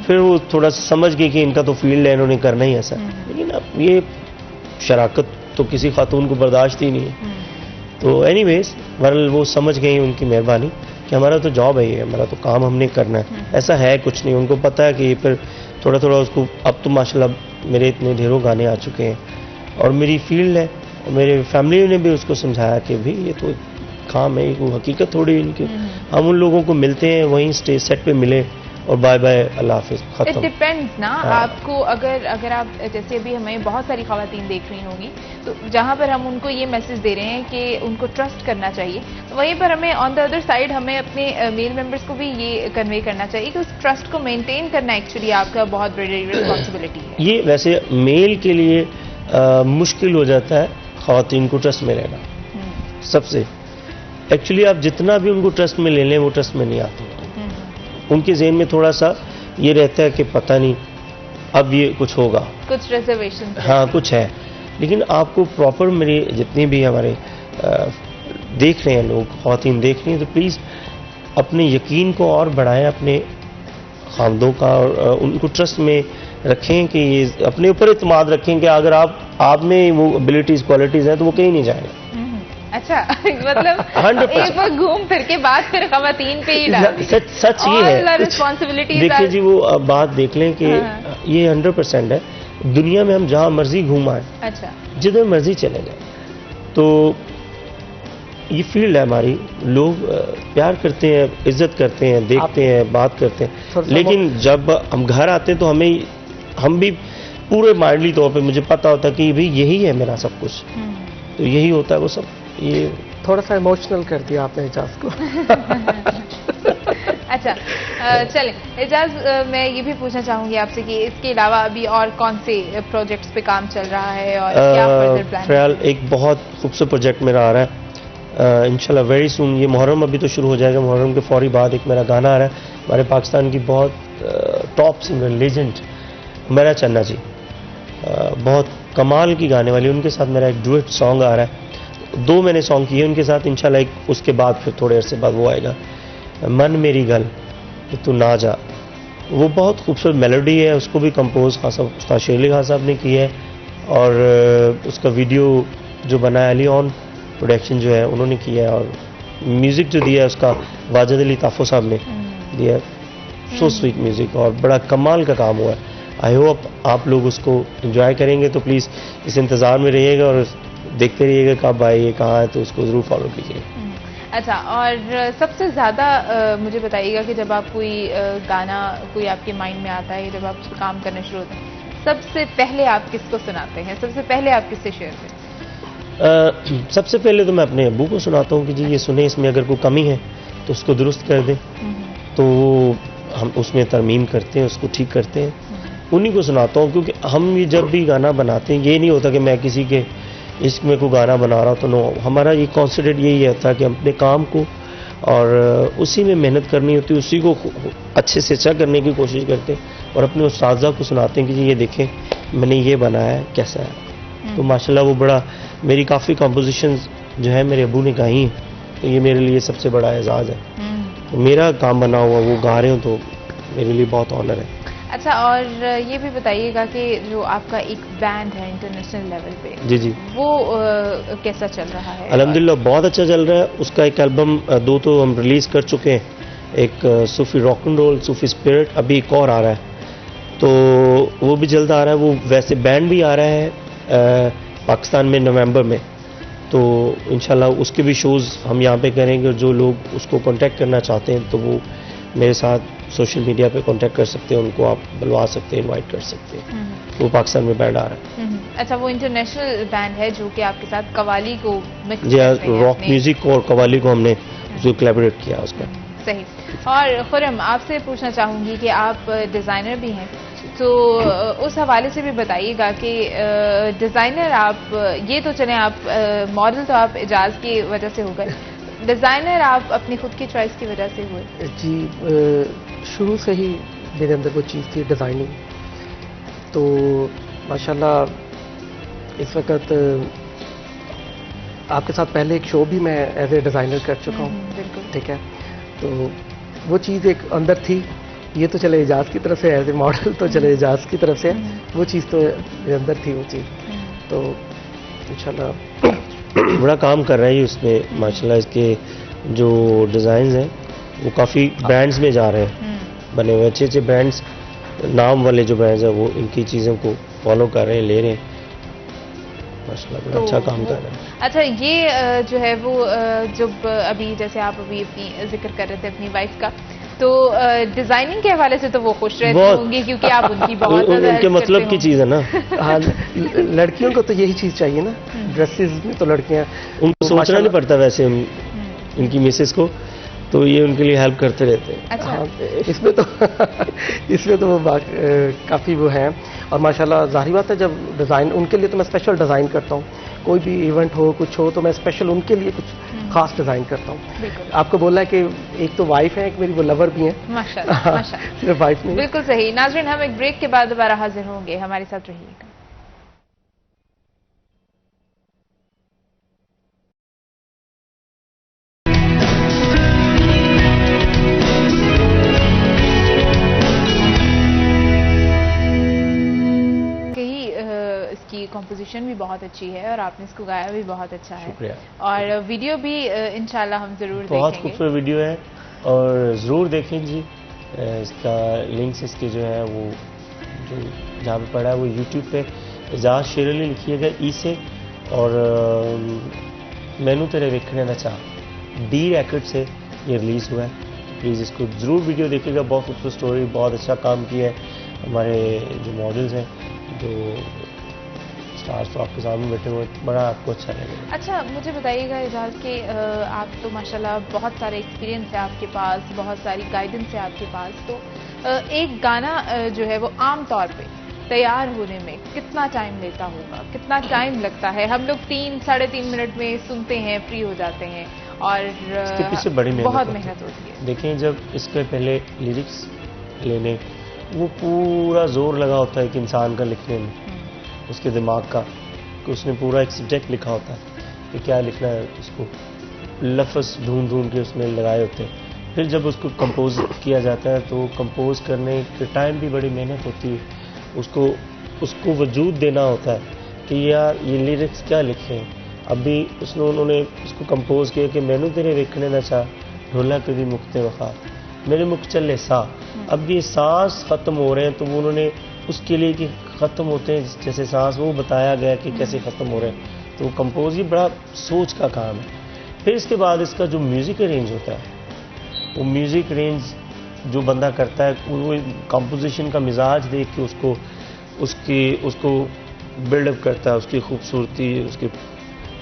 फिर वो थोड़ा सा समझ गई कि इनका तो फील्ड है, इन्होंने करना ही ऐसा। लेकिन अब ये शराकत तो किसी खातून को बर्दाश्त ही नहीं है। तो एनीवेज बहरहाल वो समझ गई, उनकी मेहरबानी, कि हमारा तो जॉब है ये, हमारा तो काम हमने करना है, ऐसा है कुछ नहीं। उनको पता है कि फिर थोड़ा थोड़ा उसको, अब तो माशाल्लाह मेरे इतने ढेरों गाने आ चुके हैं और मेरी फील्ड है, और मेरे फैमिली ने भी उसको समझाया कि भाई ये तो काम है, वो हकीकत थोड़ी इनकी। हम उन लोगों को मिलते हैं वहीं स्टेज सेट पे मिले और बाय बाय अल्लाह हाफिज़, खत्म। इट डिपेंड्स ना, आपको अगर आप जैसे अभी हमें बहुत सारी खवातीन देख रही होंगी, तो जहाँ पर हम उनको ये मैसेज दे रहे हैं कि उनको ट्रस्ट करना चाहिए, तो वहीं पर हमें ऑन द अदर साइड हमें अपने मेल मेंबर्स को भी ये कन्वे करना चाहिए कि उस ट्रस्ट को मेंटेन करना एक्चुअली आपका बहुत बड़ी रिस्पॉन्सिबिलिटी है। ये वैसे मेल के लिए मुश्किल हो जाता है खवातीन को ट्रस्ट में लेना सबसे। एक्चुअली आप जितना भी उनको ट्रस्ट में ले लें, वो ट्रस्ट में नहीं आते। उनके जहन में थोड़ा सा ये रहता है कि पता नहीं अब ये कुछ होगा, कुछ रिजर्वेशन, हाँ कुछ है। लेकिन आपको प्रॉपर, मेरे जितने भी हमारे देख रहे हैं लोग, ख़वातीन देख रही हैं, तो प्लीज़ अपने यकीन को और बढ़ाएं, अपने खामदों का, और उनको ट्रस्ट में रखें कि ये अपने ऊपर इत्मीनान रखें कि अगर आप में वो एबिलिटीज़ क्वालिटीज़ हैं तो वो कहीं नहीं जाएगा। अच्छा मतलब 100%। एक बार घूम फिर के बात फिर खवातीन पे ही डाल दी। सच ये है। रिस्पॉन्सिबिलिटी देखिए जी, वो बात देख लें कि ये 100% है। दुनिया में हम जहाँ मर्जी घूम आए, अच्छा जिधर मर्जी चले जाए, तो ये फील्ड है हमारी, लोग प्यार करते हैं, इज्जत करते हैं, देखते हैं, बात करते हैं। लेकिन जब हम घर आते हैं तो हम भी पूरे माइंडली तौर पे मुझे पता होता है कि भाई यही है मेरा सब कुछ, तो यही होता है वो सब। ये थोड़ा सा इमोशनल कर दिया आपने एजाज को। अच्छा, चलें एजाज, मैं ये भी पूछना चाहूंगी आपसे कि इसके अलावा अभी और कौन से प्रोजेक्ट्स पे काम चल रहा है और क्या फर्दर प्लान? फ़िलहाल एक बहुत खूबसूरत प्रोजेक्ट मेरा आ रहा है इंशाल्लाह वेरी सून। ये मुहर्रम अभी तो शुरू हो जाएगा, मुहर्रम के फौरी बाद एक मेरा गाना आ रहा है हमारे पाकिस्तान की बहुत टॉप सिंगर लेजेंड हुमैरा चन्ना जी, बहुत कमाल की गाने वाली, उनके साथ मेरा एक डुएट सॉन्ग आ रहा है। 2 मैंने सॉन्ग किए उनके साथ, इंशाल्लाह एक उसके बाद फिर थोड़े अरसे बाद वो आएगा मन मेरी गल कि तू ना जा। वो बहुत खूबसूरत मेलोडी है, उसको भी कंपोज खासा उस्ताद शेर अली खान साहब ने की है और उसका वीडियो जो बना है अली ऑन प्रोडक्शन जो है उन्होंने किया है और म्यूज़िक जो दिया है उसका वाजिद अली ताफ़ो साहब ने दिया है। सो स्वीट म्यूज़िक और बड़ा कमाल का काम हुआ है। आई होप आप लोग उसको एंजॉय करेंगे, तो प्लीज़ इस इंतज़ार में रहिएगा और देखते रहिएगा कब आए ये कहाँ है, तो उसको ज़रूर फॉलो कीजिए। अच्छा, और सबसे ज़्यादा मुझे बताइएगा कि जब आप कोई गाना कोई आपके माइंड में आता है, जब आप काम करना शुरू होते हैं, सबसे पहले आप किसको सुनाते हैं? सबसे पहले आप किससे शेयर करते हैं? सबसे पहले तो मैं अपने अब्बू को सुनाता हूँ कि जी ये सुने, इसमें अगर कोई कमी है तो उसको दुरुस्त कर दें, तो हम उसमें तरमीम करते हैं, उसको ठीक करते हैं। उन्हीं को सुनाता हूँ क्योंकि हम ये जब भी गाना बनाते हैं ये नहीं होता कि मैं किसी के इश्क में कोई गाना बना रहा हूँ, तो नो, हमारा ये कॉन्सेंट्रेट यही होता है कि हम अपने काम को और उसी में मेहनत करनी होती है, उसी को अच्छे से अच्छा करने की कोशिश करते हैं और अपने उस्ताज़ा को सुनाते हैं कि जी ये देखें मैंने ये बनाया है, कैसा है। तो माशाल्लाह वो बड़ा, मेरी काफ़ी कंपोजिशंस जो है मेरे अब्बू ने गाई हैं, तो ये मेरे लिए सबसे बड़ा एजाज़ है। तो मेरा काम बना हुआ वो गा रहे हो तो मेरे लिए बहुत ऑनर है। अच्छा, और ये भी बताइएगा कि जो आपका एक बैंड है इंटरनेशनल लेवल पे, जी जी, वो कैसा चल रहा है? अल्हम्दुलिल्लाह बहुत अच्छा चल रहा है। उसका एक एल्बम 2 तो हम रिलीज़ कर चुके हैं, एक Sufi rock and roll, Sufi spirit, अभी एक और आ रहा है, तो वो भी जल्द आ रहा है। वो वैसे बैंड भी आ रहा है पाकिस्तान में नवंबर में, तो इंशाल्लाह उसके भी शोज़ हम यहाँ पे करेंगे और जो लोग उसको कांटेक्ट करना चाहते हैं तो वो मेरे साथ सोशल मीडिया पे कांटेक्ट कर सकते हैं, उनको आप बुलवा सकते हैं, इनवाइट कर सकते हैं। वो पाकिस्तान में बैंड आ रहा है। अच्छा, वो इंटरनेशनल बैंड है जो कि आपके साथ कवाली को मिक्स जी, करते हैं रॉक अपने। म्यूजिक और कवाली को हमने उसको कोलैबोरेट किया उसका। सही। और खुरम, आपसे पूछना चाहूँगी कि आप डिज़ाइनर भी हैं, तो उस हवाले से भी बताइएगा कि डिज़ाइनर आप, ये तो चलें आप मॉडल तो आप एजाज़ की वजह से हो गए, डिज़ाइनर आप अपनी खुद की चॉइस की वजह से हुए? जी, शुरू से ही मेरे अंदर वो चीज़ थी डिज़ाइनिंग। तो माशाल्लाह इस वक्त आपके साथ पहले एक शो भी मैं एज ए डिज़ाइनर कर चुका हूँ, बिल्कुल। ठीक है। तो वो चीज़ एक अंदर थी, ये तो चले एजाज की तरफ से, एज ए मॉडल तो चले एजाज की तरफ से, वो चीज़ तो मेरे अंदर थी वो चीज़। तो इंशाल्लाह बड़ा काम कर रहा है उसमें माशाल्लाह। इसके जो डिज़ाइंस हैं वो काफ़ी ब्रांड्स में जा रहे हैं, बने हुए अच्छे अच्छे ब्रांड्स, नाम वाले जो ब्रांड्स हैं वो इनकी चीज़ों को फॉलो कर रहे हैं, ले रहे हैं। माशाल्लाह बड़ा अच्छा काम कर रहे हैं। अच्छा, ये जो है वो जब अभी जैसे आप अभी अपनी जिक्र कर रहे थे अपनी वाइफ का, तो डिजाइनिंग के हवाले से तो वो खुश रहती होंगी क्योंकि आप उनकी बहुत उनके मतलब की चीज़ है ना। हाँ, लड़कियों को तो यही चीज़ चाहिए ना, ड्रेसेस में तो लड़कियाँ, उनको सोचना नहीं पड़ता वैसे उनकी मिसेस को, तो ये उनके लिए हेल्प करते रहते हैं। अच्छा। हाँ, इसमें तो वो काफ़ी वो हैं। और माशाल्लाह ज़ाहिर बात है, जब डिज़ाइन उनके लिए तो मैं स्पेशल डिज़ाइन करता हूँ, कोई भी इवेंट हो कुछ हो तो मैं स्पेशल उनके लिए कुछ खास डिज़ाइन करता हूँ। आपको बोला है कि एक तो वाइफ है, एक मेरी वो लवर भी हैं। माशाल्लाह, माशाल्लाह। सिर्फ वाइफ नहीं। बिल्कुल सही। नाज़रीन, हम एक ब्रेक के बाद दोबारा हाजिर होंगे, हमारे साथ रहिएगा। इसकी कंपोजिशन भी बहुत अच्छी है और आपने इसको गाया भी बहुत अच्छा है, शुक्रिया। और वीडियो भी इंशाल्लाह हम ज़रूर देखेंगे। बहुत खूबसूरत वीडियो है और ज़रूर देखें जी। इसका लिंक्स इसके जो है वो जो जहाँ पे पड़ा है वो यूट्यूब पे एजाज शेर अली लिखिएगा ई से, और मैनू तेरे वेखने ना चाह डी रैकेट से ये रिलीज़ हुआ है। तो प्लीज़ इसको ज़रूर वीडियो देखिएगा। बहुत खूबसूरत स्टोरी, बहुत अच्छा काम किया है हमारे जो मॉडल्स हैं, जो स्टार्स तो आपके सामने बैठे हुए, बड़ा आपको अच्छा लगेगा। अच्छा, मुझे बताइएगा एजाज कि आप तो माशाल्लाह बहुत सारे एक्सपीरियंस है आपके पास, बहुत सारी गाइडेंस है आपके पास, तो एक गाना जो है वो आम तौर पे तैयार होने में कितना टाइम लेता होगा, कितना टाइम लगता है? हम लोग 3-3.5 मिनट में सुनते हैं, फ्री हो जाते हैं, और इसके पीछे बड़ी बहुत होती मेहनत होती है। देखें, जब इसके पहले लिरिक्स लेने वो पूरा जोर लगा होता है कि इंसान का लिखने में, उसके दिमाग का, कि उसने पूरा एक सब्जेक्ट लिखा होता है कि क्या लिखना है, उसको लफ्ज़ ढूंढ ढूंढ के उसमें लगाए होते हैं। फिर जब उसको कंपोज किया जाता है तो कंपोज करने के टाइम भी बड़ी मेहनत होती है, उसको वजूद देना होता है कि यार ये लिरिक्स क्या लिखे हैं। अभी उन्होंने उसको कंपोज किया कि मैनू तेरे वेखने ना चाह ढोला कभी मुक्ते वफा मेरे मुख चले सा। अब ये सांस ख़त्म हो रहे हैं तो वो उन्होंने उसके लिए कि ख़त्म होते हैं जैसे सांस, वो बताया गया कि कैसे ख़त्म हो रहे हैं। तो कंपोज ही बड़ा सोच का काम है। फिर इसके बाद इसका जो म्यूज़िक अरेंज होता है, वो म्यूज़िक अरेंज जो बंदा करता है वो कंपोजिशन का मिजाज देख के उसको बिल्डअप करता है, उसकी खूबसूरती, उसके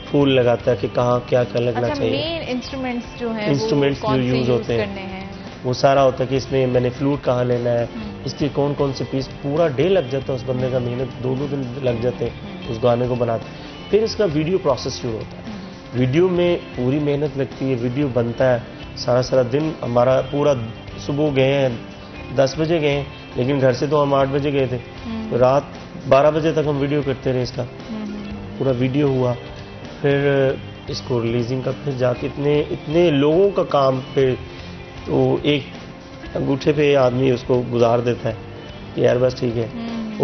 फूल लगाता है कि कहाँ क्या क्या लगना चाहिए। मेन इंस्ट्रूमेंट्स जो हैं इंस्ट्रूमेंट्स जो यूज़ होते हैं वो सारा होता है कि इसमें मैंने फ्लूट कहाँ लेना है, इसके कौन कौन से पीस, पूरा डे लग जाता है उस बंदे का, मेहनत 2-2 दिन लग जाते हैं उस गाने को बनाते। फिर इसका वीडियो प्रोसेस शुरू होता है, वीडियो में पूरी मेहनत लगती है, वीडियो बनता है, सारा दिन हमारा पूरा, सुबह गए हैं 10 बजे गए हैं, लेकिन घर से तो हम 8 बजे गए थे, तो रात 12 बजे तक हम वीडियो करते रहे, इसका पूरा वीडियो हुआ। फिर इसको रिलीजिंग का, फिर जाके इतने लोगों का काम, फिर तो एक अंगूठे पे आदमी उसको गुजार देता है कि यार बस ठीक है,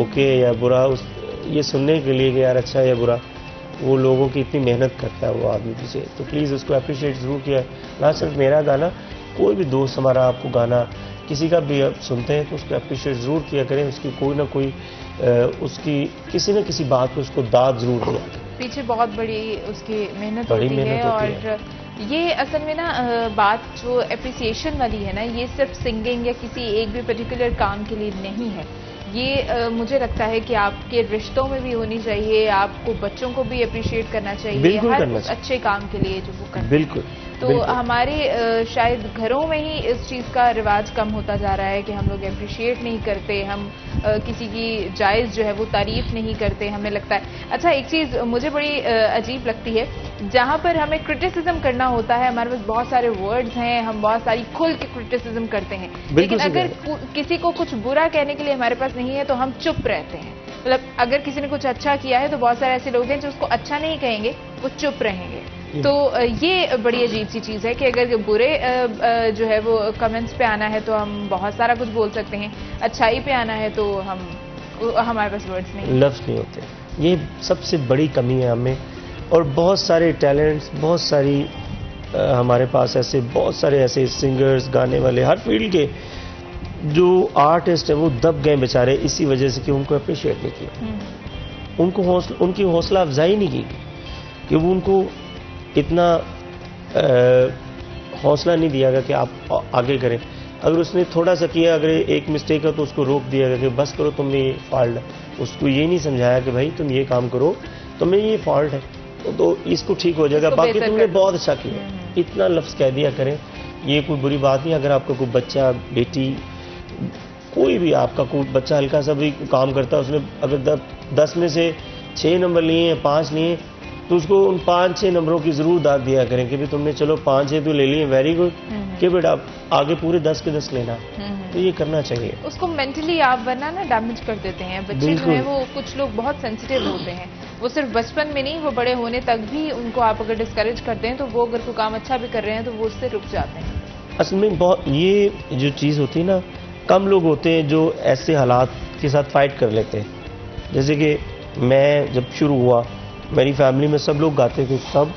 ओके या बुरा, ये सुनने के लिए कि यार अच्छा या बुरा, वो लोगों की इतनी मेहनत करता है वो आदमी पीछे। तो प्लीज़ उसको अप्रिशिएट ज़रूर किया। ना सिर्फ मेरा गाना, कोई भी दोस्त हमारा आपको गाना किसी का भी सुनते हैं तो उसको अप्रिशिएट ज़रूर किया करें, उसकी कोई ना कोई उसकी किसी न किसी बात पे उसको दाद ज़रूर दिया करें। पीछे बहुत बड़ी उसकी मेहनत होती है। और ये असल में ना बात जो अप्रिसिएशन वाली है ना, ये सिर्फ सिंगिंग या किसी एक भी पर्टिकुलर काम के लिए नहीं है, ये मुझे लगता है कि आपके रिश्तों में भी होनी चाहिए, आपको बच्चों को भी अप्रिशिएट करना चाहिए हर अच्छे काम के लिए जो वो करते हैं। बिल्कुल। तो हमारे शायद घरों में ही इस चीज़ का रिवाज कम होता जा रहा है कि हम लोग अप्रिशिएट नहीं करते, हम किसी की जायज़ जो है वो तारीफ नहीं करते, हमें लगता है। अच्छा, एक चीज़ मुझे बड़ी अजीब लगती है, जहाँ पर हमें क्रिटिसिज्म करना होता है, हमारे पास बहुत सारे वर्ड्स हैं, हम बहुत सारी खुल के क्रिटिसिज्म करते हैं, लेकिन अगर किसी को कुछ बुरा कहने के लिए हमारे पास नहीं है तो हम चुप रहते हैं। मतलब अगर किसी ने कुछ अच्छा किया है तो बहुत सारे ऐसे लोग हैं जो उसको अच्छा नहीं कहेंगे, वो चुप रहेंगे। तो ये बड़ी अजीब सी चीज़ है कि अगर बुरे जो है वो कमेंट्स पे आना है तो हम बहुत सारा कुछ बोल सकते हैं, अच्छाई पे आना है तो हमारे पास वर्ड्स नहीं, लफ्ज़ नहीं होते। ये सबसे बड़ी कमी है हमें। और बहुत सारे टैलेंट्स, बहुत सारी हमारे पास ऐसे बहुत सारे ऐसे सिंगर्स, गाने वाले, हर फील्ड के जो आर्टिस्ट हैं वो दब गए बेचारे इसी वजह से कि उनको अप्रिशिएट नहीं किया, उनकी हौसला अफजाई नहीं की, कि वो उनको इतना हौसला नहीं दिया गया कि आप आगे करें। अगर उसने थोड़ा सा किया, अगर एक मिस्टेक है तो उसको रोक दिया गया कि बस करो, तुमने ये फॉल्ट है। उसको ये नहीं समझाया कि भाई तुम ये काम करो, तुम्हें ये फॉल्ट है तो इसको ठीक हो जाएगा, बाकी तुमने बहुत अच्छा किया। इतना लफ्ज़ कह दिया करें, ये कोई बुरी बात नहीं। अगर आपका कोई बच्चा, बेटी, कोई भी आपका कोई बच्चा हल्का सा भी काम करता है, उसने अगर 10 में से 6 नंबर लिए हैं, 5 लिए, तो उसको उन 5-6 नंबरों की ज़रूर दाद दिया करें कि भी तुमने चलो 5-6 तो ले लिए, वेरी गुड, कि बेटा आगे पूरे 10 के 10 लेना। तो ये करना चाहिए। उसको मेंटली आप वरना ना डैमेज कर देते हैं बच्चे जो है वो। कुछ लोग बहुत सेंसिटिव होते हैं, वो सिर्फ बचपन में नहीं, वो बड़े होने तक भी उनको आप अगर डिस्करेज करते हैं तो वो अगर कोई काम अच्छा भी कर रहे हैं तो वो उससे रुक जाते हैं। असल में बहुत ये जो चीज़ होती है ना, कम लोग होते हैं जो ऐसे हालात के साथ फाइट कर लेते हैं। जैसे कि मैं जब शुरू हुआ, मेरी फैमिली में सब लोग गाते थे, सब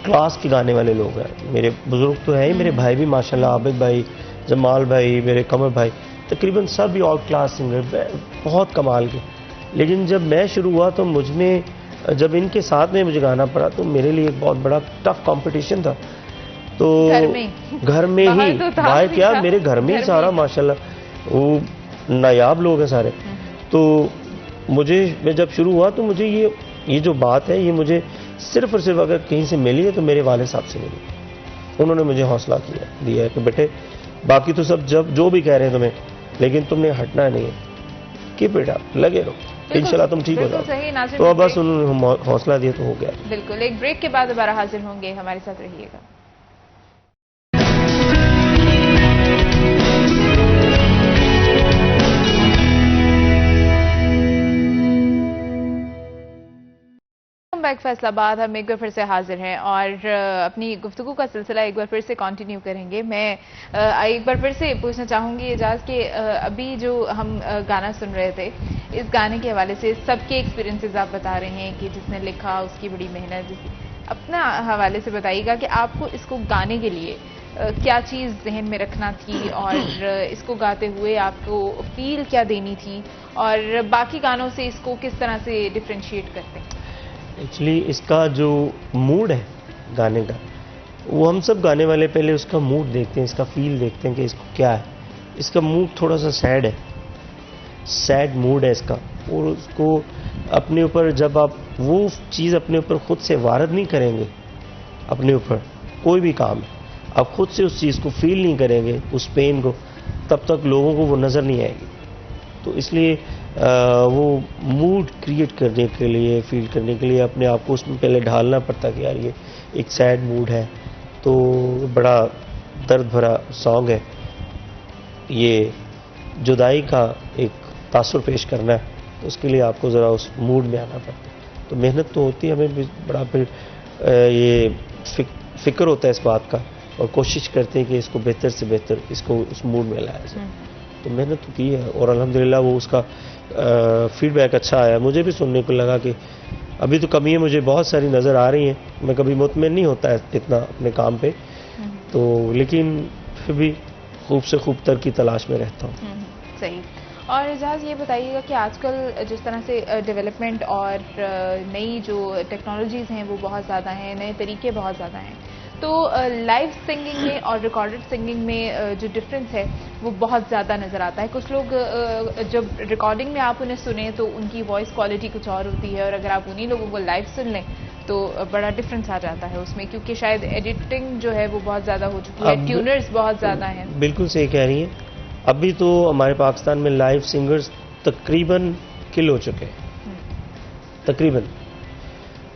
क्लास के गाने वाले लोग हैं। मेरे बुजुर्ग तो हैं ही, मेरे भाई भी माशाल्लाह, आबिद भाई, जमाल भाई, मेरे कमर भाई, तकरीबन सब ही ऑल क्लास सिंगर, बहुत कमाल के। लेकिन जब मैं शुरू हुआ तो मुझ में, जब इनके साथ में मुझे गाना पड़ा तो मेरे लिए एक बहुत बड़ा टफ कंपटीशन था। तो घर में ही भाई क्या, मेरे घर में ही सारा माशाल्लाह वो नायाब लोग हैं सारे। तो मुझे मैं जब शुरू हुआ तो मुझे ये जो बात है ये मुझे सिर्फ और सिर्फ अगर कहीं से मिली है तो मेरे वाले साहब से मिली। उन्होंने मुझे हौसला दिया है कि बेटे बाकी तो सब जब जो भी कह रहे हैं तुम्हें, लेकिन तुमने हटना नहीं है कि बेटा लगे रहो, इंशाल्लाह तुम ठीक हो जाओ। तो बस उन्होंने हौसला दिया तो हो गया। बिल्कुल, एक ब्रेक के बाद दोबारा हाजिर होंगे, हमारे साथ रहिएगा। बैक फैसलाबाद हम एक बार फिर से हाजिर हैं और अपनी गुफ्तगू का सिलसिला एक बार फिर से कंटिन्यू करेंगे। मैं एक बार फिर से पूछना चाहूंगी एजाज के अभी जो हम गाना सुन रहे थे, इस गाने के हवाले से सबके एक्सपीरियंसेस आप बता रहे हैं कि जिसने लिखा उसकी बड़ी मेहनत, अपना हवाले से बताइएगा कि आपको इसको गाने के लिए क्या चीज़ जहन में रखना थी और इसको गाते हुए आपको फील क्या देनी थी और बाकी गानों से इसको किस तरह से डिफ्रेंशिएट करते हैं? एक्चुअली इसका जो मूड है गाने का, वो हम सब गाने वाले पहले उसका मूड देखते हैं, इसका फील देखते हैं कि इसको क्या है। इसका मूड थोड़ा सा सैड है, सैड मूड है इसका, और उसको अपने ऊपर जब आप वो चीज़ अपने ऊपर खुद से वारद नहीं करेंगे, अपने ऊपर कोई भी काम है आप खुद से उस चीज़ को फील नहीं करेंगे, उस पेन को, तब तक लोगों को वो नज़र नहीं आएगी। तो इसलिए वो मूड क्रिएट करने के लिए, फील करने के लिए अपने आप को उसमें पहले ढालना पड़ता है कि यार ये एक सैड मूड है, तो बड़ा दर्द भरा सॉन्ग है, ये जुदाई का एक तासुर पेश करना है, तो उसके लिए आपको ज़रा उस मूड में आना पड़ता है। तो मेहनत तो होती है, हमें भी बड़ा फिर ये फिक्र होता है इस बात का, और कोशिश करते हैं कि इसको बेहतर से बेहतर इसको उस मूड में लाया जाए। तो मेहनत तो की है और अल्हम्दुलिल्लाह वो उसका फीडबैक अच्छा आया। मुझे भी सुनने को लगा कि अभी तो कमी है मुझे बहुत सारी नज़र आ रही हैं, मैं कभी मुतमईन नहीं होता है इतना अपने काम पे, तो लेकिन फिर भी खूब से खूब तर की तलाश में रहता हूँ। सही। और एजाज ये बताइएगा कि आजकल जिस तरह से डेवलपमेंट और नई जो टेक्नोलॉजीज़ हैं वो बहुत ज़्यादा हैं, नए तरीके बहुत ज़्यादा हैं, तो लाइव सिंगिंग में और रिकॉर्डेड सिंगिंग में जो डिफरेंस है वो बहुत ज़्यादा नज़र आता है। कुछ लोग जब रिकॉर्डिंग में आप उन्हें सुने तो उनकी वॉइस क्वालिटी कुछ और होती है, और अगर आप उन्हीं लोगों को लाइव सुन लें तो बड़ा डिफरेंस आ जाता है उसमें, क्योंकि शायद एडिटिंग जो है वो बहुत ज़्यादा हो चुकी है, ट्यूनर्स बहुत ज़्यादा हैं। बिल्कुल सही कह रही हैं। अभी तो हमारे पाकिस्तान में लाइव सिंगर्स तकरीबन किल हो चुके हैं, तकरीबन,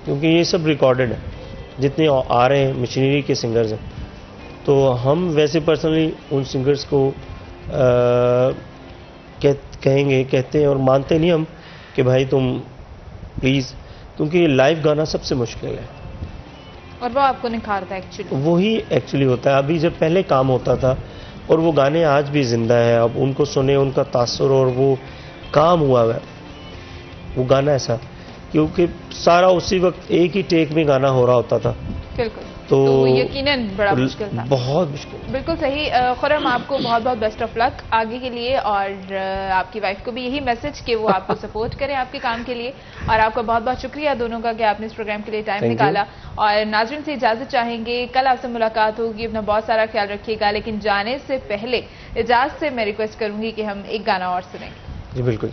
क्योंकि ये सब रिकॉर्डेड है जितने आ रहे हैं मशीनरी के सिंगर्स हैं। तो हम वैसे पर्सनली उन सिंगर्स को कहते हैं और मानते नहीं हम कि भाई तुम प्लीज़, क्योंकि लाइव गाना सबसे मुश्किल है और वो आपको निखारता है एक्चुअली, वही एक्चुअली होता है। अभी जब पहले काम होता था और वो गाने आज भी जिंदा है, अब उनको सुने उनका तासुर और वो काम हुआ है वो गाना ऐसा, क्योंकि सारा उसी वक्त एक ही टेक में गाना हो रहा होता था। बिल्कुल, तो यकीनन बड़ा मुश्किल था, बहुत मुश्किल। बिल्कुल सही। खुर्रम, आपको बहुत बहुत बेस्ट ऑफ लक आगे के लिए, और आपकी वाइफ को भी यही मैसेज कि वो आपको सपोर्ट करें आपके काम के लिए, और आपका बहुत बहुत शुक्रिया दोनों का कि आपने इस प्रोग्राम के लिए टाइम निकाला। और नाज़रीन से इजाज़त चाहेंगे, कल आपसे मुलाकात होगी, अपना बहुत सारा ख्याल रखिएगा, लेकिन जाने से पहले एजाज से मैं रिक्वेस्ट करूंगी कि हम एक गाना और सुनेंगे। जी बिल्कुल।